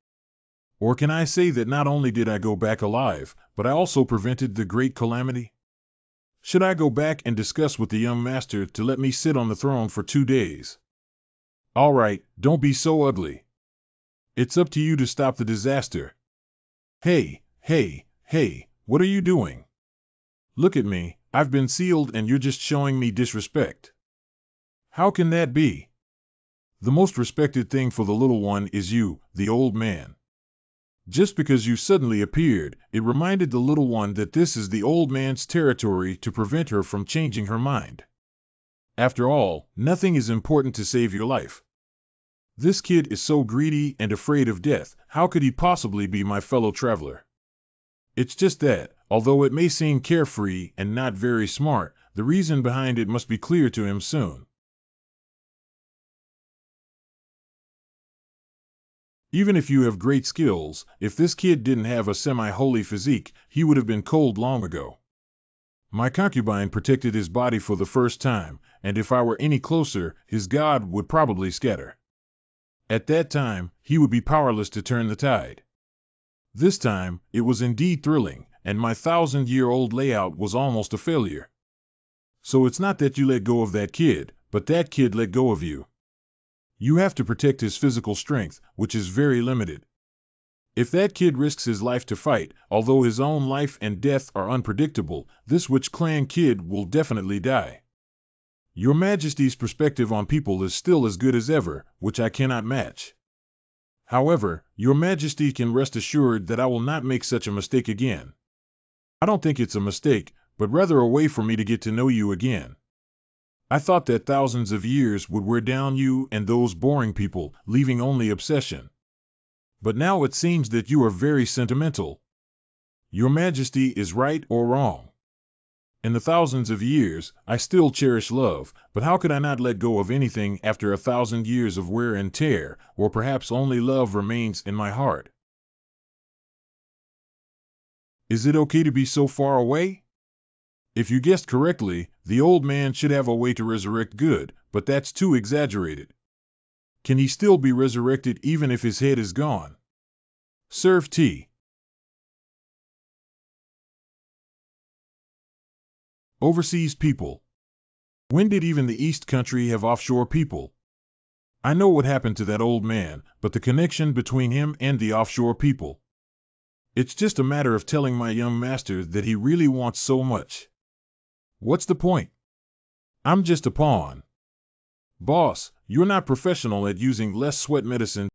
Or can I say that not only did I go back alive, but I also prevented the great calamity? Should I go back and discuss with the young master to let me sit on the throne for 2 days? All right, don't be so ugly. It's up to you to stop the disaster. Hey, what are you doing? Look at me, I've been sealed and you're just showing me disrespect. How can that be? The most respected thing for the little one is you, the old man. Just because you suddenly appeared, it reminded the little one that this is the old man's territory to prevent her from changing her mind. After all, nothing is important to save your life. This kid is so greedy and afraid of death, how could he possibly be my fellow traveler? It's just that, although it may seem carefree and not very smart, the reason behind it must be clear to him soon. Even if you have great skills, if this kid didn't have a semi-holy physique, he would have been cold long ago. My concubine protected his body for the first time, and if I were any closer, his god would probably scatter. At that time, he would be powerless to turn the tide. This time, it was indeed thrilling, and my 1,000-year-old layout was almost a failure. So it's not that you let go of that kid, but that kid let go of you. You have to protect his physical strength, which is very limited. If that kid risks his life to fight, although his own life and death are unpredictable, this Witch Clan kid will definitely die. Your Majesty's perspective on people is still as good as ever, which I cannot match. However, Your Majesty can rest assured that I will not make such a mistake again. I don't think it's a mistake, but rather a way for me to get to know you again. I thought that thousands of years would wear down you and those boring people, leaving only obsession. But now it seems that you are very sentimental. Your Majesty is right or wrong. In the thousands of years, I still cherish love, but how could I not let go of anything after 1,000 years of wear and tear, or perhaps only love remains in my heart? Is it okay to be so far away? If you guessed correctly, the old man should have a way to resurrect good, but that's too exaggerated. Can he still be resurrected even if his head is gone? Serve tea. Overseas people. When did even the East Country have offshore people? I know what happened to that old man, but the connection between him and the offshore people. It's just a matter of telling my young master that he really wants so much. What's the point? I'm just a pawn. Boss, you're not professional at using less sweat medicine